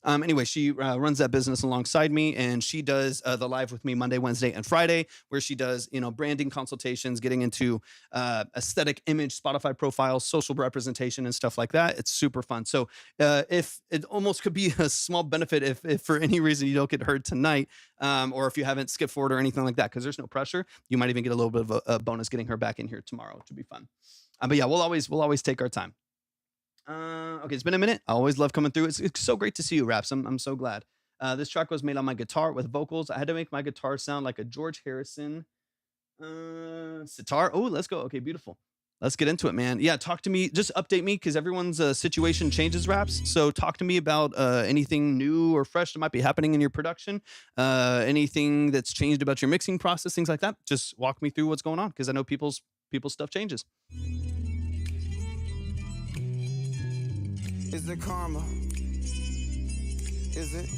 A: Anyway, she runs that business alongside me, and she does the live with me Monday, Wednesday, and Friday, where she does, branding consultations, getting into aesthetic image, Spotify profiles, social representation, and stuff like that. It's super fun. So if it almost could be a small benefit if for any reason you don't get heard tonight, or if you haven't skipped forward or anything like that, because there's no pressure, you might even get a little bit of a bonus getting her back in here tomorrow, which would be fun. But yeah, we'll always take our time. Okay, it's been a minute. I always love coming through. It's so great to see you, Raps. I'm so glad. This track was made on my guitar with vocals. I had to make my guitar sound like a George Harrison sitar. Oh, let's go. Okay, beautiful. Let's get into it, man. Yeah, talk to me. Just update me because everyone's situation changes, Raps. So talk to me about anything new or fresh that might be happening in your production. Anything that's changed about your mixing process, things like that. Just walk me through what's going on because I know people's stuff changes.
C: Is it karma? Is it?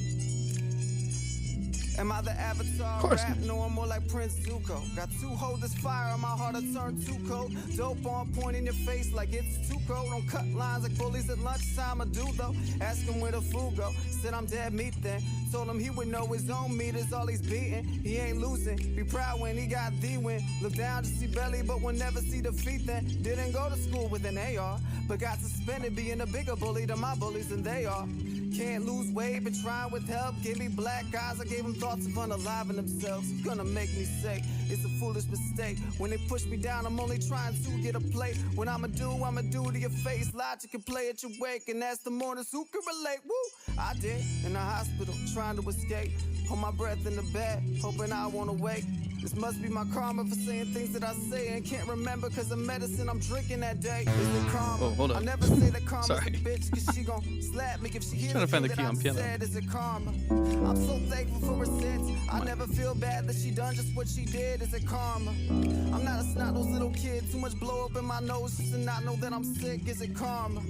C: Am I the avatar?
A: Of course.
C: Rap? No, I'm more like Prince Zuko. Got to hold this fire on my heart to turn too cold. Dope on point in your face like it's too cold. Don't cut lines like bullies at lunchtime. I do though. Ask him where the food go. Said I'm dead meat then. Told him he would know his own meat is all he's beating. He ain't losing. Be proud when he got the win. Look down to see belly, but we'll never see defeat then. Didn't go to school with an AR, but got suspended being a bigger bully than my bullies than they are. Can't lose weight, been trying with help. Gave me black eyes, I gave them thoughts of unaliving themselves. Gonna make me say it's a foolish mistake. When they push me down, I'm only trying to get a plate. When I'ma do to your face. Logic can play at your wake, and that's the mourners who can relate. Woo! I did in the hospital, trying to escape. Hold my breath in the bed, hoping I won't awake. This must be my karma for saying things that I say and can't remember because of medicine I'm drinking that day. Is it karma?
A: Oh, hold on.
C: I never say that karma's
A: Sorry.
C: a bitch because she gon' slap me if she hears
A: Trying to find the
C: that
A: key on
C: I've
A: piano.
C: said. Is it karma? I'm so thankful for her sins. I never feel bad that she done just what she did. Is it karma? I'm not a snot-nosed little kid. Too much blow up in my nose just to not know that I'm sick. Is it karma?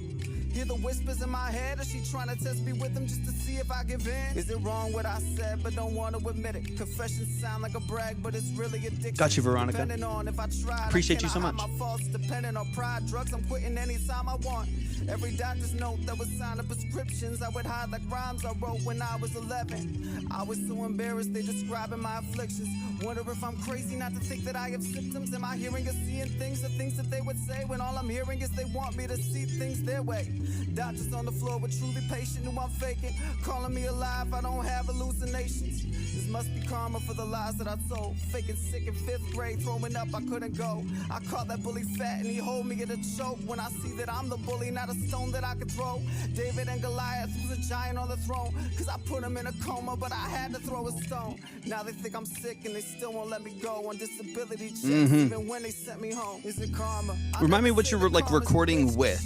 C: Hear the whispers in my head, or she trying to test me with them just to see if I give in? Is it wrong what I said, but don't want to admit it? Confessions sound like a brag, but it's really addiction.
A: Got you, Veronica.
C: Depending on if I try,
A: Appreciate you so much.
C: My faults depending on pride, drugs. I'm quitting anytime I want. Every doctor's note that was signed of prescriptions, I would hide like rhymes I wrote when I was 11. I was so embarrassed they describing my afflictions. Wonder if I'm crazy not to think that I have symptoms. Am I hearing or seeing things, the things that they would say when all I'm hearing is they want me to see things their way? Doctors on the floor were truly patient, who I'm faking. Calling me alive, I don't have hallucinations. This must be karma for the lies that I told. Faking sick in 5th grade, throwing up, I couldn't go. I caught that bully fat and he hold me in a choke. When I see that I'm the bully, not a stone that I could throw. David and Goliath was a giant on the throne. Cause I put him in a coma, but I had to throw a stone. Now they think I'm sick and they still won't let me go on disability checks, even when they sent me home. Is it karma?
A: Remind me what you were like recording with.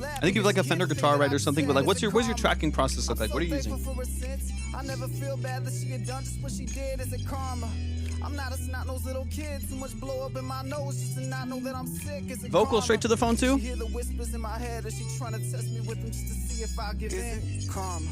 A: I think you have like a Fender guitar, right, or something. But like, what's your tracking process look like? What are you using?
C: I never feel bad that she had done just what she did. Is it karma? I'm not a snot-nosed little kid. Too much blow up in my nose just to not know that I'm sick. Is it
A: Vocal
C: karma?
A: straight to the phone too?
C: She hear the whispers in my head. Is she trying to test me with them just to see if I give in? Is it karma?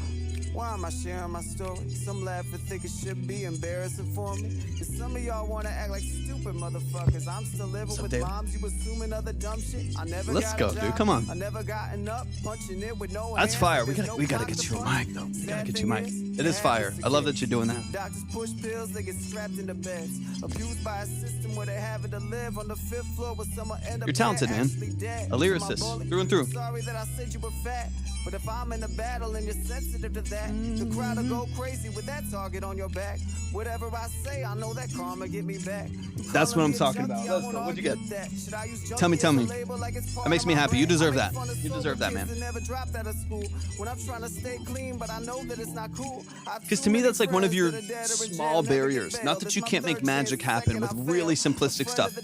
C: Why am I sharing my story? Some laugh and think it should be embarrassing for me. Cause some of y'all wanna act like stupid motherfuckers. I'm still living with
A: Dave?
C: moms. You assuming other dumb shit. I never
A: Let's
C: got
A: go,
C: a
A: dude.
C: job.
A: Come on.
C: I never gotten up, punching it with no
A: That's
C: hands.
A: fire.
C: There's no
A: We gotta
C: time
A: get
C: to
A: you a
C: punch.
A: mic though. We gotta
C: Sad
A: get you a
C: thing
A: mic.
C: is,
A: It is fire.
C: parents
A: I love that
C: forget.
A: you're doing that.
C: Doctors push pills, they get strapped into beds. Abused by a system where they have it to live on the 5th floor where someone end up
A: You're talented,
C: dead,
A: man.
C: actually dead.
A: A lyricist,
C: To my bully,
A: through and through.
C: Sorry that I said you were fat, but if I'm in a battle and you're sensitive to that, the crowd will go crazy with that target on your back. Whatever I say, I know that karma get me back. You
A: That's
C: calling
A: what I'm
C: me a
A: talking
C: junkie,
A: about.
C: I
A: Let's
C: won't
A: go. What'd you
C: argue
A: get?
C: with that. Should I use
A: Tell me,
C: junkie
A: tell
C: as a
A: me.
C: label like it's part
A: That makes
C: of
A: me
C: my
A: happy. You
C: brand?
A: deserve
C: I
A: that.
C: make fun of
A: You
C: sober
A: deserve that,
C: kids
A: man.
C: that never dropped out of school. When I'm trying to stay clean, but I know that it's not cool.
A: Because to me, that's like one of your small barriers. Not that you can't make magic happen with really simplistic stuff.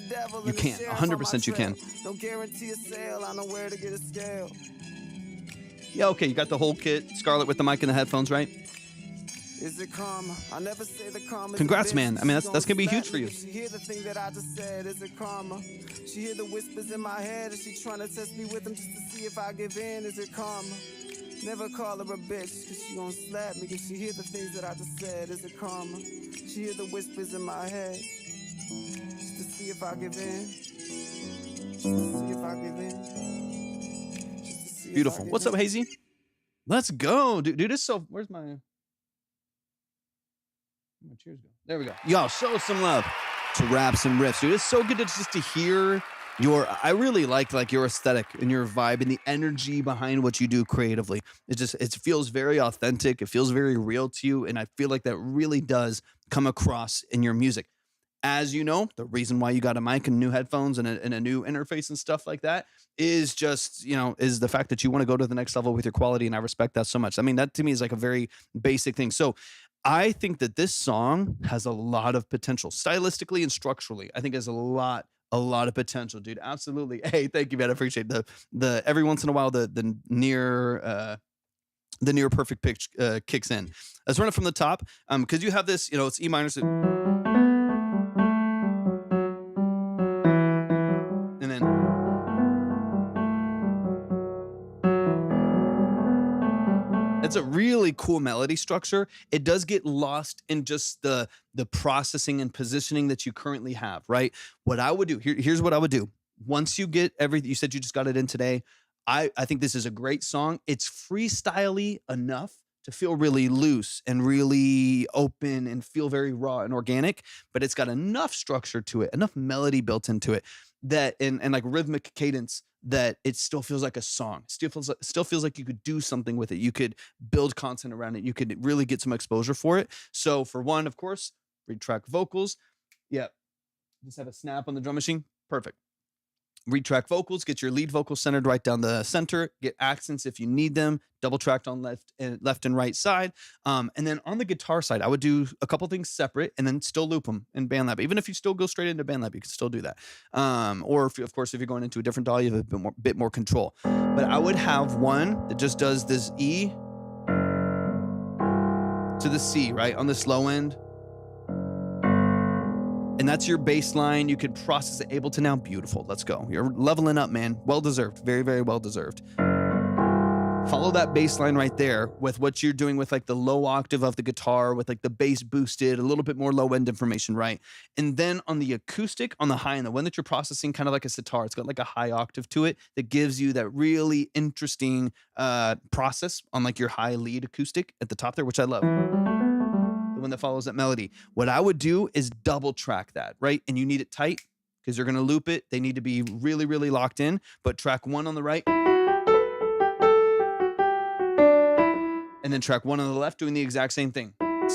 A: You can. 100% you can.
C: Don't guarantee a sale. I know where to get a scale.
A: Yeah, okay. You got the whole kit. Scarlett with the mic and the headphones, right?
C: Is it karma? I never say the karma.
A: Congrats, man. I mean, that's gonna be huge for you.
C: She hear the thing that I just said. Is it karma? She hear the whispers in my head. Is she trying to test me with them just to see if I give in? Is it karma? Never call her a bitch, cause she gon' slap me. Cause she hear the things that I just said. Is it karma? She hear the whispers in my head. Just to see if I give in. Just to see if I give in. Just to see if I
A: Beautiful.
C: give
A: What's up,
C: in.
A: Hazy? Let's go, dude. Dude, it's so. Where's my cheers go? There we go. Yo, show some love to raps and riffs, dude. It's so good to just to hear your. I really like your aesthetic and your vibe and the energy behind what you do creatively. It feels very authentic. It feels very real to you, and I feel like that really does come across in your music. As you know, the reason why you got a mic and new headphones and a new interface and stuff like that is just, is the fact that you want to go to the next level with your quality. And I respect that so much. I mean, that to me is like a very basic thing. So I think that this song has a lot of potential stylistically and structurally. I think has a lot of potential, dude. Absolutely. Hey, thank you, man. I appreciate the every once in a while the near perfect pitch kicks in. Let's run it from the top. Because you have this, it's E minor, so, and then it's a really cool melody structure. It does get lost in just the processing and positioning that you currently have, right? What I would do, here's what I would do. Once you get everything, you said you just got it in today. I think this is a great song. It's freestyly enough to feel really loose and really open and feel very raw and organic, but it's got enough structure to it, enough melody built into it that and like rhythmic cadence that it still feels like a song. Still feels like you could do something with it. You could build content around it. You could really get some exposure for it. So for one, of course, retrack vocals. Yeah. Just have a snap on the drum machine. Perfect. Retrack vocals, get your lead vocal centered right down the center, get accents if you need them, double tracked on left and right side. And then on the guitar side, I would do a couple things separate and then still loop them in BandLab. Even if you still go straight into BandLab, you can still do that. Or of course, if you're going into a different DAW, you have a bit more control. But I would have one that just does this E to the C, right? On the slow end. And that's your bass line. You could process it. Ableton now. Beautiful. Let's go. You're leveling up, man. Well deserved. Very, very well deserved. Follow that bass line right there with what you're doing with like the low octave of the guitar, with like the bass boosted, a little bit more low end information, right? And then on the acoustic, on the high end, the one that you're processing, kind of like a sitar, it's got like a high octave to it that gives you that really interesting process on like your high lead acoustic at the top there, which I love. One that follows that melody. What I would do is double track that, right? And you need it tight because you're going to loop it. They need to be really, really locked in. But track one on the right and then track one on the left doing the exact same thing.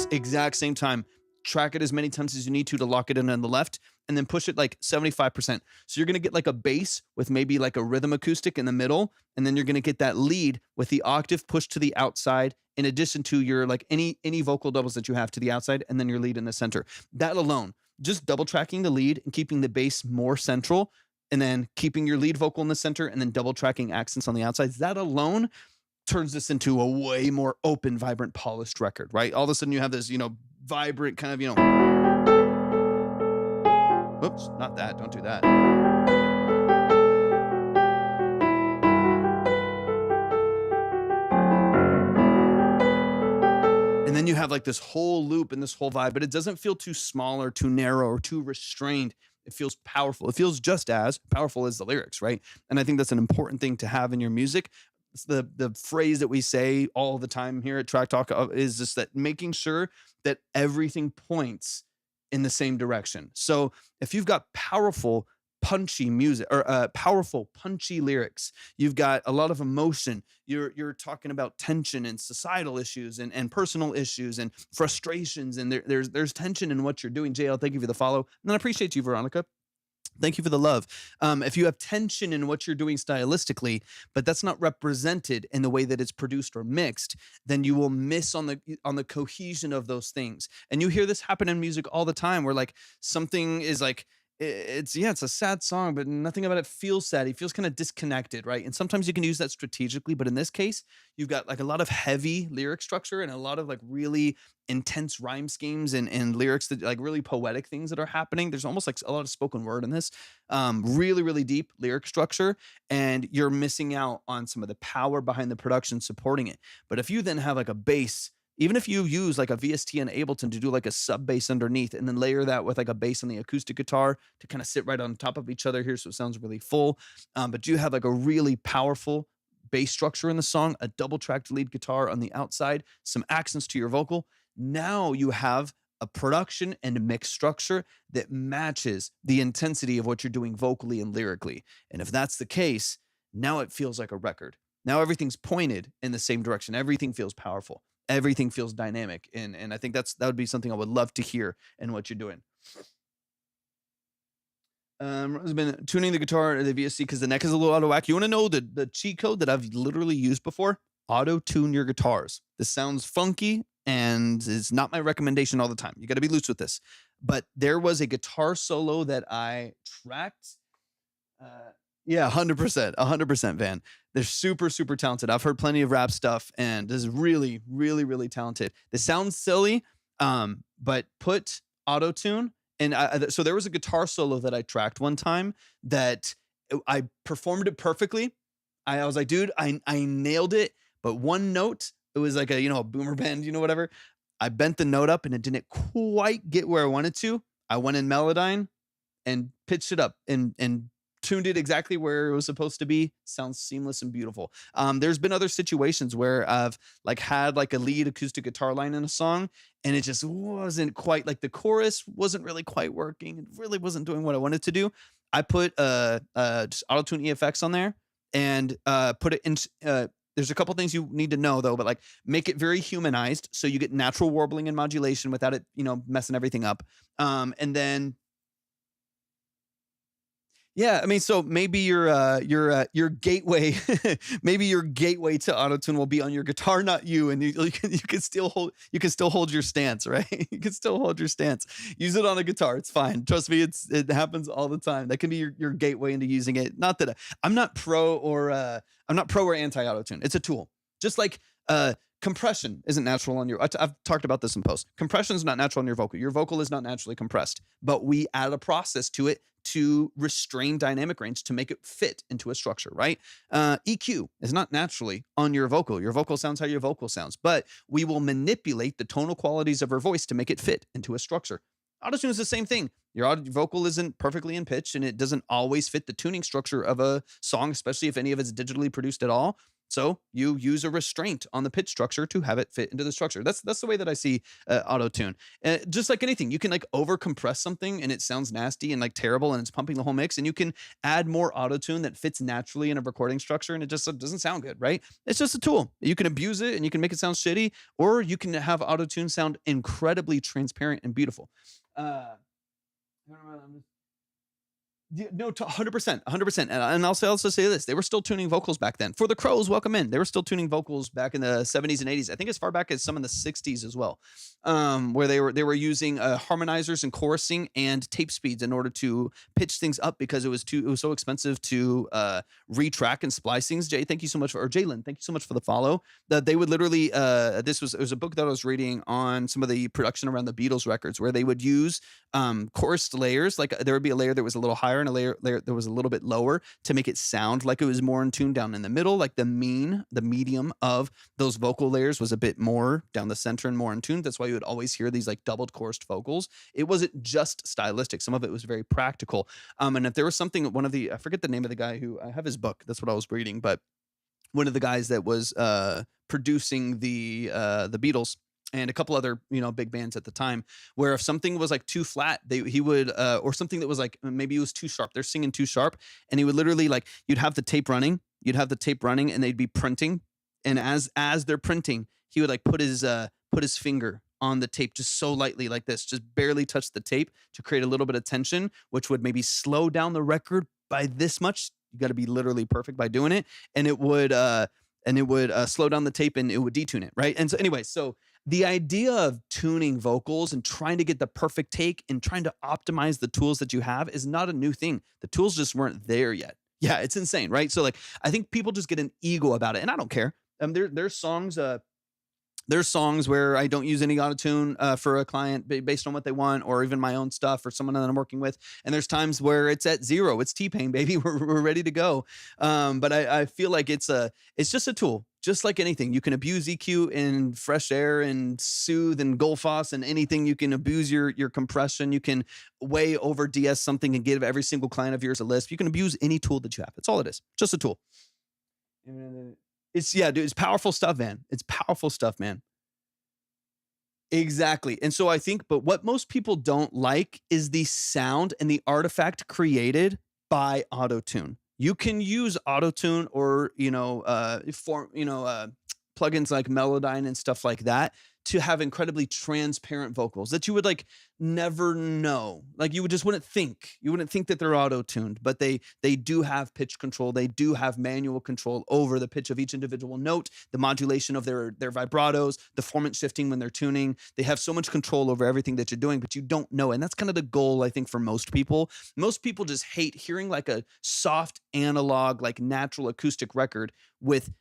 A: Exact same time. Track it as many times as you need to lock it in on the left and then push it like 75%. So you're going to get like a bass with maybe like a rhythm acoustic in the middle. And then you're going to get that lead with the octave pushed to the outside in addition to your like any vocal doubles that you have to the outside and then your lead in the center. That alone, just double tracking the lead and keeping the bass more central and then keeping your lead vocal in the center and then double tracking accents on the outsides. That alone turns this into a way more open, vibrant, polished record, right? All of a sudden you have this, vibrant kind of, oops, not that, don't do that. And then you have like this whole loop and this whole vibe, but it doesn't feel too small or too narrow or too restrained. It feels powerful. It feels just as powerful as the lyrics, right? And I think that's an important thing to have in your music. It's the phrase that we say all the time here at Track Talk is just that making sure that everything points in the same direction. So if you've got powerful, punchy music or powerful, punchy lyrics, you've got a lot of emotion. You're talking about tension and societal issues and personal issues and frustrations. And there's tension in what you're doing. JL, thank you for the follow. And I appreciate you, Veronica. Thank you for the love. If you have tension in what you're doing stylistically, but that's not represented in the way that it's produced or mixed, then you will miss on the cohesion of those things. And you hear this happen in music all the time where like something is like, it's a sad song, but nothing about it feels sad. It feels kind of disconnected, right? And sometimes you can use that strategically, but in this case, you've got like a lot of heavy lyric structure and a lot of like really intense rhyme schemes and lyrics that like really poetic things that are happening. There's almost like a lot of spoken word in this, really, really deep lyric structure, and you're missing out on some of the power behind the production supporting it. But if you then have like a bass, even if you use like a VST and Ableton to do like a sub bass underneath and then layer that with like a bass on the acoustic guitar to kind of sit right on top of each other here so it sounds really full, but you have like a really powerful bass structure in the song, a double tracked lead guitar on the outside, some accents to your vocal. Now you have a production and a mix structure that matches the intensity of what you're doing vocally and lyrically. And if that's the case, now it feels like a record. Now everything's pointed in the same direction. Everything feels powerful. Everything feels dynamic. And I think that would be something I would love to hear in what you're doing. Has been tuning the guitar or the VSC because the neck is a little out of whack. You want to know the cheat code that I've literally used before? Auto tune your guitars. This sounds funky and is not my recommendation all the time. You got to be loose with this. But there was a guitar solo that I tracked. Yeah, 100%, Van. They're super, super talented. I've heard plenty of rap stuff, and this is really, really, really talented. This sounds silly, but put auto tune. And so there was a guitar solo that I tracked one time that I performed it perfectly. I was like, dude, I nailed it. But one note, it was like a boomer bend, whatever. I bent the note up and it didn't quite get where I wanted to. I went in Melodyne and pitched it up and tuned it exactly where it was supposed to be. Sounds seamless and beautiful. There's been other situations where I've had a lead acoustic guitar line in a song, and it just wasn't quite the chorus wasn't really quite working. It really wasn't doing what I wanted to do. I put just auto-tune EFX on there and put it in. There's a couple things you need to know though, but make it very humanized so you get natural warbling and modulation without it, messing everything up. And then yeah, I mean, so maybe your gateway, maybe your gateway to autotune will be on your guitar, not you, and you can still hold your stance, right? You can still hold your stance. Use it on a guitar, it's fine. Trust me, it happens all the time. That can be your gateway into using it. Not that I'm not pro or anti autotune. It's a tool, just like compression isn't natural on your. I've talked about this in post. Compression is not natural on your vocal. Your vocal is not naturally compressed, but we add a process to it to restrain dynamic range to make it fit into a structure, right? EQ is not naturally on your vocal. Your vocal sounds how your vocal sounds, but we will manipulate the tonal qualities of our voice to make it fit into a structure. Autotune is the same thing. Your vocal isn't perfectly in pitch, and it doesn't always fit the tuning structure of a song, especially if any of it's digitally produced at all. So you use a restraint on the pitch structure to have it fit into the structure. That's the way that I see auto-tune. Just like anything, you can over compress something and it sounds nasty and terrible and it's pumping the whole mix, and you can add more auto-tune that fits naturally in a recording structure and it just doesn't sound good, right? It's just a tool. You can abuse it and you can make it sound shitty, or you can have auto-tune sound incredibly transparent and beautiful. No, 100%. And I'll also say this: they were still tuning vocals back then. For the Crows, welcome in. They were still tuning vocals back in the 70s and 80s. I think as far back as some in the 60s as well, where they were using harmonizers and chorusing and tape speeds in order to pitch things up because it was so expensive to retrack and splice things. Jay, thank you so much Jalen, thank you so much for the follow. That they would literally it was a book that I was reading on some of the production around the Beatles records, where they would use chorused layers. There would be a layer that was a little higher and a layer that was a little bit lower to make it sound like it was more in tune down in the middle. The medium of those vocal layers was a bit more down the center and more in tune. That's why you would always hear these doubled chorused vocals. It wasn't just stylistic. Some of it was very practical. And if there was something, I forget the name of the guy who, I have his book. That's what I was reading, but one of the guys that was producing the Beatles and a couple other big bands at the time, where if something was too flat, he would or something that was maybe it was too sharp, they're singing too sharp, and he would literally you'd have the tape running and they'd be printing, and as they're printing, he would put his finger on the tape just so lightly, like this, just barely touch the tape to create a little bit of tension, which would maybe slow down the record by this much. You got to be literally perfect by doing it, and it would slow down the tape and it would detune it, right? And so anyway, so the idea of tuning vocals and trying to get the perfect take and trying to optimize the tools that you have is not a new thing. The tools just weren't there yet. Yeah, it's insane, right? So I think people just get an ego about it, and I don't care. There's songs where I don't use any autotune for a client based on what they want, or even my own stuff or someone that I'm working with. And there's times where it's at zero. It's T-Pain, baby. We're ready to go. But I feel like it's just a tool, just like anything. You can abuse EQ and fresh air and soothe and Goldfoss and anything. You can abuse your compression. You can way over DS something and give every single client of yours a list. You can abuse any tool that you have. That's all it is. Just a tool. It's powerful stuff, man. It's powerful stuff, man. Exactly. And so I think, but what most people don't like is the sound and the artifact created by autotune. You can use autotune or, plugins like Melodyne and stuff like that to have incredibly transparent vocals that you would like never know. Like you wouldn't think that they're auto-tuned, but they do have pitch control. They do have manual control over the pitch of each individual note, the modulation of their vibratos, the formant shifting when they're tuning. They have so much control over everything that you're doing, but you don't know. And that's kind of the goal, I think, for most people. Most people just hate hearing like a soft analog, like natural acoustic record with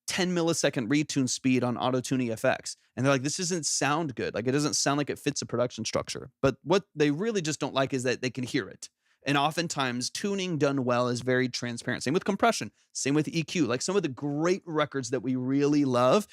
A: 10 millisecond retune speed on auto-tune EFX. And they're like, this doesn't sound good. Like, it doesn't sound like it fits a production structure. But what they really just don't like is that they can hear it. And oftentimes tuning done well is very transparent. Same with compression, same with EQ. Like some of the great records that we really love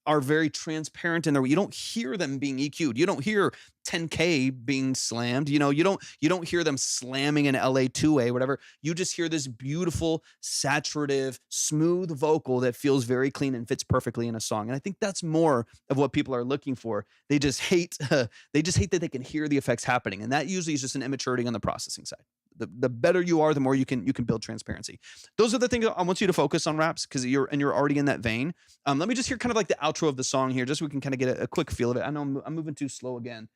A: are very transparent in there. You don't hear them being EQ'd. You don't hear 10K being slammed. You don't hear them slamming an LA2A, whatever. You just hear this beautiful, saturative, smooth vocal that feels very clean and fits perfectly in a song. And I think that's more of what people are looking for. They just hate that they can hear the effects happening. And that usually is just an immaturity on the processing side. The better you are, the more you can build transparency. Those are the things I want you to focus on, Raps, because you're already in that vein. Let me just hear kind of like the outro of the song here, just so we can kind of get a quick feel of it. I know I'm moving too slow again.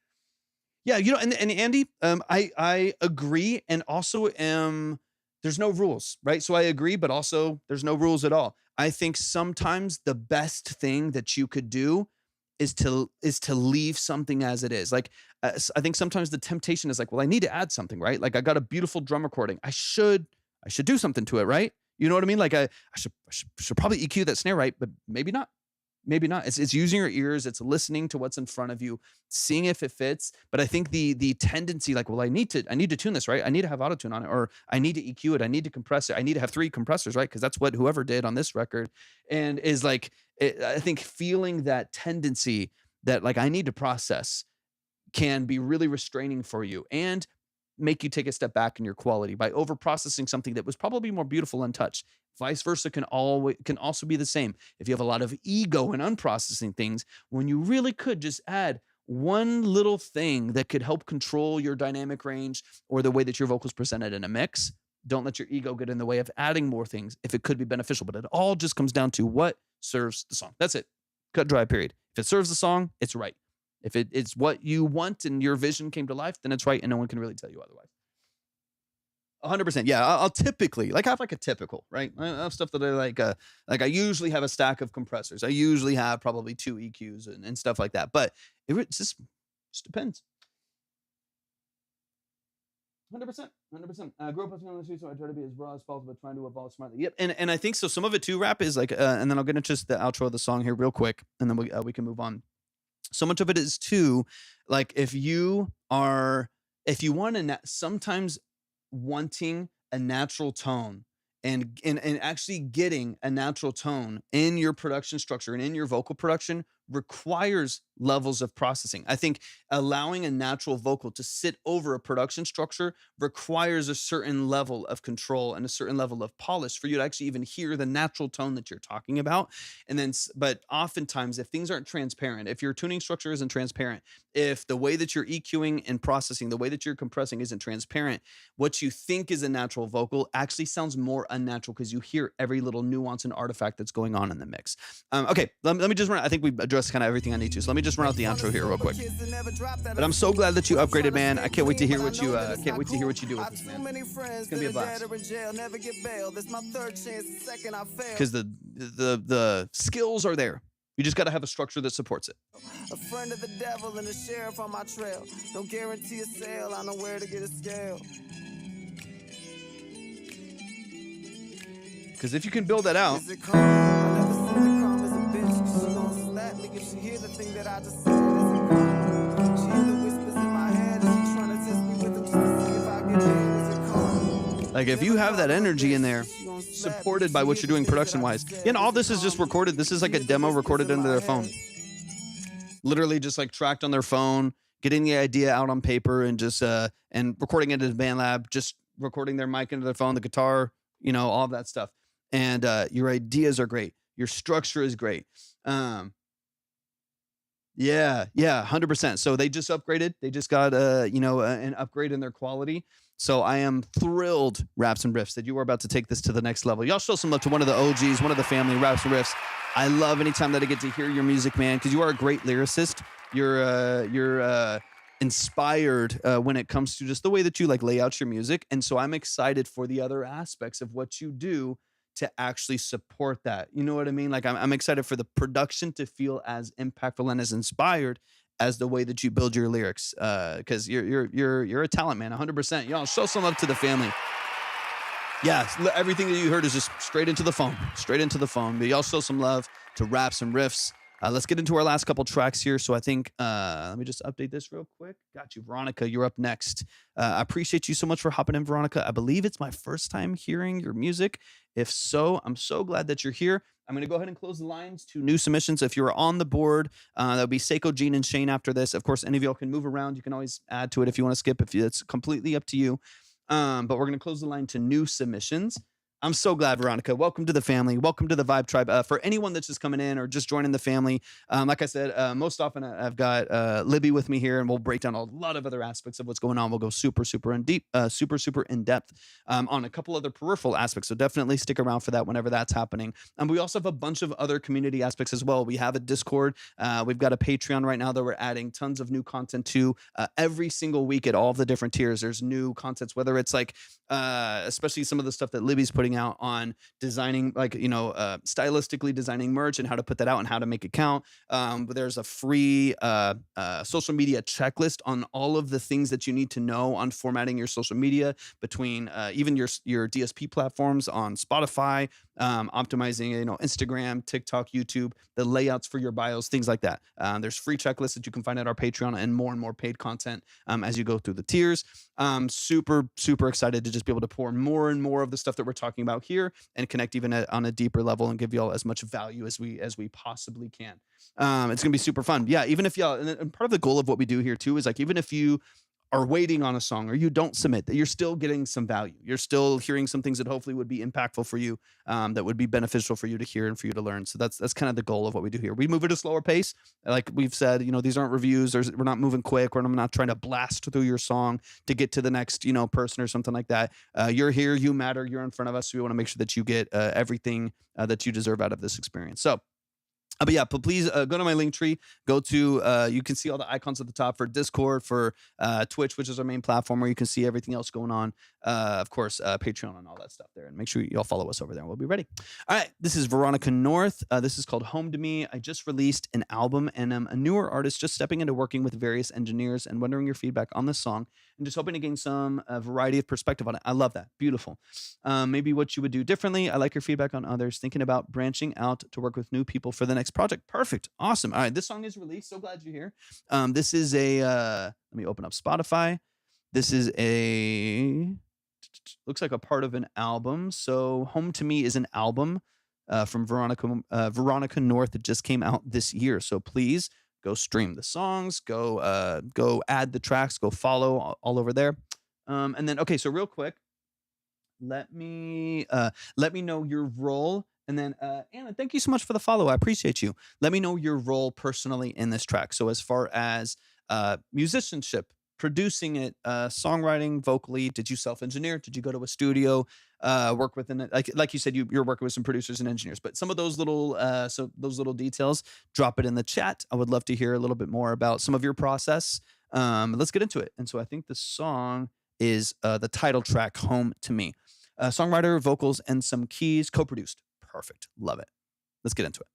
A: Yeah, and Andy, I agree, and also there's no rules, right? So I agree, but also there's no rules at all. I think sometimes the best thing that you could do is to leave something as it is. Like I think sometimes the temptation is like, well, I need to add something, right? Like I got a beautiful drum recording. I should do something to it, right? You know what I mean? Like I should probably EQ that snare right, but maybe not. Maybe not. It's using your ears. It's listening to what's in front of you, seeing if it fits. But I think the tendency, like, well, I need to tune this, right? I need to have auto-tune on it, or I need to EQ it. I need to compress it. I need to have 3 compressors, right? Because that's what whoever did on this record. And is like, I think feeling that tendency that like I need to process can be really restraining for you and make you take a step back in your quality by over processing something that was probably more beautiful untouched. Vice versa can also be the same. If you have a lot of ego in unprocessing things, when you really could just add one little thing that could help control your dynamic range or the way that your vocals presented in a mix, don't let your ego get in the way of adding more things if it could be beneficial. But it all just comes down to what serves the song. That's it. Cut, dry, period. If it serves the song, it's right. If it's what you want and your vision came to life, then it's right, and no one can really tell you otherwise. 100%. Yeah, I'll typically have like a typical, right? I have stuff that I like I usually have a stack of compressors. I usually have probably 2 EQs and stuff like that. But it just depends. 100%. I grew up on the street, so I try to be as raw as possible, but trying to evolve smartly. Yep. And I think so. Some of it too, Rap, is like, and then I'll get into just the outro of the song here real quick, and then we can move on. So much of it is too, like if you want to sometimes wanting a natural tone and actually getting a natural tone in your production structure and in your vocal production requires levels of processing. I think allowing a natural vocal to sit over a production structure requires a certain level of control and a certain level of polish for you to actually even hear the natural tone that you're talking about. And then, but oftentimes if things aren't transparent, if your tuning structure isn't transparent, if the way that you're EQing and processing, the way that you're compressing isn't transparent, what you think is a natural vocal actually sounds more unnatural because you hear every little nuance and artifact that's going on in the mix. Okay, let me just run. I think we addressed kind of everything I need to. So let me just run out the outro here real quick. But I'm so glad that you upgraded, man. I can't wait to hear what you do with this, man. It's gonna be a blast. Because the skills are there. You just got to have a structure that supports it.
C: A friend of the devil and a sheriff on my trail. Don't guarantee a sale. I know where to get a scale.
A: Because if you can build that out. Like if you have that energy in there, supported by what you're doing production-wise. And all this is just recorded. This is like a demo recorded into their phone. Literally just like tracked on their phone, getting the idea out on paper and just and recording it in BandLab, just recording their mic into their phone, the guitar, all of that stuff. And your ideas are great. Your structure is great. Yeah, 100%. So they just upgraded. They just got an upgrade in their quality. So I am thrilled, Raps and Riffs, that you are about to take this to the next level. Y'all show some love to one of the OGs, one of the family, Raps and Riffs. I love anytime that I get to hear your music, man, because you are a great lyricist. You're inspired when it comes to just the way that you like lay out your music, and so I'm excited for the other aspects of what you do to actually support that. You know what I mean? Like I'm excited for the production to feel as impactful and as inspired as the way that you build your lyrics. Because you're a talent, man, 100%. Y'all show some love to the family. Yeah, everything that you heard is just straight into the phone, straight into the phone. But y'all show some love to raps and riffs. Let's get into our last couple tracks here. So I think, let me just update this real quick. Got you, Veronica. You're up next. I appreciate you so much for hopping in, Veronica. I believe it's my first time hearing your music. If so, I'm so glad that you're here. I'm going to go ahead and close the lines to new submissions. If you're on the board, that'll be Seiko, Gene, and Shane after this. Of course, any of y'all can move around. You can always add to it if you want to skip. It's completely up to you. But we're going to close the line to new submissions. I'm so glad, Veronica. Welcome to the family. Welcome to the Vibe Tribe. For anyone that's just coming in or just joining the family, like I said, most often I've got Libby with me here, and we'll break down a lot of other aspects of what's going on. We'll go super in deep, super in depth on a couple other peripheral aspects. So definitely stick around for that whenever that's happening. We also have a bunch of other community aspects as well. We have a Discord. We've got a Patreon right now that we're adding tons of new content to every single week at all of the different tiers. There's new contents, whether it's like, especially some of the stuff that Libby's putting out on designing, like, stylistically designing merch and how to put that out and how to make it count. There's a free social media checklist on all of the things that you need to know on formatting your social media between even your DSP platforms on Spotify, optimizing, Instagram, TikTok, YouTube, the layouts for your bios, things like that. There's free checklists that you can find at our Patreon and more paid content as you go through the tiers. Super excited to just be able to pour more and more of the stuff that we're talking about here and connect even on a deeper level and give y'all as much value as we possibly can. It's gonna be super fun. Yeah, even if y'all, and part of the goal of what we do here too is like, even if you are waiting on a song or you don't submit, that you're still getting some value. You're still hearing some things that hopefully would be impactful for you, that would be beneficial for you to hear and for you to learn. So that's kind of the goal of what we do here. We move at a slower pace. Like we've said, these aren't reviews. We're not moving quick. I'm not trying to blast through your song to get to the next, person or something like that. You're here, you matter, you're in front of us. So we want to make sure that you get everything that you deserve out of this experience. So but yeah, but please go to my link tree. Go to, you can see all the icons at the top for Discord, for Twitch, which is our main platform where you can see everything else going on. Of course, Patreon and all that stuff there. And make sure y'all follow us over there and we'll be ready. All right, this is Veronica North. This is called Home to Me. I just released an album and I'm a newer artist just stepping into working with various engineers and wondering your feedback on this song and just hoping to gain some variety of perspective on it. I love that. Beautiful. Maybe what you would do differently. I like your feedback on others. Thinking about branching out to work with new people for the next project. Perfect. Awesome. All right. This song is released. So glad you're here. This is a, let me open up Spotify. This is looks like a part of an album. So Home to Me is an album from Veronica North that just came out this year. So please go stream the songs, go add the tracks, go follow all over there. And then, okay. So real quick, let me know your role. And then, Anna, thank you so much for the follow. I appreciate you. Let me know your role personally in this track. So as far as musicianship, producing it, songwriting, vocally, did you self-engineer? Did you go to a studio, work within it? Like you said, you're working with some producers and engineers, but some of those little details, drop it in the chat. I would love to hear a little bit more about some of your process. Let's get into it. And so I think the song is the title track, Home to Me. Songwriter, vocals, and some keys, co-produced. Perfect. Love it. Let's get into it.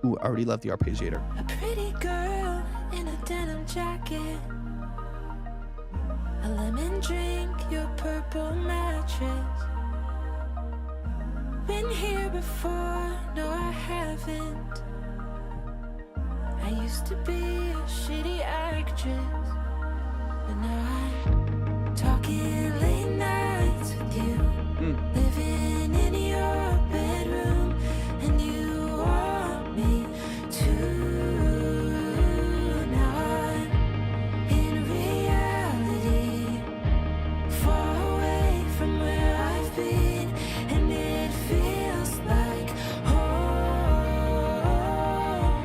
A: Ooh, I already love the arpeggiator.
E: A pretty girl in a denim jacket, a lemon drink, your purple mattress. Been here before, no I haven't. I used to be a shitty actress, but now I'm talking late nights with you. Living in your bedroom, and you want me to. Now I'm in reality, far away from where I've been, and it feels like home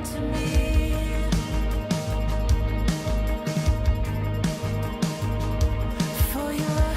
E: to me. For your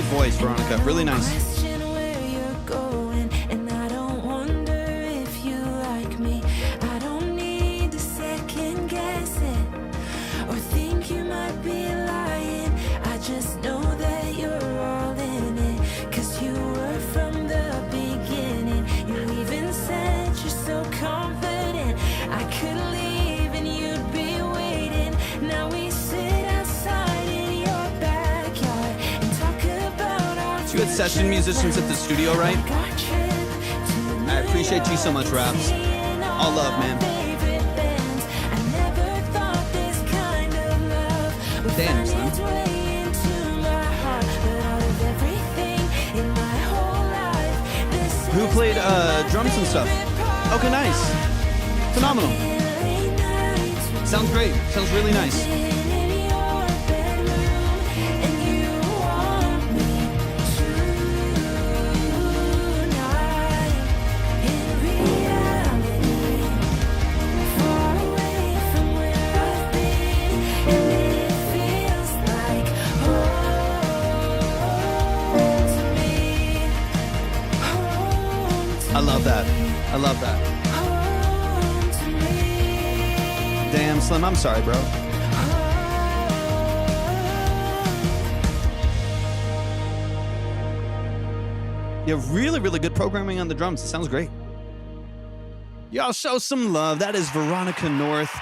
A: voice, Veronica. Really nice.
E: Question where you're going, and I don't wonder if you like me. I don't need to second guess it or think you might be lying. I just know that you're all in it, 'cause you were from the beginning. You even said you're so confident I could leave and you'd be waiting. Now we sit outside in your backyard and talk about our
A: So you had session musicians at the studio, right? I appreciate you so much, Raps. All love, man. Damn, son. Who played drums and stuff? Okay, nice. Phenomenal. Sounds great. Sounds really nice. I love that. I love that. Damn, Slim, I'm sorry, bro. Yeah, really, really good programming on the drums. It sounds great. Y'all show some love. That is Veronica North.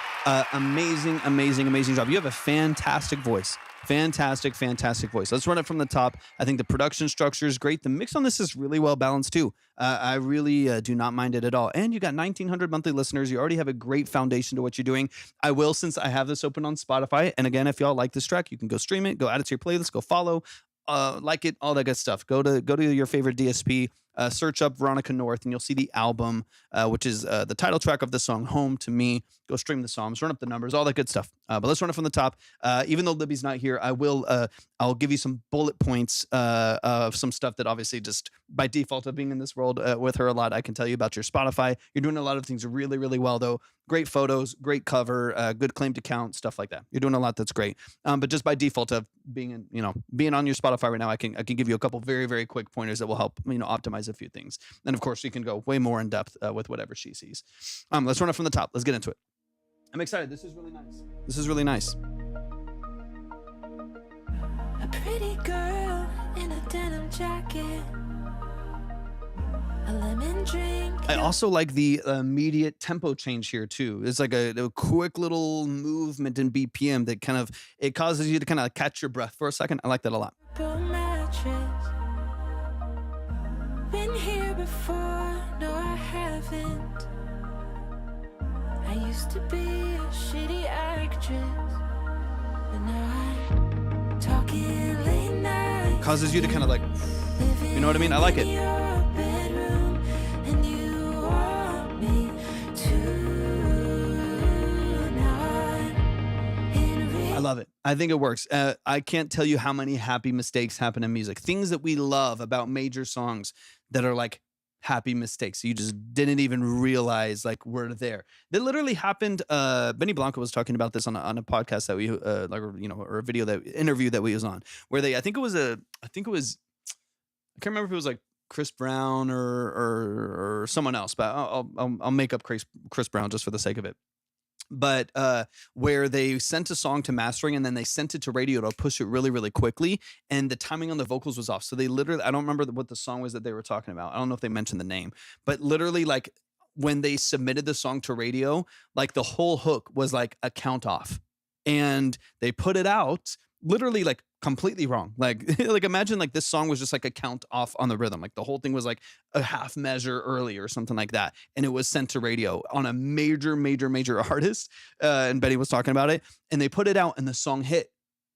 A: Amazing, amazing, amazing job. You have a fantastic voice. Fantastic, fantastic voice. Let's run it from the top. I think the production structure is great. The mix on this is really well balanced too. I really do not mind it at all. And you got 1,900 monthly listeners. You already have a great foundation to what you're doing. I will, since I have this open on Spotify. And again, if y'all like this track, you can go stream it, go add it to your playlist, go follow, like it, all that good stuff. Go to your favorite DSP. Search up Veronica North and you'll see the album, which is the title track of the song, Home to Me. Go stream the songs, run up the numbers, all that good stuff. But let's run it from the top. Even though Libby's not here, I'll give you some bullet points of some stuff that obviously just by default of being in this world with her a lot, I can tell you about your Spotify. You're doing a lot of things really, really well though. Great photos, great cover, good claim to count, stuff like that. You're doing a lot that's great. But just by default of being on your Spotify right now, I can give you a couple very, very quick pointers that will help optimize a few things. And of course, you can go way more in depth with whatever she sees. Let's run it from the top. Let's get into it. I'm excited. This is really nice. This is really nice.
E: A pretty girl in a denim jacket, a lemon drink.
A: I also like the immediate tempo change here too. It's like a quick little movement in BPM that kind of, it causes you to kind of catch your breath for a second. I like that a lot.
E: Mattress. Been here before, no I haven't. I used to be a shitty actress, but now I'm talking late night.
A: Causes you to kind of like, you know what I mean? I like it. I love it. I think it works. I can't tell you how many happy mistakes happen in music. Things that we love about major songs that are like happy mistakes. You just didn't even realize like were there. That literally happened. Benny Blanco was talking about this on a podcast that we or a video interview that we was on, where I can't remember if it was like Chris Brown or someone else, but I'll make up Chris Brown just for the sake of it. But where they sent a song to mastering and then they sent it to radio to push it really, really quickly. And the timing on the vocals was off. So they literally, I don't remember what the song was that they were talking about. I don't know if they mentioned the name, but literally like when they submitted the song to radio, like the whole hook was like a count off and they put it out literally like completely wrong. Like imagine like this song was just like a count off on the rhythm. Like the whole thing was like a half measure early or something like that. And it was sent to radio on a major, major, major artist. And Betty was talking about it and they put it out and the song hit.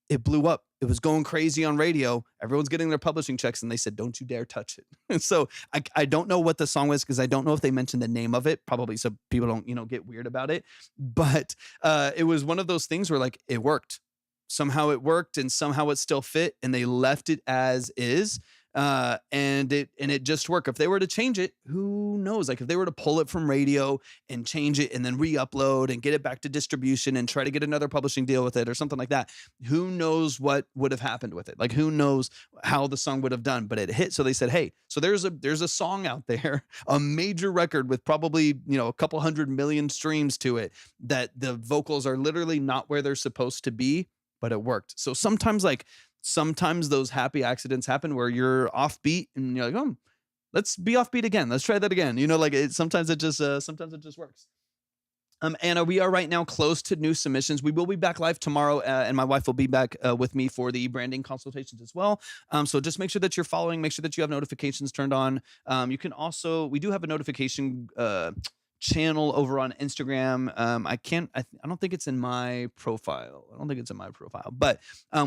A: It blew up. It was going crazy on radio. Everyone's getting their publishing checks and they said, don't you dare touch it. And so I don't know what the song was because I don't know if they mentioned the name of it, probably so people don't, get weird about it. But it was one of those things where like it worked. Somehow it worked and somehow it still fit and they left it as is. and it just worked. If they were to change it, who knows? Like if they were to pull it from radio and change it and then re-upload and get it back to distribution and try to get another publishing deal with it or something like that, who knows what would have happened with it? Like who knows how the song would have done? But it hit, so they said, hey, so there's a song out there, a major record with probably a couple 100 million streams to it, that the vocals are literally not where they're supposed to be, but it worked. So sometimes those happy accidents happen where you're offbeat and you're like, oh, let's be offbeat again. Let's try that again. Sometimes it just works. Anna, we are right now close to new submissions. We will be back live tomorrow, and my wife will be back with me for the branding consultations as well. So just make sure that you're following, make sure that you have notifications turned on. We do have a notification channel over on Instagram. I don't think it's in my profile. But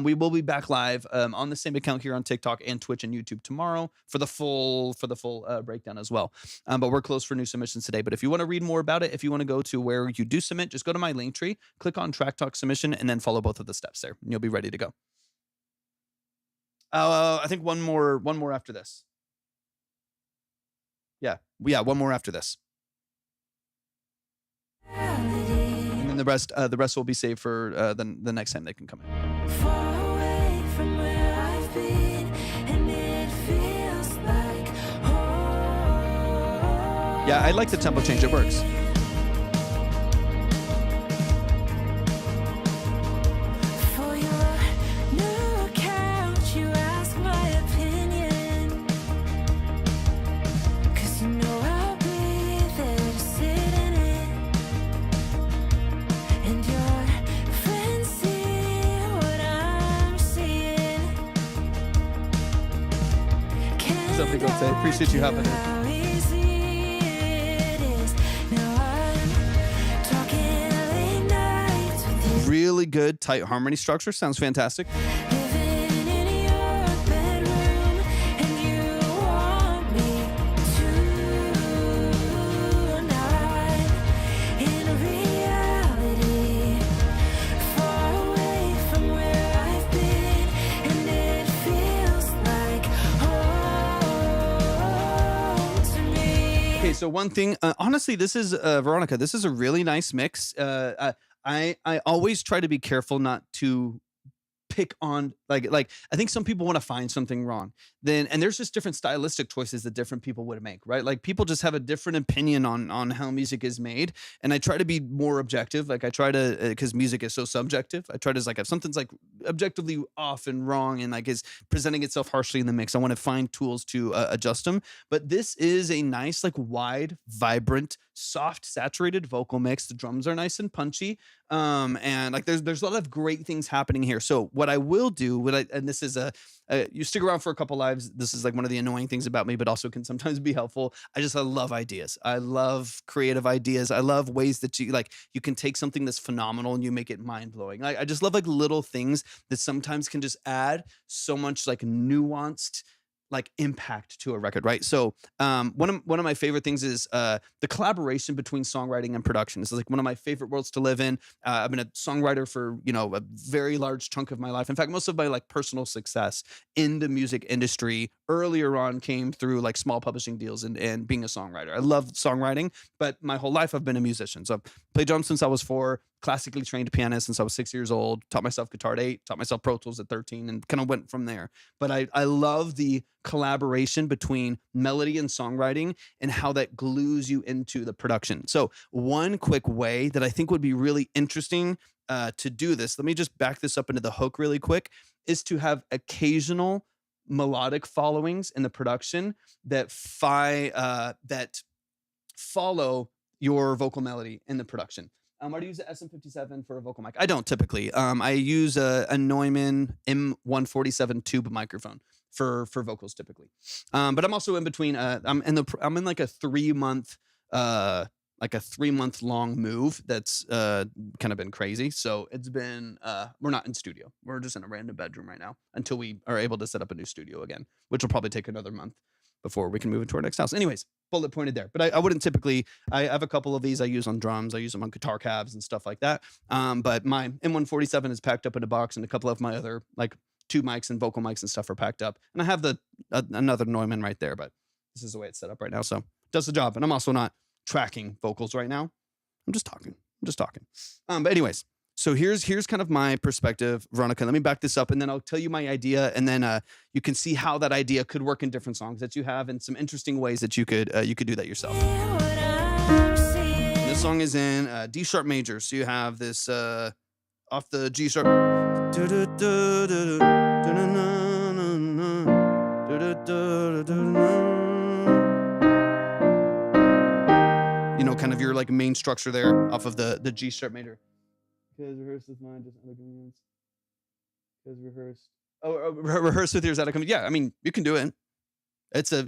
A: we will be back live on the same account here on TikTok and Twitch and YouTube tomorrow for the full breakdown as well. But we're closed for new submissions today. But if you want to read more about it, if you want to go to where you do submit, just go to my link tree, click on Track Talk Submission, and then follow both of the steps there, and you'll be ready to go. I think one more after this. Yeah, one more after this. And then the rest will be saved for the next time they can come in.
E: Far away from where I've been, and it feels like home.
A: Yeah, I like the tempo change. It works.
E: For your new couch, you ask my opinion, 'cause you know I'll be there to sit in it. And your friends see what I'm seeing.
A: Something to say. Appreciate you hopping in.
E: How easy it is. Now I'm talking late nights with you.
A: Really good, tight harmony structure. Sounds fantastic.
E: Living in your bedroom, and you want me to. Now I'm in reality, far away from where I've been, and it feels like home to me.
A: Okay, so one thing, honestly, this is Veronica. This is a really nice mix. I always try to be careful not to pick on like I think some people want to find something wrong, and there's just different stylistic choices that different people would make, right? Like people just have a different opinion on how music is made, and I try to be more objective. Like I try to, because music is so subjective, I try to like if something's like objectively off and wrong and like is presenting itself harshly in the mix, I want to find tools to adjust them. But this is a nice, like wide, vibrant, soft, saturated vocal mix. The drums are nice and punchy, and like there's a lot of great things happening here. So what I will do, and this is you stick around for a couple lives. This is like one of the annoying things about me, but also can sometimes be helpful. I love ideas. I love creative ideas. I love ways that you can take something that's phenomenal and you make it mind blowing. I just love like little things that sometimes can just add so much like nuanced like impact to a record, right? So one of my favorite things is the collaboration between songwriting and production. This is like one of my favorite worlds to live in. I've been a songwriter for a very large chunk of my life. In fact, most of my like personal success in the music industry earlier on came through like small publishing deals and being a songwriter. I love songwriting, but my whole life I've been a musician. So I've played drums since I was 4, classically trained pianist since I was 6 years old, taught myself guitar at 8, taught myself Pro Tools at 13, and kind of went from there. But I love the collaboration between melody and songwriting and how that glues you into the production. So one quick way that I think would be really interesting to do this, let me just back this up into the hook really quick, is to have occasional melodic followings in the production that follow your vocal melody in the production. Why do you use the SM57 for a vocal mic? I don't typically. I use a Neumann M147 tube microphone for vocals typically. But I'm also in between. I'm in like a 3-month long move that's kind of been crazy. So it's been we're not in studio. We're just in a random bedroom right now until we are able to set up a new studio again, which will probably take another month before we can move into our next house. Anyways, bullet pointed there. But I wouldn't typically, I have a couple of these I use on drums. I use them on guitar cabs and stuff like that. But my M147 is packed up in a box, and a couple of my other like tube mics and vocal mics and stuff are packed up. And I have another Neumann right there, but this is the way it's set up right now. So it does the job. And I'm also not tracking vocals right now. I'm just talking. But anyways, so here's kind of my perspective, Veronica. Let me back this up, and then I'll tell you my idea, and then you can see how that idea could work in different songs that you have, and some interesting ways that you could do that yourself. And this song is in D sharp major, so you have this off the G sharp. You know, kind of your like main structure there off of the G sharp major. Because rehearsed with mine, just other commands. Because rehearsed. Rehearse with yours out of command. Yeah, I mean, you can do it. It's a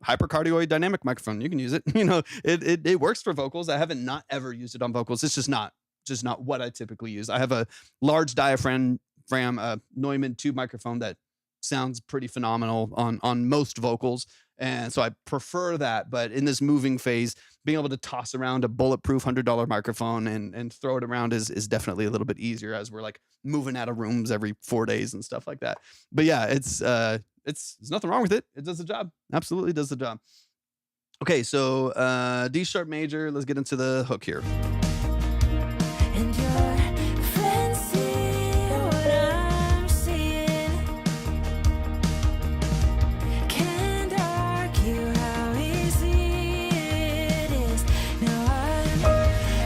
A: hypercardioid dynamic microphone. You can use it. You know, it works for vocals. I haven't not ever used it on vocals. It's just not what I typically use. I have a large diaphragm Neumann tube microphone that sounds pretty phenomenal on most vocals. And so I prefer that. But in this moving phase, being able to toss around a bulletproof $100 microphone and throw it around is definitely a little bit easier as we're like moving out of rooms every 4 days and stuff like that. But yeah, there's nothing wrong with it. It does the job. Absolutely does the job. Okay, so D sharp major. Let's get into the hook here.
E: And your friends see what I'm seeing. Can't argue how easy it is. Now I'm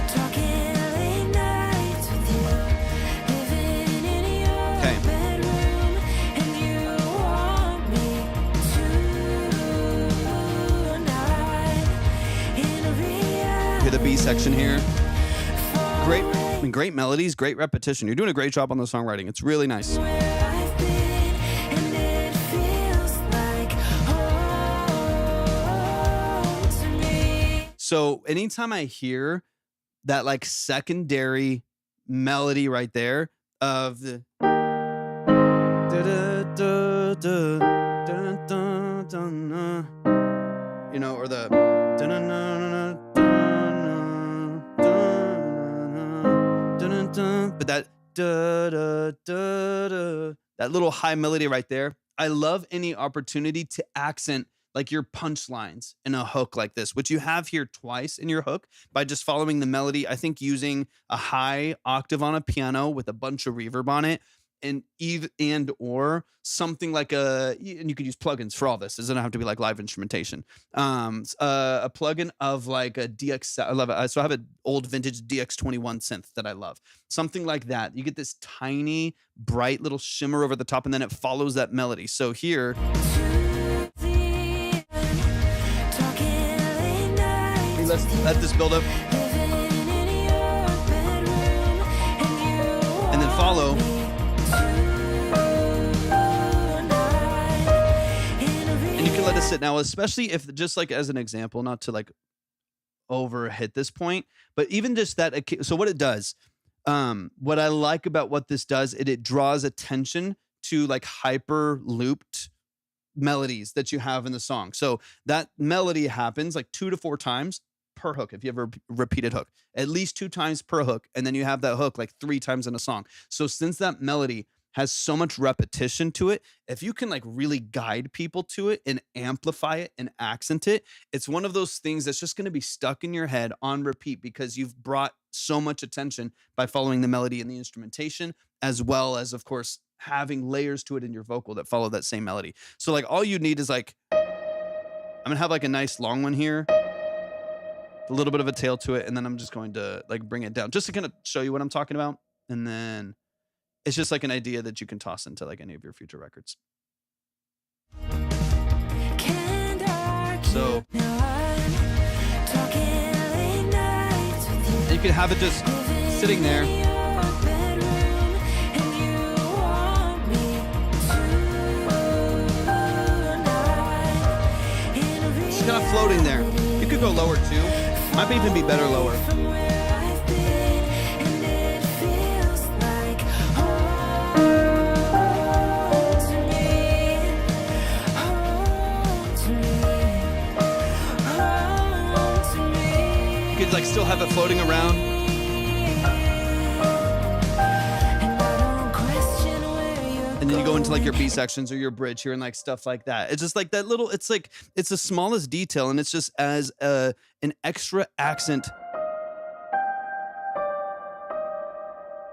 E: talking late nights with you, living in your bedroom, and you want me tonight. In reality,
A: Hear the B section here. Great melodies, great repetition. You're doing a great job on the songwriting. It's really nice.
E: where I've been, and it feels like home to me.
A: So anytime I hear that like secondary melody right there of the you know, or the but that that little high melody right there, I love any opportunity to accent like your punchlines in a hook like this, which you have here twice in your hook by just following the melody. I think using a high octave on a piano with a bunch of reverb on it, or something like and you could use plugins for all this. It doesn't have to be like live instrumentation. A plugin of like a DX. I love it. So I have an old vintage DX21 synth that I love. Something like that. You get this tiny, bright little shimmer over the top, and then it follows that melody. So here. Let's let this build up. And then follow. And you can let it sit now, especially if, just like as an example, not to like overhit this point, but even just that. So what it does, what I like about what this does, it draws attention to like hyper looped melodies that you have in the song. So that melody happens like 2 to 4 times per hook. If you have a repeated hook, at least 2 times per hook, and then you have that hook like 3 times in a song. So since that melody has so much repetition to it, if you can like really guide people to it and amplify it and accent it, it's one of those things that's just going to be stuck in your head on repeat because you've brought so much attention by following the melody and the instrumentation, as well as, of course, having layers to it in your vocal that follow that same melody. So like all you need is like, I'm gonna have like a nice long one here, a little bit of a tail to it, and then I'm just going to like bring it down just to kind of show you what I'm talking about. And then it's just like an idea that you can toss into like any of your future records. So you can have it just sitting there. Just kind of floating there. You could go lower too. Might even be better lower. You could like still have it floating around. you go into like your B sections or your bridge here and like stuff like that. It's just like that little, it's like, it's the smallest detail, and it's just as an extra accent.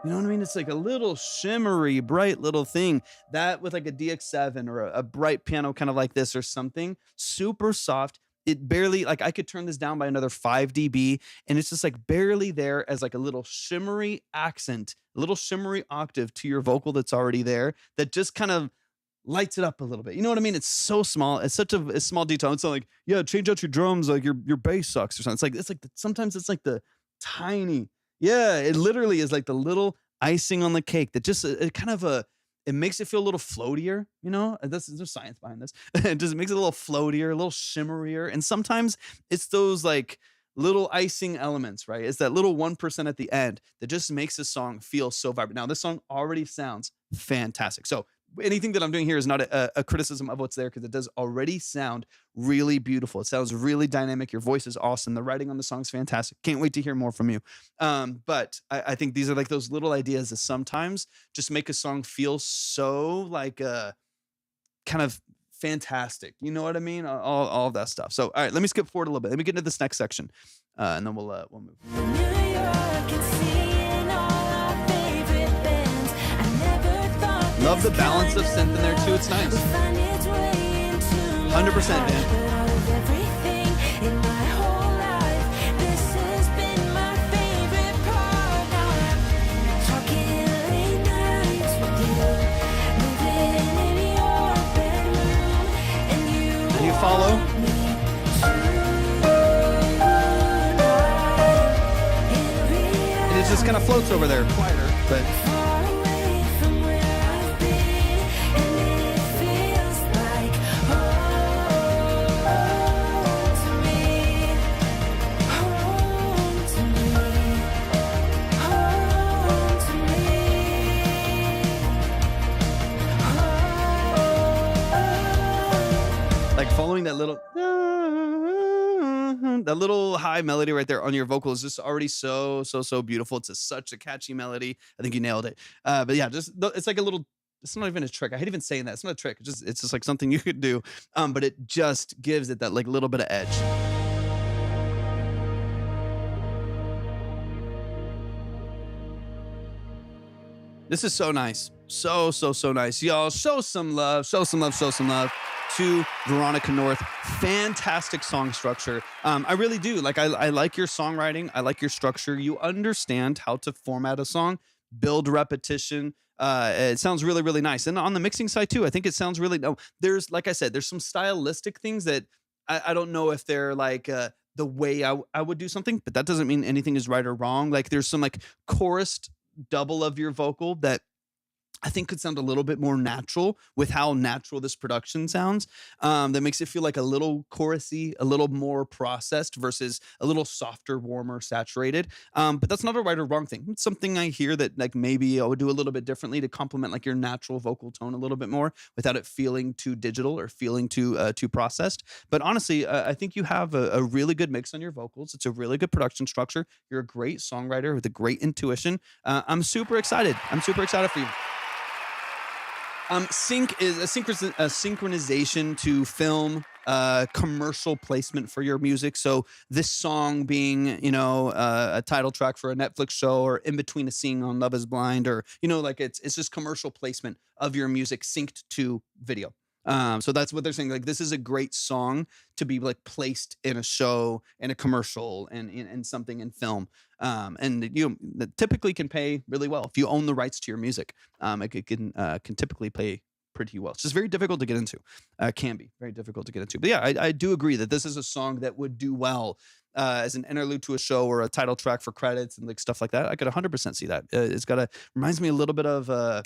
A: You know what I mean? It's like a little shimmery, bright little thing that with like a DX7 or a bright piano kind of like this or something, super soft. It barely, like I could turn this down by another 5 dB, and it's just like barely there as like a little shimmery accent, a little shimmery octave to your vocal that's already there that just kind of lights it up a little bit. You know what I mean? It's so small. It's such a small detail. It's not like, yeah, change out your drums, like your bass sucks or something. It's like sometimes it's like the tiny, yeah, it literally is like the little icing on the cake that just it kind of it makes it feel a little floatier, you know? There's science behind this. It just makes it a little floatier, a little shimmerier. And sometimes it's those like little icing elements, right? It's that little 1% at the end that just makes a song feel so vibrant. Now, this song already sounds fantastic. So anything that I'm doing here is not a criticism of what's there, because it does already sound really beautiful. It sounds really dynamic. Your voice is awesome. The writing on the song is fantastic. Can't wait to hear more from you. But I think these are like those little ideas that sometimes just make a song feel so like kind of fantastic. You know what I mean? All of that stuff. So, all right, let me skip forward a little bit. Let me get into this next section, and then we'll move.
E: New York and seeing all our favorite bands. I never thought
A: Love the
E: this
A: balance of
E: kind
A: synth in there too. It's nice.
E: would find its way into my
A: 100%,
E: heart.
A: man.
E: But out of everything in my whole life, this has been my favorite part. Now I'm talking late nights with you, living in your bedroom, and you
A: Can you follow?
E: want me
A: And it just kind of floats over there, quieter, but
E: far away from where I've been, and it feels like home to me, home to me, home to me,
A: like following that little high melody right there on your vocal is just already so beautiful. It's such a catchy melody. I think you nailed it. But yeah, it's like a little, it's not even a trick. I hate even saying that. It's not a trick. It's just like something you could do. But it just gives it that like little bit of edge. This is so nice. So nice. Y'all, show some love to Veronica North. Fantastic song structure. I really do. Like, I like your songwriting. I like your structure. You understand how to format a song, build repetition. It sounds really, really nice. And on the mixing side too, I think it sounds really, there's, like I said, there's some stylistic things that I don't know if they're like, the way I would do something, but that doesn't mean anything is right or wrong. Like there's some like chorused double of your vocal that I think could sound a little bit more natural with how natural this production sounds. That makes it feel like a little chorusy, a little more processed versus a little softer, warmer, saturated. But that's not a right or wrong thing. It's something I hear that like maybe I would do a little bit differently to complement like your natural vocal tone a little bit more without it feeling too digital or feeling too processed. But honestly, I think you have a really good mix on your vocals. It's a really good production structure. You're a great songwriter with a great intuition. I'm super excited. I'm super excited for you. Sync is a synchronization to film, commercial placement for your music. So this song being, you know, a title track for a Netflix show, or in between a scene on Love Is Blind, or, you know, like it's just commercial placement of your music synced to video. So that's what they're saying. Like, this is a great song to be like placed in a show, in a commercial, and in something in film. And you typically can pay really well if you own the rights to your music. It can typically pay pretty well. It's just very difficult to get into. Can be very difficult to get into. But yeah, I do agree that this is a song that would do well as an interlude to a show or a title track for credits and like stuff like that. I could 100% see that. It's got reminds me a little bit of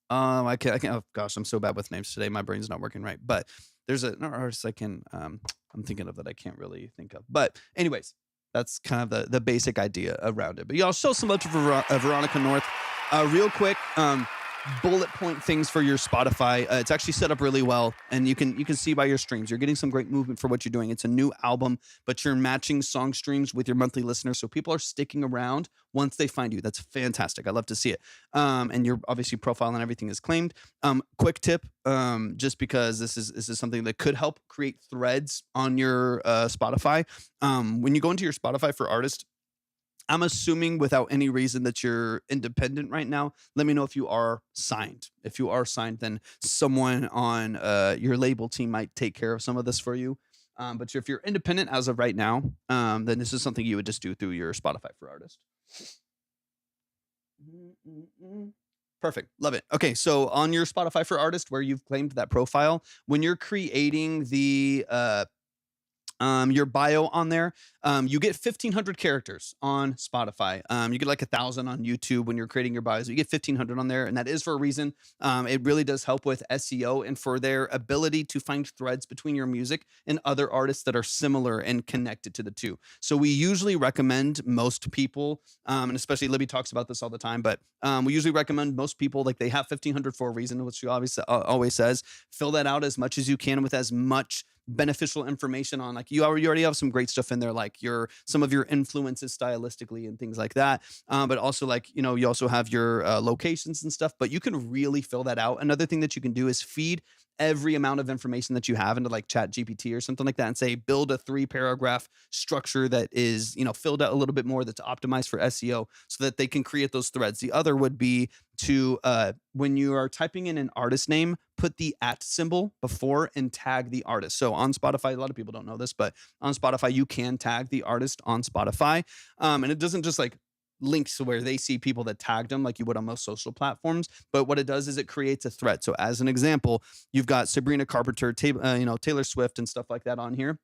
A: I can't. Oh gosh, I'm so bad with names today. My brain's not working right. But there's an artist I'm thinking of that I can't really think of. But anyways, that's kind of the basic idea around it. But y'all show some love to Veronica North. Real quick, bullet point things for your Spotify. It's actually set up really well, and you can see by your streams you're getting some great movement for what you're doing. It's a new album, but you're matching song streams with your monthly listeners, so people are sticking around once they find you. That's fantastic. I love to see it. And your obviously profile and everything is claimed. Quick tip, just because this is something that could help create threads on your Spotify. When you go into your Spotify for artists, I'm assuming without any reason that you're independent right now. Let me know if you are signed. If you are signed, then someone on your label team might take care of some of this for you. But if you're independent as of right now, then this is something you would just do through your Spotify for artist. Perfect. Love it. Okay, so on your Spotify for artist, where you've claimed that profile, when you're creating the your bio on there, you get 1,500 characters on Spotify. You get like 1,000 on YouTube when you're creating your bios. You get 1,500 on there, and that is for a reason. It really does help with SEO and for their ability to find threads between your music and other artists that are similar and connected to the two. So we usually recommend most people, and especially Libby talks about this all the time, but we usually recommend most people, like they have 1,500 for a reason, which she obviously always says, fill that out as much as you can with as much beneficial information on, like you already have some great stuff in there, like some of your influences stylistically and things like that, but also like you also have your locations and stuff, but you can really fill that out. Another thing that you can do is feed every amount of information that you have into like Chat GPT or something like that, and say build a 3-paragraph structure that is filled out a little bit more, that's optimized for SEO, so that they can create those threads. The other would be to when you are typing in an artist name, put the @ symbol before and tag the artist. So on Spotify, a lot of people don't know this, but on Spotify you can tag the artist on Spotify, and it doesn't just like links to where they see people that tagged them like you would on most social platforms, but what it does is it creates a thread. So as an example, you've got Sabrina Carpenter, Taylor Swift and stuff like that on here.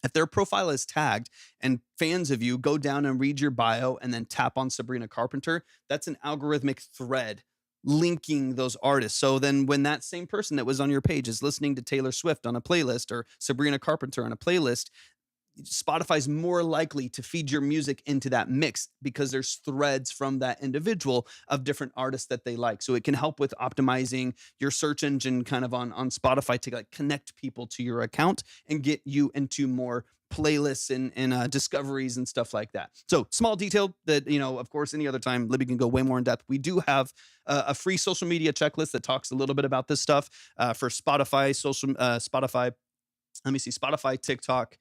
A: If their profile is tagged and fans of you go down and read your bio and then tap on Sabrina Carpenter, that's an algorithmic thread linking those artists. So then when that same person that was on your page is listening to Taylor Swift on a playlist or Sabrina Carpenter on a playlist, Spotify's more likely to feed your music into that mix because there's threads from that individual of different artists that they like. So it can help with optimizing your search engine kind of on Spotify to like connect people to your account and get you into more playlists and discoveries and stuff like that. So small detail that, of course, any other time, Libby can go way more in depth. We do have a free social media checklist that talks a little bit about this stuff for Spotify, Spotify, TikTok,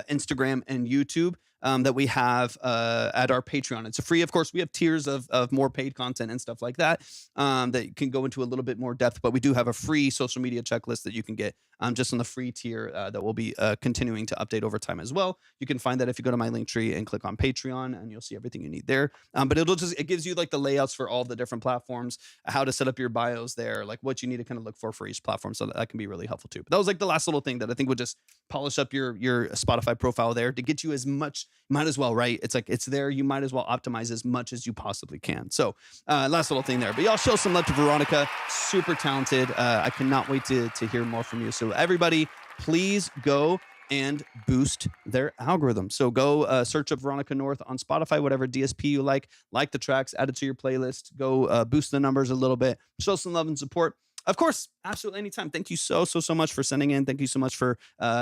A: Instagram, and YouTube, that we have at our Patreon. It's a free, of course, we have tiers of more paid content and stuff like that, that can go into a little bit more depth, but we do have a free social media checklist that you can get just on the free tier that will be continuing to update over time as well. You can find that if you go to my link tree and click on Patreon, and you'll see everything you need there. But it gives you like the layouts for all the different platforms, how to set up your bios there, like what you need to kind of look for each platform. So that can be really helpful too. But that was like the last little thing that I think would just polish up your Spotify profile there to get you as much. Might as well, right? It's like it's there. You might as well optimize as much as you possibly can. So last little thing there. But y'all show some love to Veronica. Super talented. I cannot wait to hear more from you. So everybody, please go and boost their algorithm. So go search up Veronica North on Spotify, whatever DSP you like the tracks, add it to your playlist, go boost the numbers a little bit, show some love and support. Of course, absolutely anytime. Thank you so much for sending in. Thank you so much for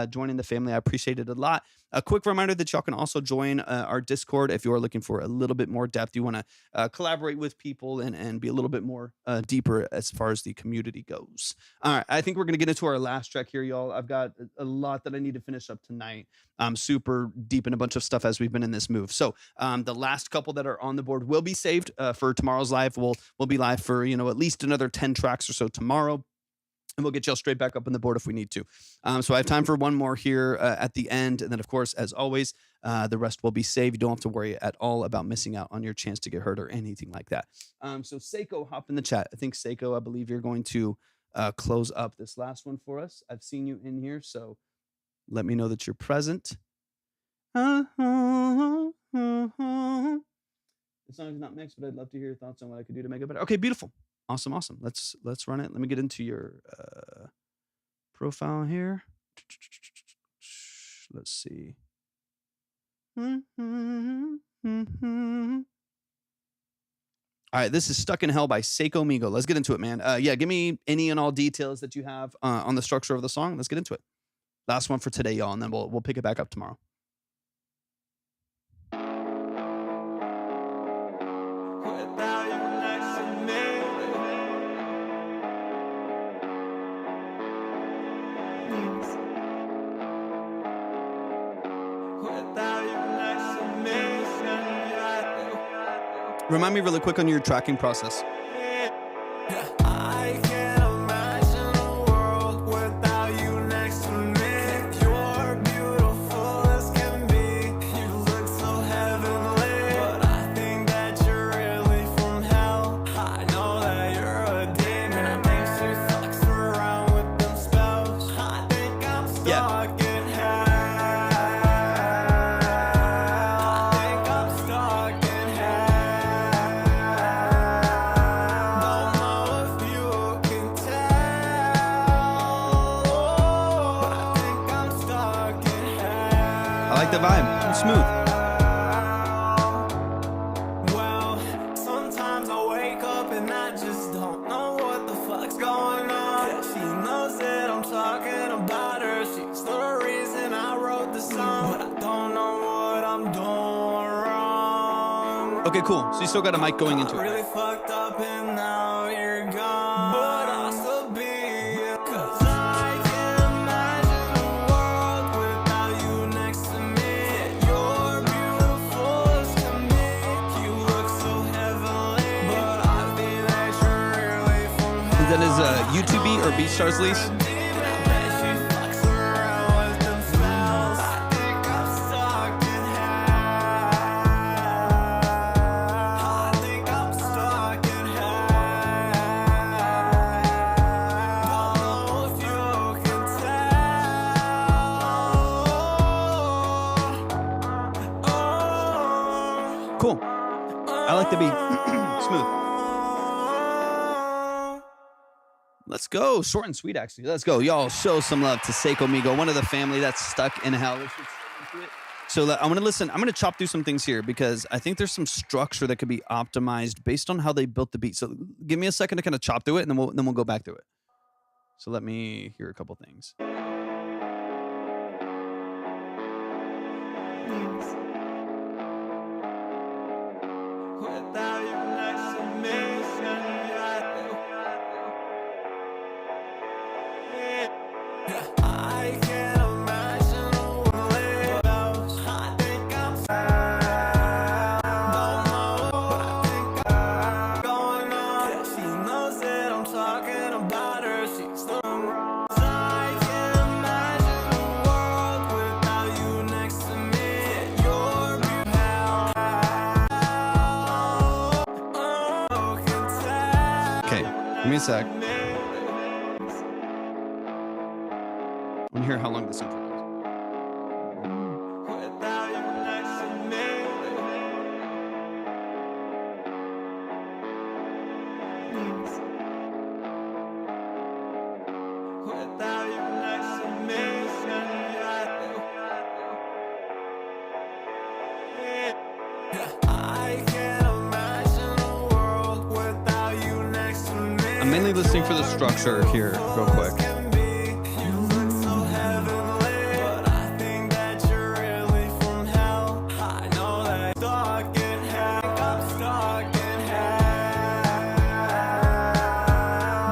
A: joining the family. I appreciate it a lot. A quick reminder that y'all can also join our Discord if you are looking for a little bit more depth. You want to collaborate with people and be a little bit more deeper as far as the community goes. All right, I think we're going to get into our last track here, y'all. I've got a lot that I need to finish up tonight. I'm super deep in a bunch of stuff as we've been in this move. So the last couple that are on the board will be saved for tomorrow's live. We'll be live for at least another 10 tracks or so tomorrow. And we'll get y'all straight back up on the board if we need to. So I have time for one more here at the end. And then, of course, as always, the rest will be saved. You don't have to worry at all about missing out on your chance to get hurt or anything like that. So Seiko, hop in the chat. I think, Seiko, I believe you're going to close up this last one for us. I've seen you in here, so let me know that you're present. The song is not mixed, but I'd love to hear your thoughts on what I could do to make it better. Okay, beautiful. Awesome. Let's run it. Let me get into your profile here. Let's see. All right, this is Stuck in Hell by Seiko Migo. Let's get into it, man. Yeah, give me any and all details that you have on the structure of the song. Let's get into it. Last one for today, y'all, and then we'll pick it back up tomorrow.
B: Without you next to me, without you next to me,
A: Remind me really quick on your tracking process.
B: I can't imagine a world without you next to me. You're beautiful as can be. You look so heavenly, but I think that you're really from hell. I know that you're a demon. I think she fucks around with them spells. I think I'm stuck in hell. I think I'm stuck in hell. Don't know if you can tell, but I think I'm stuck in hell.
A: I like the vibe. It's smooth.
B: Well, sometimes I wake up and I just don't know what the fuck's going on. Yeah, she knows that I'm talking about her. She's the reason I wrote the song, but I don't know what I'm doing wrong.
A: Okay, cool. So you still got a mic going into it.
B: Really fucked up and now you're gone, but I'll still be here, 'cause I can't imagine a world without you next to me. You're beautiful as can be. You look so heavenly, but I think that you're really from hell.
A: Is that his YouTube beat or BeatStars lease?
B: I bet she fucks around with them spells. I think I'm stuck in hell. I think I'm stuck in hell. Don't know if you can tell.
A: Cool. I like the beat. Smooth. Let's go. Short and sweet, actually. Let's go. Y'all show some love to Seiko Migo, one of the family that's stuck in hell. Let's get straight into it. So I'm going to listen. I'm going to chop through some things here because I think there's some structure that could be optimized based on how they built the beat. So give me a second to kind of chop through it, and then we'll go back through it. So let me hear a couple things.
B: Without you next to me, I can't imagine a world without. I think I'm don't know, but I think I'm going on. Yeah, she knows that I'm talking about her. She's the wrong. I can't imagine a world without you next to me. You're beautiful.
A: Okay, give me a sec. I want to hear how long this intro goes.
B: Without you next to me, without you next to me, I can't imagine a world without you next to me.
A: I'm mainly listening for the structure here, real quick.
B: You look so heavenly, but I think that you're really from hell. I know that I'm stuck in hell. I'm stuck in hell.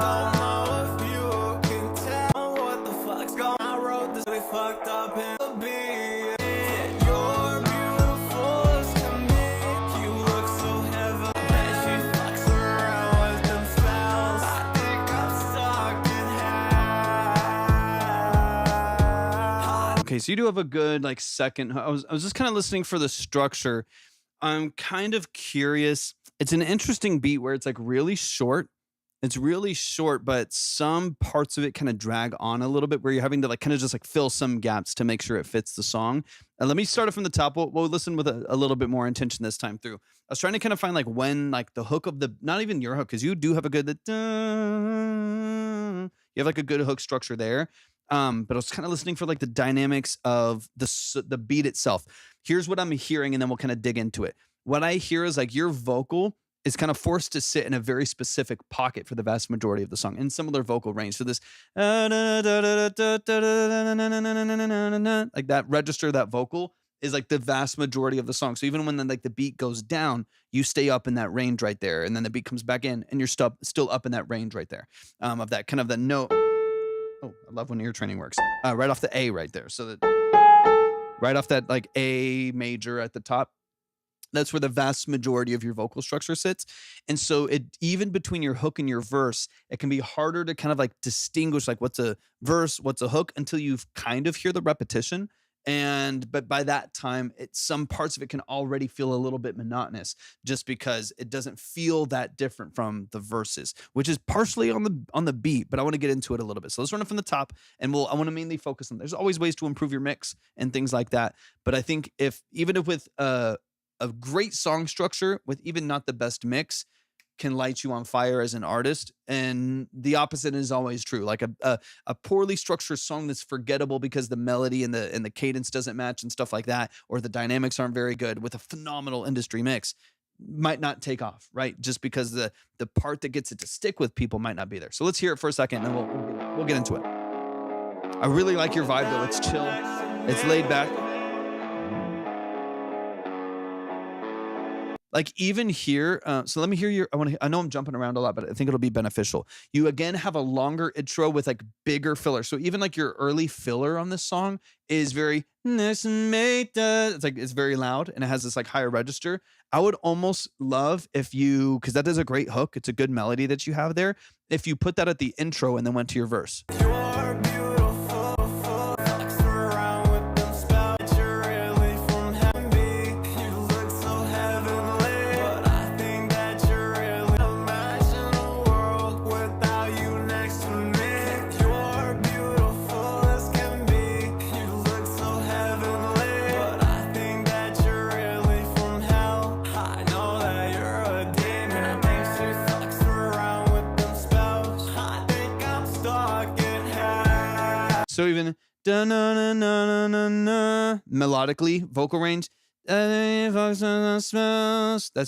B: Don't know if you can tell what the fuck's going on. I wrote this really fucked up in the beat. You're beautiful as can be. You look so heavenly. I bet she fucks around with them spells. I think I'm stuck in hell.
A: Okay, so you do have a good like second. I was just kind of listening for the structure. I'm kind of curious. It's an interesting beat where it's like really short. It's really short, but some parts of it kind of drag on a little bit where you're having to like kind of just like fill some gaps to make sure it fits the song. And let me start it from the top. We'll listen with a little bit more intention this time through. I was trying to kind of find like when like the hook of the, not even your hook, because you do have a good, you have like a good hook structure there. But I was kind of listening for like the dynamics of the beat itself. Here's what I'm hearing, and then we'll kind of dig into it. What I hear is like your vocal is kind of forced to sit in a very specific pocket for the vast majority of the song in similar vocal range. So this like that register, that vocal is like the vast majority of the song. So even when like the beat goes down, you stay up in that range right there, and then the beat comes back in, and you're still up in that range right there, of that kind of the note. Oh, I love when ear training works. Right off the A right there. So that right off that like A major at the top, that's where the vast majority of your vocal structure sits. And so it, even between your hook and your verse, it can be harder to kind of like distinguish like what's a verse, what's a hook, until you kind of hear the repetition. But by that time, some parts of it can already feel a little bit monotonous, just because it doesn't feel that different from the verses, which is partially on the beat. But I want to get into it a little bit. So let's run it from the top, and I want to mainly focus on. There's always ways to improve your mix and things like that. But I think even if with a great song structure with even not the best mix can light you on fire as an artist, and the opposite is always true. Like a poorly structured song that's forgettable because the melody and the cadence doesn't match and stuff like that, or the dynamics aren't very good, with a phenomenal industry mix, might not take off, right? Just because the part that gets it to stick with people might not be there. So let's hear it for a second, and then we'll get into it. I really like your vibe though. It's chill, it's laid back. Like even here, so let me hear I know I'm jumping around a lot, but I think it'll be beneficial. You again have a longer intro with like bigger filler. So even like your early filler on this song is very, it's very loud, and it has this like higher register. I would almost love if you, because that is a great hook, it's a good melody that you have there, if you put that at the intro and then went to your verse. So even melodically, vocal range, that's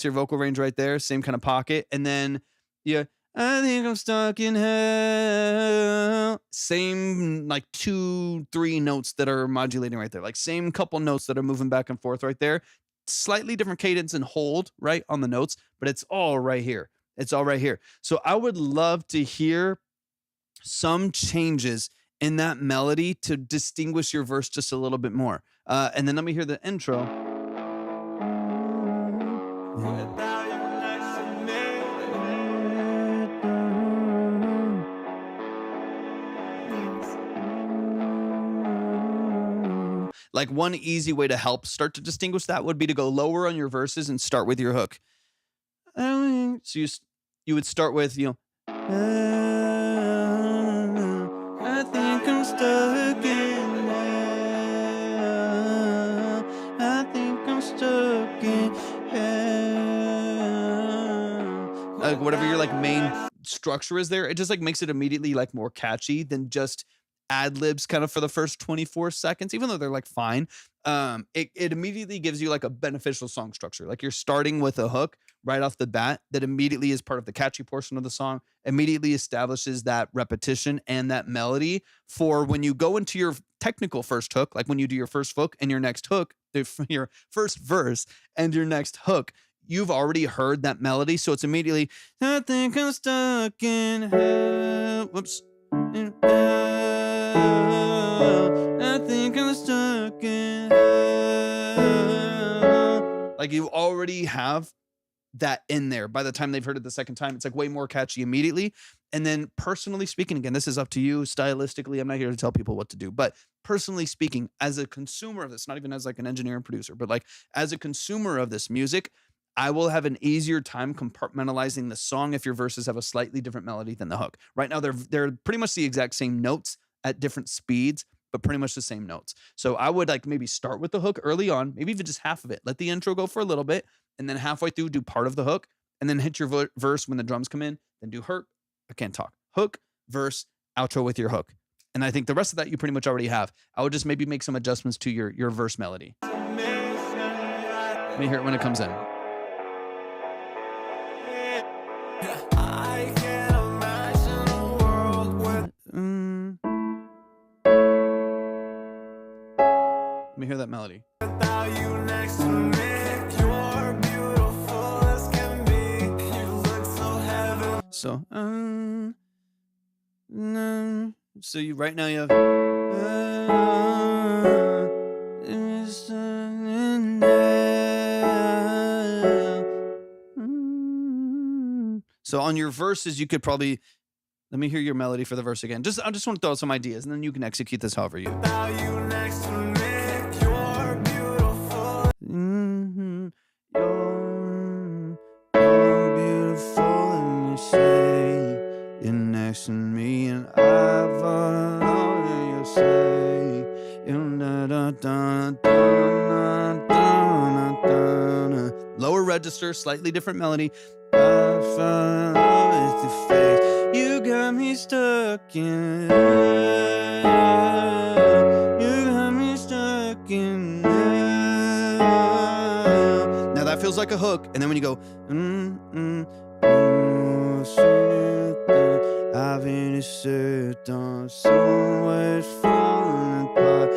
A: your vocal range right there. Same kind of pocket. And then, yeah, I think I'm stuck in hell. Same like 2-3 notes that are modulating right there. Like same couple notes that are moving back and forth right there. Slightly different cadence and hold right on the notes, but it's all right here. It's all right here. So I would love to hear some changes in that melody to distinguish your verse just a little bit more. And then let me hear the intro. Like one easy way to help start to distinguish that would be to go lower on your verses and start with your hook. So you would start with, I think I'm stuck in hell. I think I'm stuck in hell. Like whatever your like main structure is there, it just like makes it immediately like more catchy than just ad libs kind of for the first 24 seconds, even though they're like fine. It immediately gives you like a beneficial song structure. Like you're starting with a hook right off the bat that immediately is part of the catchy portion of the song, immediately establishes that repetition and that melody for when you go into your technical first hook, like when you do your first hook and your next hook, your first verse and your next hook, you've already heard that melody. So it's immediately, I think I'm stuck in hell. Whoops. In hell. I think I'm stuck in hell. Like you already have that in there. By the time they've heard it the second time, it's like way more catchy immediately. And then personally speaking, again, this is up to you stylistically. I'm not here to tell people what to do, but personally speaking, as a consumer of this, not even as like an engineer and producer, but like as a consumer of this music, I will have an easier time compartmentalizing the song if your verses have a slightly different melody than the hook. Right now, they're pretty much the exact same notes at different speeds, but pretty much the same notes. So I would like maybe start with the hook early on, maybe even just half of it. Let the intro go for a little bit, and then halfway through do part of the hook, and then hit your verse when the drums come in, then do hook, verse, outro with your hook. And I think the rest of that you pretty much already have. I would just maybe make some adjustments to your verse melody. Let me hear it when it comes in. me hear that melody.
C: Without you next to me, you're beautiful as can be. You look so heavenly.
A: So, so you right now you have. So on your verses, you could probably let me hear your melody for the verse again. I just want to throw out some ideas, and then you can execute this however you.
C: Without you next to me, you're beautiful.
A: You're beautiful, and you say you're next to me, and I follow, and you say lower register, slightly different melody. I follow with your face. You got me stuck in hell. You got me stuck in hell. Now that feels like a hook, and then when you go, I've been set on somewhere falling apart.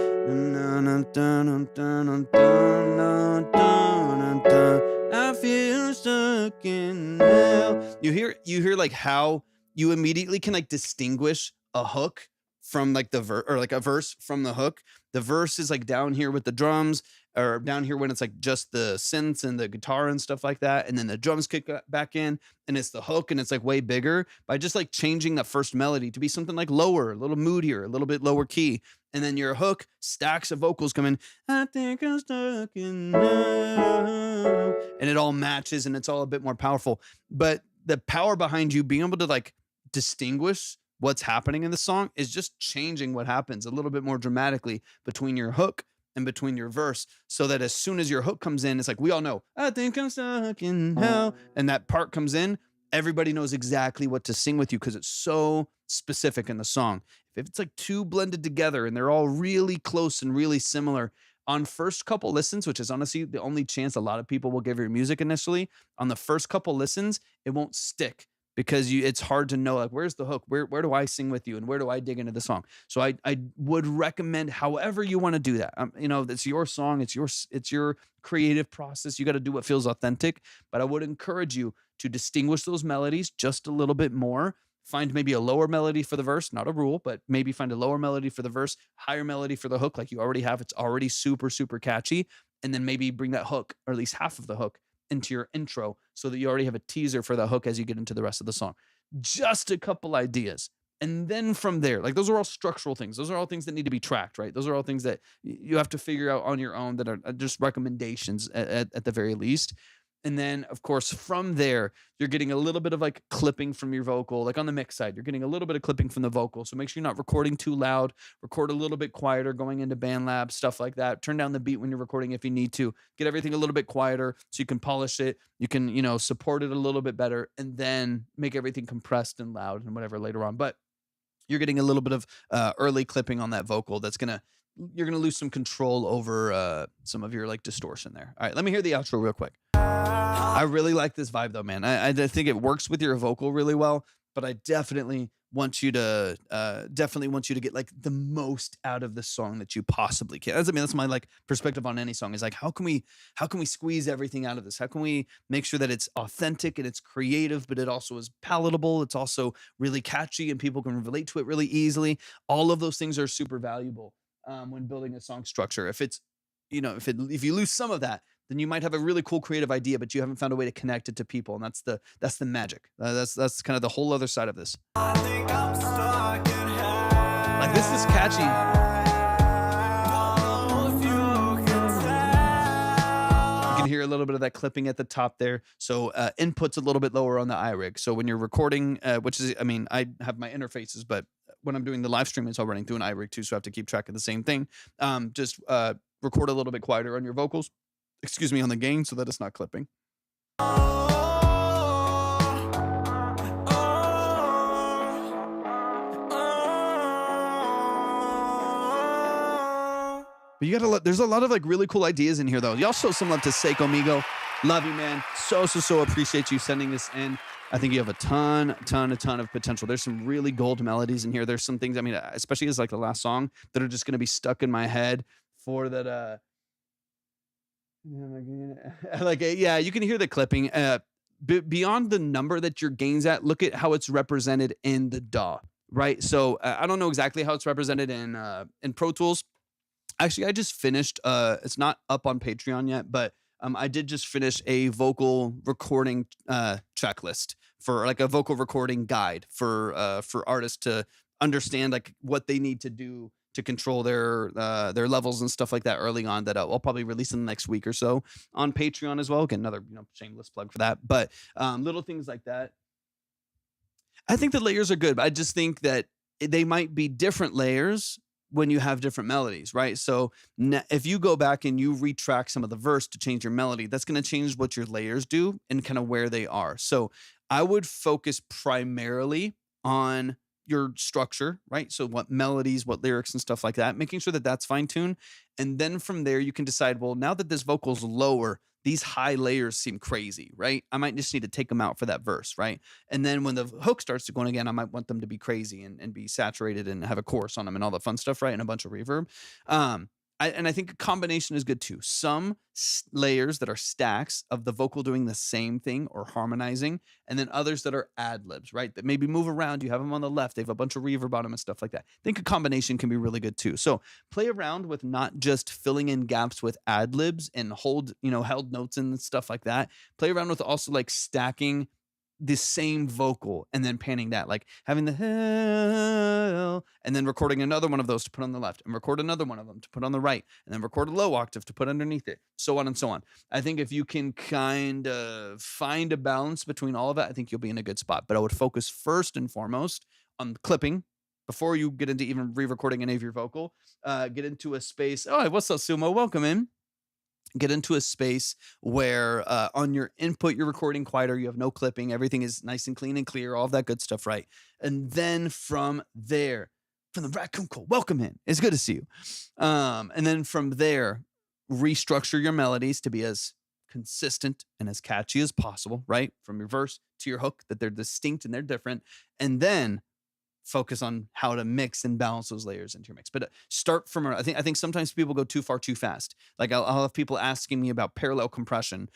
A: I feel stuck in hell. You hear like how you immediately can like distinguish a hook from like the verse, or like a verse from the hook. The verse is like down here with the drums, or down here when it's like just the synths and the guitar and stuff like that, and then the drums kick back in, and it's the hook, and it's like way bigger. By just like changing that first melody to be something like lower, a little moodier, a little bit lower key, and then your hook stacks of vocals come in. I think I'm stuck in love, and it all matches, and it's all a bit more powerful. But the power behind you being able to like distinguish what's happening in the song is just changing what happens a little bit more dramatically between your hook and between your verse, so that as soon as your hook comes in, it's like, we all know, I think I'm stuck in hell, and that part comes in, everybody knows exactly what to sing with you because it's so specific in the song. If it's like two blended together and they're all really close and really similar on first couple listens, which is honestly the only chance a lot of people will give your music initially, on the first couple listens, it won't stick, because it's hard to know, like, where's the hook? Where do I sing with you? And where do I dig into the song? So I would recommend however you want to do that. It's your song. It's your creative process. You got to do what feels authentic, but I would encourage you to distinguish those melodies just a little bit more. Find maybe a lower melody for the verse, not a rule, but maybe find a lower melody for the verse, higher melody for the hook, like you already have. It's already super, super catchy. And then maybe bring that hook, or at least half of the hook, into your intro, so that you already have a teaser for the hook as you get into the rest of the song. Just a couple ideas. And then from there, like, those are all structural things. Those are all things that need to be tracked, right? Those are all things that you have to figure out on your own, that are just recommendations at the very least. And then, of course, from there, you're getting a little bit of like clipping from your vocal. Like on the mix side, you're getting a little bit of clipping from the vocal. So make sure you're not recording too loud. Record a little bit quieter going into BandLab, stuff like that. Turn down the beat when you're recording if you need to. Get everything a little bit quieter so you can polish it. You can, support it a little bit better, and then make everything compressed and loud and whatever later on. But you're getting a little bit of early clipping on that vocal. You're gonna lose some control over some of your like distortion there. All right, let me hear the outro real quick. I really like this vibe though, man. I think it works with your vocal really well, but I definitely want you to get like the most out of the song that you possibly can. That's my like perspective on any song, is like, how can we squeeze everything out of this? How can we make sure that it's authentic and it's creative, but it also is palatable? It's also really catchy and people can relate to it really easily. All of those things are super valuable when building a song structure. If you lose some of that, then you might have a really cool creative idea, but you haven't found a way to connect it to people, and that's the magic. That's kind of the whole other side of this.
C: I think I'm stuck in hell.
A: Like, this is catchy. You can hear a little bit of that clipping at the top there. So input's a little bit lower on the iRig. So when you're recording, I have my interfaces, but when I'm doing the live stream, it's all running through an iRig too, so I have to keep track of the same thing. Just record a little bit quieter on your vocals. On the gain, so that it's not clipping. But there's a lot of like really cool ideas in here though. Y'all show some love to Seiko Migo. Love you, man. So appreciate you sending this in. I think you have a ton of potential. There's some really gold melodies in here. There's some things, especially as like the last song, that are just going to be stuck in my head for that. Like yeah, you can hear the clipping. Beyond the number that your gain's at, look at how it's represented in the DAW, right? So I don't know exactly how it's represented in Pro Tools. Actually, I just finished. It's not up on Patreon yet, but I did just finish a vocal recording checklist for like a vocal recording guide for artists to understand like what they need to do to control their levels and stuff like that early on. That I'll probably release in the next week or so on Patreon as well. Again, another shameless plug for that. But little things like that. I think the layers are good, but I just think that they might be different layers when you have different melodies, right? So if you go back and you retrack some of the verse to change your melody, that's going to change what your layers do and kind of where they are. So I would focus primarily on your structure, right? So what melodies, what lyrics and stuff like that, making sure that that's fine-tuned. And then from there, you can decide, well, now that this vocal's lower, these high layers seem crazy, right? I might just need to take them out for that verse, right? And then when the hook starts to go again, I might want them to be crazy and be saturated and have a chorus on them and all the fun stuff, right? And a bunch of reverb. I think a combination is good too. Some layers that are stacks of the vocal doing the same thing or harmonizing, and then others that are ad libs, right? That maybe move around. You have them on the left. They have a bunch of reverb on them and stuff like that. I think a combination can be really good too. So play around with not just filling in gaps with ad libs and held notes and stuff like that. Play around with also like stacking the same vocal and then panning that, like having the hell and then recording another one of those to put on the left and record another one of them to put on the right and then record a low octave to put underneath it, so on and so on. I think if you can kind of find a balance between all of it, I think you'll be in a good spot. But I would focus first and foremost on clipping before you get into even re-recording any of your vocal. Get into a space. Oh, what's up, Sumo? Welcome in. Get into a space where on your input, you're recording quieter, you have no clipping, everything is nice and clean and clear, all of that good stuff, right? And then from there, from the Raccoon Cole, welcome in. It's good to see you. And then from there, restructure your melodies to be as consistent and as catchy as possible, right? From your verse to your hook, that they're distinct and they're different. And then focus on how to mix and balance those layers into your mix. But start from, I think sometimes people go too far too fast. Like I'll have people asking me about parallel compression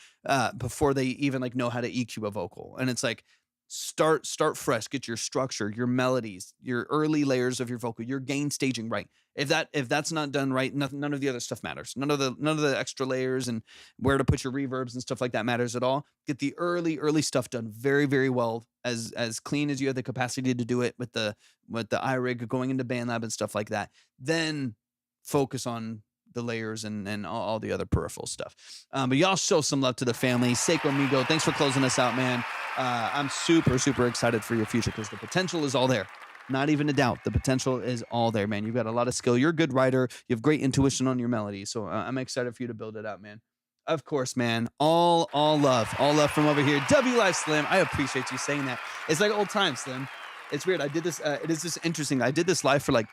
A: before they even like know how to EQ a vocal. And it's like, start fresh, get your structure, your melodies, your early layers of your vocal, your gain staging right. If that's not done right, none of the other stuff matters. None of the extra layers and where to put your reverbs and stuff like that matters at all. Get the early stuff done very, very well, as clean as you have the capacity to do it with the iRig going into BandLab and stuff like that. Then focus on the layers and all the other peripheral stuff. But y'all show some love to the family. Seiko Migo, thanks for closing us out, man. I'm super, super excited for your future because the potential is all there. Not even a doubt. The potential is all there, man. You've got a lot of skill. You're a good writer. You have great intuition on your melody. So I'm excited for you to build it out, man. Of course, man. All love from over here. W Life Slim. I appreciate you saying that. It's like old times, Slim. It's weird. I did this. It is just interesting. I did this live for like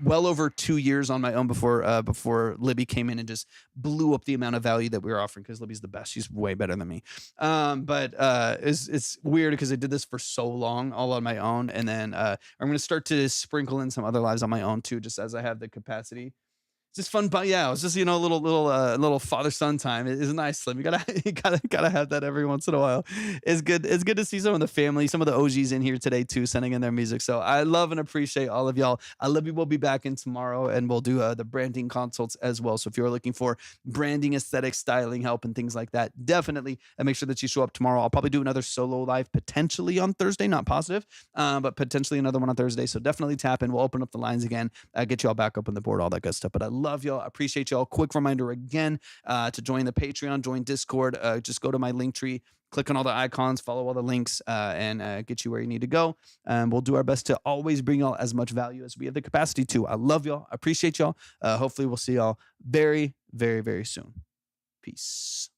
A: well over 2 years on my own before Libby came in and just blew up the amount of value that we were offering, because Libby's the best. She's way better than me. But it's weird because I did this for so long all on my own. And then I'm going to start to sprinkle in some other lives on my own too, just as I have the capacity. It's just fun, but yeah, it was just a little father son time. It's nice, Slim. You gotta have that every once in a while. It's good to see some of the family, some of the OGs in here today too, sending in their music. So I love and appreciate all of y'all. Libby will be back in tomorrow, and we'll do the branding consults as well. So if you're looking for branding, aesthetic, styling help, and things like that, definitely make sure that you show up tomorrow. I'll probably do another solo live potentially on Thursday, not positive, but potentially another one on Thursday. So definitely tap in. We'll open up the lines again, get you all back up on the board, all that good stuff. But I love y'all. I appreciate y'all. Quick reminder again to join the Patreon, join Discord. Just go to my link tree, click on all the icons, follow all the links, and get you where you need to go. We'll do our best to always bring y'all as much value as we have the capacity to. I love y'all. I appreciate y'all. Hopefully we'll see y'all very, very, very soon. Peace.